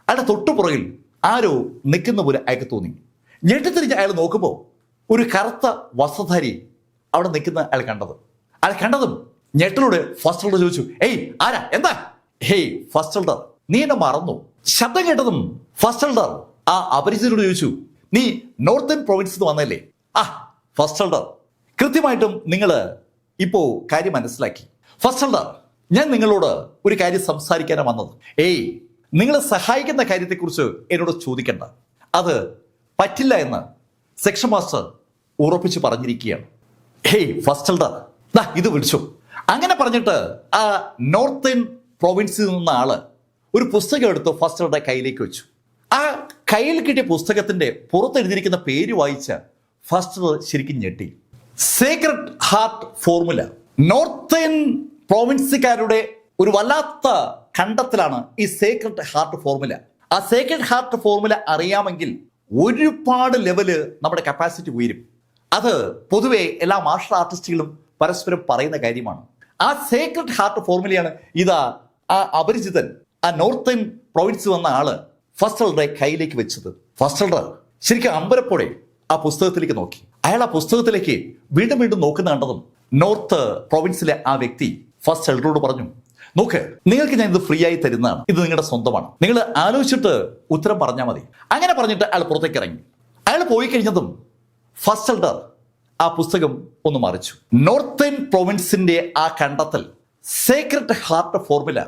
അയാളുടെ തൊട്ടുപുറകിൽ ആരോ നിൽക്കുന്ന പോലെ അയാൾക്ക് തോന്നി. ഞെട്ടിത്തിരിഞ്ഞ് അയാൾ നോക്കുമ്പോൾ ഒരു കറുത്ത വസ്ത്രധാരി അവിടെ നിൽക്കുന്ന അയാൾ കണ്ടതും ഞെട്ടലോട് ഫസ്റ്റ് എൽഡർ ചോദിച്ചു, ഏയ് ആരാ, എന്താ? ഹേയ് ഫസ്റ്റ് എൽഡർ, നീ എന്നെ മറന്നു? ശബ്ദം കേട്ടതും ഫസ്റ്റ് എൽഡർ ആ അപരിചിതനോട് ചോദിച്ചു, നീ നോർത്തേൺ പ്രൊവിൻസിൽ നിന്ന് വന്നല്ലേ? ഫസ്റ്റ് എൽഡർ, കൃത്യമായിട്ടും നിങ്ങൾ ഇപ്പോ കാര്യം മനസ്സിലാക്കി. ഫസ്റ്റ് എൽഡർ, ഞാൻ നിങ്ങളോട് ഒരു കാര്യം സംസാരിക്കാനാണ് വന്നത്. ഏയ്, നിങ്ങളെ സഹായിക്കുന്ന കാര്യത്തെക്കുറിച്ച് എന്നോട് ചോദിക്കണ്ട. അത് പറ്റില്ല എന്ന് സെക്ഷൻ മാസ്റ്റർ ഉറപ്പിച്ച് പറഞ്ഞിരിക്കുകയാണ്. ഹേയ് ഫസ്റ്റ് എൽഡർ, ഇത് വിളിച്ചു. അങ്ങനെ പറഞ്ഞിട്ട് ആ നോർത്തേൺ പ്രൊവിൻസിൽ നിന്ന ആള് ഒരു പുസ്തകം എടുത്ത് ഫസ്റ്റ് എൽഡറുടെ കയ്യിലേക്ക് വെച്ചു. ആ കയ്യിൽ കിട്ടിയ പുസ്തകത്തിന്റെ പുറത്തെഴുതിയിരിക്കുന്ന പേര് വായിച്ച ഫസ്റ്റ് എൽഡർ ശരിക്കും ഞെട്ടി. Sacred heart formula. നോർത്തേൺ പ്രൊവിൻസുകാരുടെ ഒരു വല്ലാത്ത കണ്ടെത്തലാണ് ഈ സേക്രഡ് ഹാർട്ട് ഫോർമുല. ആ സേക്രഡ് ഹാർട്ട് ഫോർമുല അറിയാമെങ്കിൽ ഒരുപാട് ലെവല് നമ്മുടെ കപ്പാസിറ്റി ഉയരും. അത് പൊതുവെ എല്ലാ മാർഷൽ ആർട്ടിസ്റ്റുകളും പരസ്പരം പറയുന്ന കാര്യമാണ്. ആ സേക്രഡ് ഹാർട്ട് ഫോർമുലയാണ് ഇതാ ആ അപരിചിതൻ, ആ നോർത്തേൺ പ്രൊവിൻസ് വന്ന ആള് ഫസ്റ്റ് എൽഡറെ കയ്യിലേക്ക് വെച്ചത്. ഫസ്റ്റ് എൽഡർ ശരിക്കും അമ്പരപ്പോടെ ആ പുസ്തകത്തിലേക്ക് നോക്കി. അയാൾ ആ പുസ്തകത്തിലേക്ക് വീണ്ടും നോക്കുന്ന കണ്ടതും നോർത്ത് പ്രൊവിൻസിലെ ആ വ്യക്തി ഫസ്റ്റ് എൽഡറോട് പറഞ്ഞു, നോക്ക്, നിങ്ങൾക്ക് ഞാൻ ഇത് ഫ്രീ ആയി തരുന്നതാണ്. ഇത് നിങ്ങളുടെ സ്വന്തമാണ്. നിങ്ങൾ ആലോചിച്ചിട്ട് ഉത്തരം പറഞ്ഞാൽ മതി. അങ്ങനെ പറഞ്ഞിട്ട് അയാൾ പുറത്തേക്ക് ഇറങ്ങി. അയാൾ പോയി കഴിഞ്ഞതും ഫസ്റ്റ് എൽഡർ ആ പുസ്തകം ഒന്ന് മറിച്ചു. നോർത്തേൺ പ്രൊവിൻസിന്റെ ആ കണ്ടെത്തൽ സേക്രഡ് ഹാർട്ട് ഫോർമുല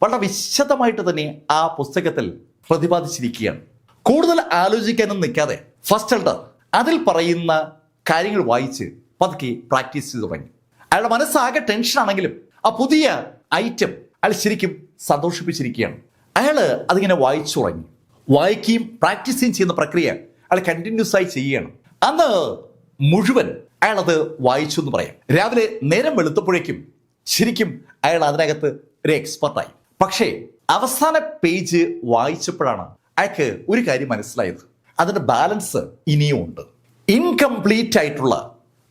വളരെ വിശദമായിട്ട് തന്നെ ആ പുസ്തകത്തിൽ പ്രതിപാദിച്ചിരിക്കുകയാണ്. കൂടുതൽ ആലോചിക്കാനൊന്നും നിൽക്കാതെ ഫസ്റ്റ് എൽഡർ അതിൽ പറയുന്ന കാര്യങ്ങൾ വായിച്ച് പതുക്കെ പ്രാക്ടീസ് ചെയ്ത് തുടങ്ങി. അയാളുടെ മനസ്സാകെ ടെൻഷനാണെങ്കിലും ആ പുതിയ ഐറ്റം അയാൾ ശരിക്കും സന്തോഷിപ്പിച്ചിരിക്കുകയാണ്. അയാൾ അതിങ്ങനെ വായിച്ചു തുടങ്ങി. വായിക്കുകയും പ്രാക്ടീസും ചെയ്യുന്ന പ്രക്രിയ അയാൾ കണ്ടിന്യൂസ് ആയി ചെയ്യുകയാണ്. അന്ന് മുഴുവൻ അയാൾ അത് വായിച്ചു എന്ന് പറയാം. രാവിലെ നേരം വെളുത്തപ്പോഴേക്കും ശരിക്കും അയാൾ അതിനകത്ത് ഒരു എക്സ്പെർട്ടായി. പക്ഷേ അവസാന പേജ് വായിച്ചപ്പോഴാണ് അയാൾക്ക് ഒരു കാര്യം മനസ്സിലായത്. അതിന്റെ ബാലൻസ് ഇനിയും ഉണ്ട്. ഇൻകംപ്ലീറ്റ് ആയിട്ടുള്ള,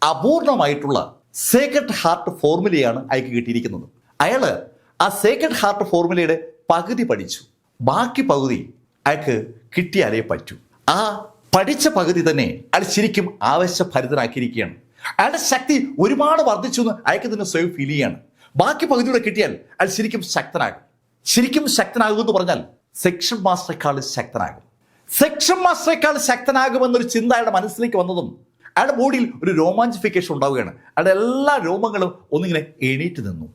അപൂർണമായിട്ടുള്ള സേക്രഡ് ഹാർട്ട് ഫോർമുലയാണ് അയാൾക്ക് കിട്ടിയിരിക്കുന്നത്. അയാള് ആ സേക്രഡ് ഹാർട്ട് ഫോർമുലയുടെ പകുതി പഠിച്ചു. ബാക്കി പകുതി അയാൾക്ക് കിട്ടിയാലേ പറ്റൂ. ആ പഠിച്ച പകുതി തന്നെ അയാൾ ശരിക്കും ആവേശഭരിതനാക്കിയിരിക്കുകയാണ്. അയാളുടെ ശക്തി ഒരുപാട് വർദ്ധിച്ചു എന്ന് അയാൾക്ക് തന്നെ സ്വയം ഫീൽ ചെയ്യാണ്. ബാക്കി പകുതിയുടെ കിട്ടിയാൽ അയാൾ ശരിക്കും ശക്തനാകും. ശരിക്കും ശക്തനാകുമെന്ന് പറഞ്ഞാൽ സെക്ഷൻ മാസ്റ്ററേക്കാൾ ശക്തനാകും. സെക്ഷൻ മാസ്റ്ററേക്കാൾ ശക്തനാകുമെന്നൊരു ചിന്ത അയാളുടെ മനസ്സിലേക്ക് വന്നതും അയാളുടെ ബോഡിയിൽ ഒരു രോമാഞ്ചിഫിക്കേഷൻ ഉണ്ടാവുകയാണ്. അയാളുടെ എല്ലാ രോമങ്ങളും ഒന്നിങ്ങനെ എണീറ്റ് നിന്നു.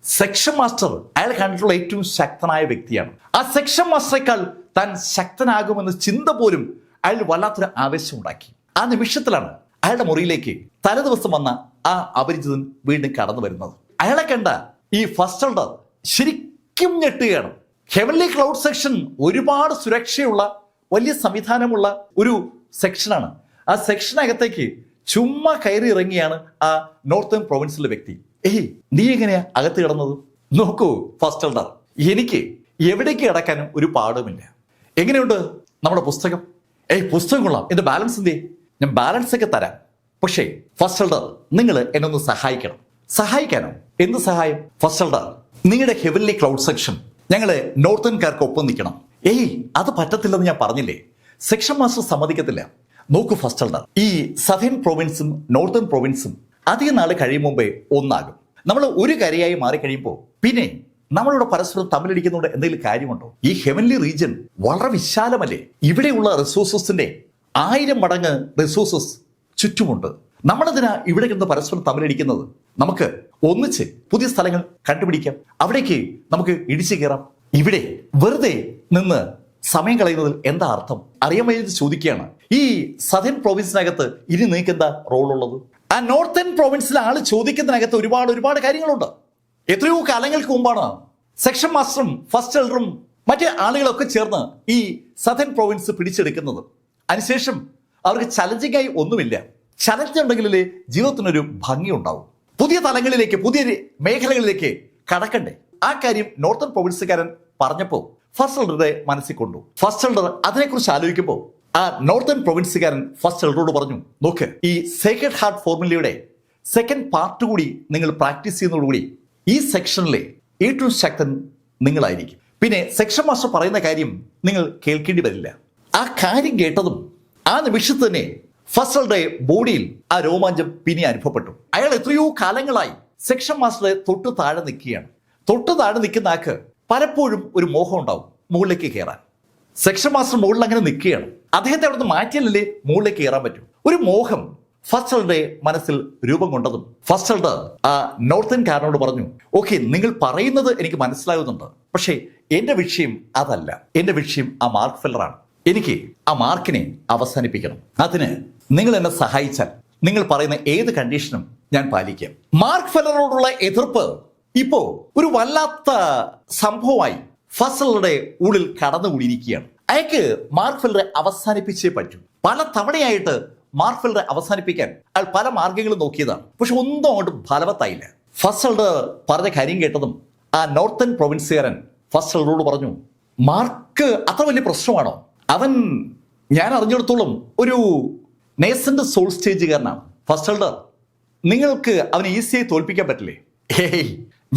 സെക്ഷൻ മാസ്റ്റർ അയാൾ കണ്ടിട്ടുള്ള ഏറ്റവും ശക്തനായ വ്യക്തിയാണ്. ആ സെക്ഷൻ മാസ്റ്ററേക്കാൾ താൻ ശക്തനാകുമെന്ന ചിന്ത പോലും അയാൾ വല്ലാത്തൊരു ആവേശം ഉണ്ടാക്കി. ആ നിമിഷത്തിലാണ് അയാളുടെ മുറിയിലേക്ക് തലേദിവസം വന്ന ആ അപരിചിതൻ വീണ്ടും കടന്നു വരുന്നത്. അയാളെ കണ്ട ഈ ഫസ്റ്റ് എൽഡർ ശരിക്കും ഞെട്ടുകയാണ്. ഹെവൻലി ക്ലൗഡ് സെക്ഷൻ ഒരുപാട് സുരക്ഷയുള്ള വലിയ സംവിധാനമുള്ള ഒരു സെക്ഷനാണ്. ആ സെക്ഷനകത്തേക്ക് ചുമ്മാ കയറി ഇറങ്ങിയാണ് ആ നോർത്തേൺ പ്രൊവിൻസിലെ വ്യക്തി. ഏയ്, നീ എങ്ങനെയാ അകത്ത് കിടന്നത്? നോക്കൂ ഫസ്റ്റ് എൽഡർ, എനിക്ക് എവിടേക്ക് കിടക്കാനും ഒരു പാടുമില്ല. എങ്ങനെയുണ്ട് നമ്മുടെ പുസ്തകം? ഏയ്, പുസ്തകം കൊള്ളാം. എന്റെ ബാലൻസ് എന്തേ? ഞാൻ ബാലൻസ് ഒക്കെ തരാം. പക്ഷേ ഫസ്റ്റ് എൽഡർ, നിങ്ങൾ എന്നെ ഒന്ന് സഹായിക്കണം. സഹായിക്കാനോ? എന്ത് സഹായം? ഫസ്റ്റ് എൽഡർ, നിങ്ങളുടെ ഹെവൻലി ക്ലൗഡ് സെക്ഷൻ ഞങ്ങളെ നോർത്തേൺകാർക്ക് ഒപ്പം നിൽക്കണം. അത് പറ്റത്തില്ലെന്ന് ഞാൻ പറഞ്ഞില്ലേ. സെക്ഷൻ മാസ്റ്റർ സമ്മതിക്കത്തില്ല. നോക്കൂ ഫസ്റ്റ് എൽഡർ, ഈ സദേൺ പ്രൊവിൻസും നോർത്തേൺ പ്രൊവിൻസും അധികം നാൾ കഴിയും മുമ്പേ ഒന്നാകും. നമ്മൾ ഒരു കരയായി മാറിക്കഴിയുമ്പോൾ പിന്നെ നമ്മളിവിടെ പരസ്പരം തമ്മിലടിക്കുന്നതുകൊണ്ട് എന്തെങ്കിലും കാര്യമുണ്ടോ? ഈ ഹെവൻലി റീജിയൻ വളരെ വിശാലമല്ലേ? ഇവിടെയുള്ള റിസോഴ്സസിന്റെ 1000 മടങ്ങ് റിസോഴ്സസ് ചുറ്റുമുണ്ട്. നമ്മളെന്തിനാ ഇവിടെ നിന്ന് പരസ്പരം തമ്മിലടിക്കുന്നത്? നമുക്ക് ഒന്നിച്ച് പുതിയ സ്ഥലങ്ങൾ കണ്ടുപിടിക്കാം. അവിടേക്ക് നമുക്ക് ഇടിച്ചു കയറാം. ഇവിടെ വെറുതെ നിന്ന് സമയം കളയുന്നതിൽ എന്താ അർത്ഥം? അറിയാൻ വേണ്ടി ചോദിക്കുകയാണ്. ഈ സദേൺ പ്രൊവിൻസിനകത്ത് ഇനി നിങ്ങൾക്ക് എന്താ റോളുള്ളത്? ആ നോർത്തേൺ പ്രൊവിൻസിലെ ആള് ചോദിക്കുന്നതിനകത്ത് ഒരുപാട് കാര്യങ്ങളുണ്ട്. എത്രയോ കാലങ്ങൾക്ക് മുമ്പാണ് സെക്ഷൻ മാസ്റ്ററും ഫസ്റ്റ് എൽഡറും മറ്റ് ആളുകളൊക്കെ ചേർന്ന് ഈ സദേൺ പ്രൊവിൻസ് പിടിച്ചെടുക്കുന്നത്. അതിനുശേഷം അവർക്ക് ചലഞ്ചിങ് ആയി ഒന്നുമില്ല. ചലഞ്ച് ഉണ്ടെങ്കിലേ ജീവിതത്തിനൊരു ഭംഗി ഉണ്ടാവും. പുതിയ തലങ്ങളിലേക്ക്, പുതിയ മേഖലകളിലേക്ക് കടക്കണ്ടേ? ആ കാര്യം നോർത്തേൺ പ്രൊവിൻസുകാരൻ പറഞ്ഞപ്പോൾ ഫസ്റ്റ് എൽഡറുടെ മനസ്സിൽ കൊണ്ടു. ഫസ്റ്റ് എൽഡർ അതിനെക്കുറിച്ച് ആലോചിക്കുമ്പോൾ ആ നോർത്തേൺ പ്രൊവിൻസുകാരൻ ഫസ്റ്റ് എൽഡറോട് പറഞ്ഞു, നോക്ക്, ഈ സേക്രഡ് ഹാർട്ട് ഫോർമുലയുടെ സെക്കൻഡ് പാർട്ട് കൂടി നിങ്ങൾ പ്രാക്ടീസ് ചെയ്യുന്നതോടുകൂടി ഈ സെക്ഷനിലെ ഏറ്റവും ശക്തൻ നിങ്ങളായിരിക്കും. പിന്നെ സെക്ഷൻ മാസ്റ്റർ പറയുന്ന കാര്യം നിങ്ങൾ കേൾക്കേണ്ടി വരില്ല. ആ കാര്യം കേട്ടതും ആ നിമിഷത്ത് തന്നെ ഫസ്റ്റ് എൽഡറുടെ ബോഡിയിൽ ആ രോമാഞ്ചം പിന്നെ അനുഭവപ്പെട്ടു. അയാൾ എത്രയോ കാലങ്ങളായി സെക്ഷൻ മാസ്റ്ററെ തൊട്ട് താഴെ നിൽക്കുകയാണ്. തൊട്ട് താഴെ നിൽക്കുന്ന ആൾക്ക് പലപ്പോഴും ഒരു മോഹം ഉണ്ടാവും മുകളിലേക്ക് കയറാൻ. സെക്ഷൻ മാസ്റ്റർ മുകളിൽ അങ്ങനെ നിൽക്കുകയാണ്. അദ്ദേഹത്തെ അവിടെ നിന്ന് മാറ്റിയാലല്ലേ മുകളിലേക്ക് കയറാൻ പറ്റും. ഒരു മോഹം ഫസ്റ്റ് എൽഡറുടെ മനസ്സിൽ രൂപം കൊണ്ടതും ഫസ്റ്റ് എൽഡർ ആ നോർത്തേൺ കാരനോട് പറഞ്ഞു, ഓക്കെ, നിങ്ങൾ പറയുന്നത് എനിക്ക് മനസ്സിലാകുന്നുണ്ട്, പക്ഷേ എന്റെ വിഷയം അതല്ല. എന്റെ വിഷയം ആ മാർക്ക് ഫെല്ലറാണ്. എനിക്ക് ആ മാർക്കിനെ അവസാനിപ്പിക്കണം. അതിന് നിങ്ങൾ എന്നെ സഹായിച്ചാൽ നിങ്ങൾ പറയുന്ന ഏത് കണ്ടീഷനും ഞാൻ പാലിക്കാം. മാർക്ക് ഫെല്ലറോടുള്ള എതിർപ്പ് ഇപ്പോ ഒരു വല്ലാത്ത സംഭവമായി ഫസ്റ്റ് എൽഡറുടെ ഉള്ളിൽ കടന്നുകൂടിയിരിക്കുകയാണ്. അയാൾക്ക് മാർക്ക് ഫെല്ലറെ അവസാനിപ്പിച്ചേ പറ്റൂ. പല തവണയായിട്ട് മാർക്ക് ഫെല്ലറെ അവസാനിപ്പിക്കാൻ അയാൾ പല മാർഗങ്ങളും നോക്കിയതാണ്, പക്ഷെ ഒന്നും അങ്ങോട്ട് ഫലവത്തായില്ല. ഫസ്റ്റ് എൽഡർ പറഞ്ഞ കാര്യം കേട്ടതും ആ നോർത്തേൺ പ്രൊവിൻസുകാരൻ ഫസ്റ്റ് എൽഡറോട് പറഞ്ഞു, മാർക്ക് അത്ര വലിയ പ്രശ്നമാണോ? അവൻ ഞാൻ അറിഞ്ഞിടത്തോളം ഒരു നേസന്റ് സോൾ സ്റ്റേജുകാരനാണ്. ഫസ്റ്റ് എൽഡർ, നിങ്ങൾക്ക് അവനെ ഈസിയായി തോൽപ്പിക്കാൻ പറ്റില്ലേ?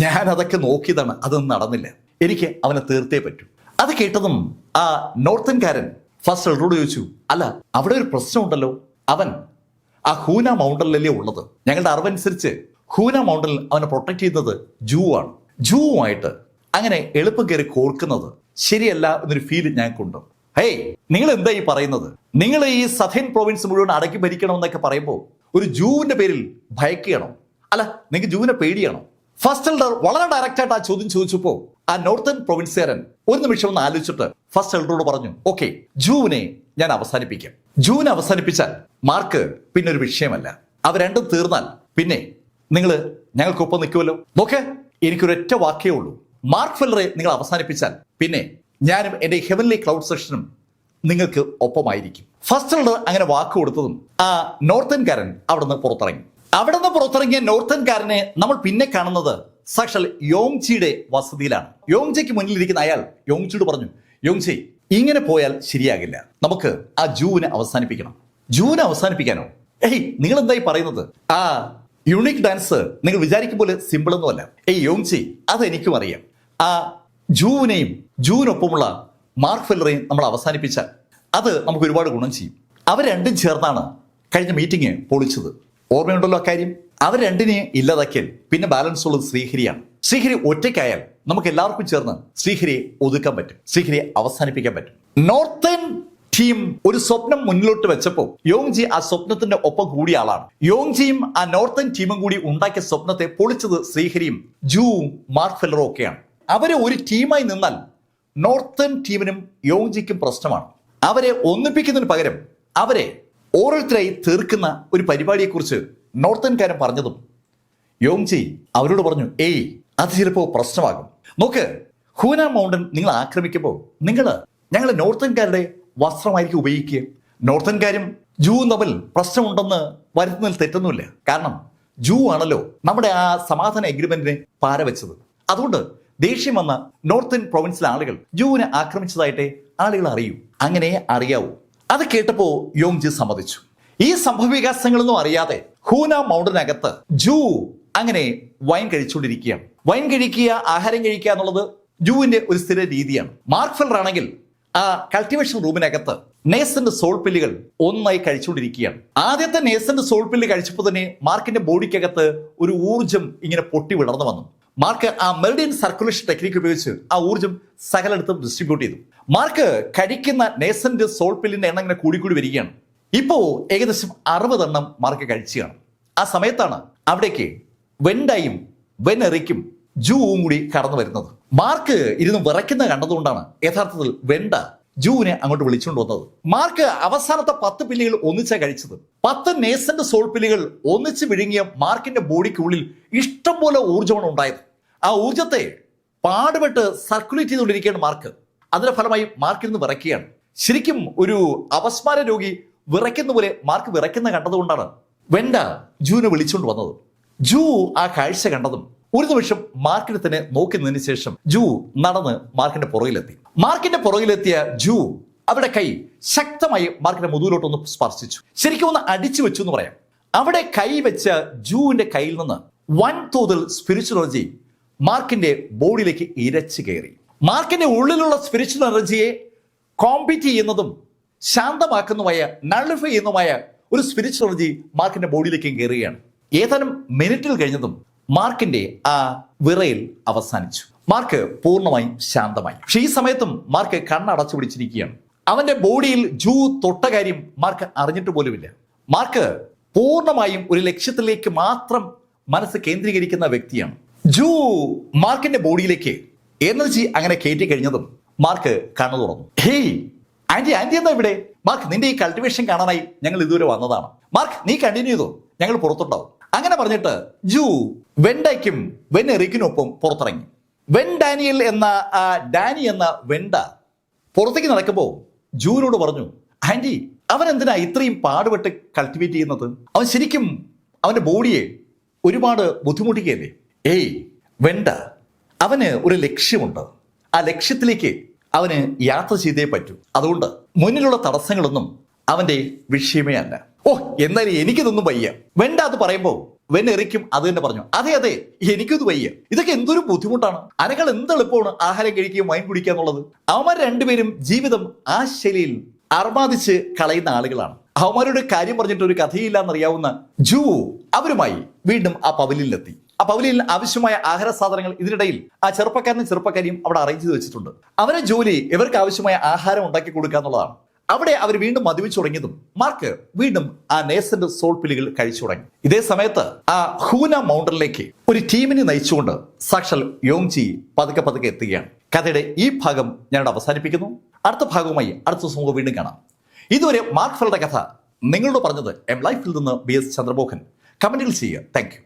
ഞാൻ അതൊക്കെ നോക്കിയതാണ്, അതൊന്നും നടന്നില്ല. എനിക്ക് അവനെ തീർത്തേ പറ്റൂ. അത് കേട്ടതും ആ നോർത്തേൺകാരൻ ഫസ്റ്റ് എൽഡറോട് ചോദിച്ചു, അല്ല, അവിടെ ഒരു പ്രശ്നമുണ്ടല്ലോ. അവൻ ആ ഹൂന മൗണ്ടനിലല്ലേ ഉള്ളത്. ഞങ്ങളുടെ അറിവനുസരിച്ച് ഹൂന മൗണ്ടനിൽ അവനെ പ്രൊട്ടക്ട് ചെയ്യുന്നത് ജൂ ആണ്. ജൂവുമായിട്ട് അങ്ങനെ എളുപ്പം കയറി കോർക്കുന്നത് ശരിയല്ല എന്നൊരു ഫീൽ ഞങ്ങൾക്കുണ്ട്. നിങ്ങൾ എന്താ ഈ പറയുന്നത്? നിങ്ങൾ ഈ സദേൺ പ്രൊവിൻസ് മുഴുവൻ അടക്കി ഭരിക്കണമെന്നൊക്കെ പറയുമ്പോൾ ഒരു ജൂവിന്റെ പേരിൽ ഭയക്കുകയാണോ? അല്ല, നിങ്ങൾക്ക് ജൂവിനെ പേടിയാണോ? ഫസ്റ്റ് എൽഡർ വളരെ ഡയറക്റ്റ് ആയിട്ട് ആ ചോദ്യം ചോദിച്ചപ്പോൾ ആ നോർത്തേൺ പ്രൊവിൻസുകാരൻ ഒരു നിമിഷം ഒന്ന് ആലോചിച്ചിട്ട് ഫസ്റ്റ് എൽഡറോട് പറഞ്ഞു, ഓക്കെ, ജൂവിനെ ഞാൻ അവസാനിപ്പിക്കാം. ജൂവിനെ അവസാനിപ്പിച്ചാൽ മാർക്ക് പിന്നെ ഒരു വിഷയമല്ല. അവ രണ്ടും തീർന്നാൽ പിന്നെ നിങ്ങൾ ഞങ്ങൾക്കൊപ്പം നിൽക്കുമല്ലോ. നോക്ക്, എനിക്കൊരൊറ്റ വാക്കേ ഉള്ളൂ. മാർക്ക് ഫെല്ലറെ നിങ്ങൾ അവസാനിപ്പിച്ചാൽ പിന്നെ ഞാനും എൻ്റെ ഹെവൻലി ക്ലൗഡ് സെക്ഷനും നിങ്ങൾക്ക് ഒപ്പമായിരിക്കും. ഫസ്റ്റ് എൽഡർ അങ്ങനെ വാക്ക് കൊടുത്തതും ആ നോർത്തേൺകാരൻ അവിടെ നിന്ന് പുറത്തിറങ്ങി. അവിടെ നിന്ന് പുറത്തിറങ്ങിയ നോർത്തേൺകാരനെ നമ്മൾ പിന്നെ കാണുന്നത് സാക്ഷാൽ യോങ്ജിയുടെ വസതിയിലാണ്. യോങ്ജിക്ക് മുന്നിലിരിക്കുന്ന അയാൾ യോങ്ജിയോട് പറഞ്ഞു, യോങ്ജി, ഇങ്ങനെ പോയാൽ ശരിയാകില്ല. നമുക്ക് ആ ജൂവിനെ അവസാനിപ്പിക്കണം. ജൂവിനെ അവസാനിപ്പിക്കാനോ? നിങ്ങൾ എന്തായി പറയുന്നത്? ആ യൂണിക് ഡാൻസ് നിങ്ങൾ വിചാരിക്കും പോലെ സിമ്പിൾ ഒന്നുമല്ല. യോങ്ജി, അത് എനിക്കും അറിയാം. ആ ജൂവിനെയും ജൂവിനൊപ്പമുള്ള മാർക്ക് ഫെല്ലറെയും നമ്മൾ അവസാനിപ്പിച്ചാൽ അത് നമുക്ക് ഒരുപാട് ഗുണം ചെയ്യും. അവർ രണ്ടും ചേർന്നാണ് കഴിഞ്ഞ മീറ്റിംഗ് പൊളിച്ചത്. ഓർമ്മയുണ്ടല്ലോ അക്കാര്യം? അവർ രണ്ടിനെ ഇല്ലാതാക്കിയാൽ പിന്നെ ബാലൻസ് ഉള്ളത് ശ്രീഹരിയാണ്. ശ്രീഹരി ഒറ്റയ്ക്കായാൽ നമുക്ക് എല്ലാവർക്കും ചേർന്ന് ശ്രീഹരിയെ ഒതുക്കാൻ പറ്റും, ശ്രീഹരിയെ അവസാനിപ്പിക്കാൻ പറ്റും. നോർത്തേൺ ടീം ഒരു സ്വപ്നം മുന്നിലോട്ട് വെച്ചപ്പോൾ യോങ്ജി ആ സ്വപ്നത്തിന്റെ ഒപ്പം കൂടിയ ആളാണ്. യോങ്ജിയും ആ നോർത്തേൺ ടീമും കൂടി ഉണ്ടാക്കിയ സ്വപ്നത്തെ പൊളിച്ചത് ശ്രീഹരിയും ജൂവും മാർക്ക് ഫെല്ലറും ഒക്കെയാണ്. അവരെ ഒരു ടീമായി നിന്നാൽ നോർത്തേൺ ടീമിനും യോങ്ജിക്കും പ്രശ്നമാണ്. അവരെ ഒന്നിപ്പിക്കുന്നതിന് പകരം അവരെ ഓരോരുത്തരായി തീർക്കുന്ന ഒരു പരിപാടിയെക്കുറിച്ച് നോർത്തേൺകാരൻ പറഞ്ഞതും യോങ്ജി അവരോട് പറഞ്ഞു, അത് ചിലപ്പോൾ പ്രശ്നമാകും. നോക്ക്, ഹൂന മൗണ്ടൻ നിങ്ങൾ ആക്രമിക്കുമ്പോൾ ഞങ്ങൾ നോർത്തേൺകാരുടെ വസ്ത്രമായിരിക്കും ഉപയോഗിക്കുക. നോർത്തേൺകാരും ജൂവും തമ്മിൽ പ്രശ്നമുണ്ടെന്ന് വരുത്തുന്നതിൽ തെറ്റൊന്നുമില്ല. കാരണം ജൂ ആണല്ലോ നമ്മുടെ ആ സമാധാന എഗ്രിമെന്റിനെ പാരവെച്ചത്. അതുകൊണ്ട് ദേഷ്യം വന്ന നോർത്തേൺ പ്രൊവിൻസിലെ ആളുകൾ ജൂവിനെ ആക്രമിച്ചതായിട്ടേ ആളുകൾ അറിയൂ. അങ്ങനെ അറിയാവൂ. അത് കേട്ടപ്പോ യോങ്ജി സമ്മതിച്ചു. ഈ സംഭവവികാസങ്ങളൊന്നും അറിയാതെ ഹൂന മൗണ്ടനകത്ത് ജൂ അങ്ങനെ വൈൻ കഴിച്ചുകൊണ്ടിരിക്കുകയാണ്. വൈൻ കഴിക്കുക, ആഹാരം കഴിക്കുക എന്നുള്ളത് ജൂവിന്റെ ഒരു സ്ഥിര രീതിയാണ്. മാർക്ക് ഫെല്ലർ ആണെങ്കിൽ ആ കൾട്ടിവേഷൻ റൂമിനകത്ത് നേസന്റ് സോൾ പില്ലുകൾ ഒന്നായി കഴിച്ചുകൊണ്ടിരിക്കുകയാണ്. ആദ്യത്തെ നേസന്റ് സോൾ പില്ല് കഴിച്ചപ്പോൾ തന്നെ മാർക്കിന്റെ ബോഡിക്കകത്ത് ഒരു ഊർജം ഇങ്ങനെ പൊട്ടി വിടർന്നു വന്നു. മാർക്ക് ആ മെറിഡിയൻ സർക്കുലേഷൻ ടെക്നിക്ക് ഉപയോഗിച്ച് ആ ഊർജം സകലയിടത്തും ഡിസ്ട്രിബ്യൂട്ട് ചെയ്തു. മാർക്ക് കഴിക്കുന്ന നേസന്റ് സോൾ പില്ലിന്റെ എണ്ണം ഇങ്ങനെ കൂടിക്കൂടി വരികയാണ്. ഇപ്പോ ഏകദേശം 60 എണ്ണം മാർക്ക് കഴിക്കുകയാണ്. ആ സമയത്താണ് അവിടേക്ക് വെൻഡായും വെനെറിക്കും ജൂവും കൂടി കടന്നു വരുന്നത്. മാർക്ക് ഇരുന്ന് വിറയ്ക്കുന്ന കണ്ടതുകൊണ്ടാണ് യഥാർത്ഥത്തിൽ വെണ്ട ജൂവിനെ അങ്ങോട്ട് വിളിച്ചുകൊണ്ട് വന്നത്. മാർക്ക് അവസാനത്തെ 10 പില്ലുകൾ ഒന്നിച്ചാ കഴിച്ചത്. 10 നേസന്റ് സോൾ പില്ലുകൾ ഒന്നിച്ച് വിഴുങ്ങിയ മാർക്കിന്റെ ബോഡിക്കുള്ളിൽ ഇഷ്ടം പോലെ ഊർജ്ജമാണ് ഉണ്ടായത്. ആ ഊർജ്ജത്തെ പാടുപെട്ട് സർക്കുലേറ്റ് ചെയ്തുകൊണ്ടിരിക്കുകയാണ് മാർക്ക്. അതിന്റെ ഫലമായി മാർക്ക് ഇരുന്ന് വിറയ്ക്കുകയാണ്. ശരിക്കും ഒരു അപസ്മാര രോഗി വിറയ്ക്കുന്ന പോലെ മാർക്ക് വിറയ്ക്കുന്ന കണ്ടതുകൊണ്ടാണ് വെണ്ട ജൂവിനെ വിളിച്ചുകൊണ്ട് വന്നത്. ജൂ ആ കാഴ്ച കണ്ടതും ഒരു നിമിഷം മാർക്കിനെ തന്നെ നോക്കി നിന്നതിന് ശേഷം ജൂ നടന്ന് മാർക്കിന്റെ പുറകിലെത്തി. മാർക്കിന്റെ പുറകിലെത്തിയ ജൂ അവിടെ കൈ ശക്തമായി മാർക്കിന്റെ മുതുകിലോട്ടൊന്ന് സ്പർശിച്ചു. ശരിക്കും ഒന്ന് അടിച്ചു വെച്ചു എന്ന് പറയാം. അവിടെ കൈ വെച്ച ജൂവിന്റെ കയ്യിൽ നിന്ന് വൻതോതിൽ സ്പിരിച്വൽ എനർജി മാർക്കിന്റെ ബോഡിയിലേക്ക് ഇരച്ചു കയറി. മാർക്കിന്റെ ഉള്ളിലുള്ള സ്പിരിച്വൽ എനർജിയെ കോമ്പീറ്റ് ചെയ്യുന്നതും ശാന്തമാക്കുന്നതുമായ നള്ളിഫൈ ചെയ്യുന്നതുമായ ഒരു സ്പിരിച്വൽ എനർജി മാർക്കിന്റെ ബോഡിയിലേക്ക് കയറുകയാണ്. ഏതാനും മിനിറ്റിൽ കഴിഞ്ഞതും മാർക്കിന്റെ ആ വിറയിൽ അവസാനിച്ചു. മാർക്ക് പൂർണ്ണമായും ശാന്തമായി. പക്ഷെ ഈ സമയത്തും മാർക്ക് കണ്ണടച്ചു പിടിച്ചിരിക്കുകയാണ്. അവന്റെ ബോഡിയിൽ ജൂ തൊട്ട കാര്യം മാർക്ക് അറിഞ്ഞിട്ട് പോലുമില്ല. മാർക്ക് പൂർണ്ണമായും ഒരു ലക്ഷ്യത്തിലേക്ക് മാത്രം മനസ്സ് കേന്ദ്രീകരിക്കുന്ന വ്യക്തിയാണ്. ജൂ മാർക്കിന്റെ ബോഡിയിലേക്ക് എനർജി അങ്ങനെ കയറ്റി കഴിഞ്ഞതും മാർക്ക് കണ്ണു തുറന്നു. ഹേയ് ആന്റി, ആന്റി എന്താ ഇവിടെ? മാർക്ക്, നിന്റെ ഈ കൾട്ടിവേഷൻ കാണാനായി ഞങ്ങൾ ഇതുവരെ വന്നതാണ്. മാർക്ക്, നീ കണ്ടിന്യൂ ചെയ്തോ, ഞങ്ങൾ പുറത്തുണ്ടാവും. അങ്ങനെ പറഞ്ഞിട്ട് ജൂ വെണ്ടയ്ക്കും വെനെറിക്കിനൊപ്പം പുറത്തിറങ്ങി. വെൻ ഡാനിയൽ എന്ന ഡാനി എന്ന വെണ്ട പുറത്തേക്ക് നടക്കുമ്പോൾ ജൂവിനോട് പറഞ്ഞു, ആന്റി, അവൻ എന്തിനാ ഇത്രയും പാടുപെട്ട് കൾട്ടിവേറ്റ് ചെയ്യുന്നത്? അവൻ ശരിക്കും അവന്റെ ബോഡിയെ ഒരുപാട് ബുദ്ധിമുട്ടിക്കുകയല്ലേ? ഏയ് വെണ്ട, അവന് ഒരു ലക്ഷ്യമുണ്ട്. ആ ലക്ഷ്യത്തിലേക്ക് അവന് യാത്ര ചെയ്തേ പറ്റൂ. അതുകൊണ്ട് മുന്നിലുള്ള തടസ്സങ്ങളൊന്നും അവന്റെ വിഷയമേ അല്ല. ഓ, എന്നാലും എനിക്കിതൊന്നും വയ്യ. വെണ്ട അത് പറയുമ്പോൾ വെനെറിക്കും അത് തന്നെ പറഞ്ഞു, അതെ അതെ, എനിക്കിത് വയ്യ. ഇതൊക്കെ എന്തൊരു ബുദ്ധിമുട്ടാണ്. അനകൾ എന്തെളുപ്പമാണ് ആഹാരം കഴിക്കുകയും വൈൻ കുടിക്കുക എന്നുള്ളത്. അവന്മാർ രണ്ടുപേരും ജീവിതം ആ ശൈലിയിൽ അർമാദിച്ച് കളയുന്ന ആളുകളാണ്. അവന്മാരുടെ കാര്യം പറഞ്ഞിട്ട് ഒരു കഥയില്ല എന്നറിയാവുന്ന ജൂ അവരുമായി വീണ്ടും ആ പവലിലെത്തി. ആ പവലിയിൽ ആവശ്യമായ ആഹാര സാധനങ്ങൾ ഇതിനിടയിൽ ആ ചെറുപ്പക്കാരനും ചെറുപ്പക്കാരിയും അവിടെ അറേഞ്ച് ചെയ്ത് വെച്ചിട്ടുണ്ട്. അവരുടെ ജോലി ഇവർക്ക് ആവശ്യമായ ആഹാരം ഉണ്ടാക്കി കൊടുക്കുക എന്നുള്ളതാണ്. അവിടെ അവർ വീണ്ടും മദ്യപിച്ചു തുടങ്ങിയതും മാർക്ക് വീണ്ടും ആ നേസന്റ് സോൾ പില്ലുകൾ കഴിച്ചു തുടങ്ങി. ഇതേ സമയത്ത് ആ ഹൂന മൗണ്ടനിലേക്ക് ഒരു ടീമിനെ നയിച്ചുകൊണ്ട് സാക്ഷാൽ യോങ്ജി പതുക്കെ പതുക്കെ എത്തുകയാണ്. കഥയുടെ ഈ ഭാഗം ഞാനിവിടെ അവസാനിപ്പിക്കുന്നു. അടുത്ത ഭാഗവുമായി അടുത്ത ദിവസം വീണ്ടും കാണാം. ഇതുവരെ മാർക്ക് ഫെല്ലറുടെ കഥ നിങ്ങളോട് പറഞ്ഞത് എം ലൈഫിൽ നിന്ന് BS ചന്ദ്രമോഹൻ. കമന്റുകൾ ചെയ്യുക. Thank you.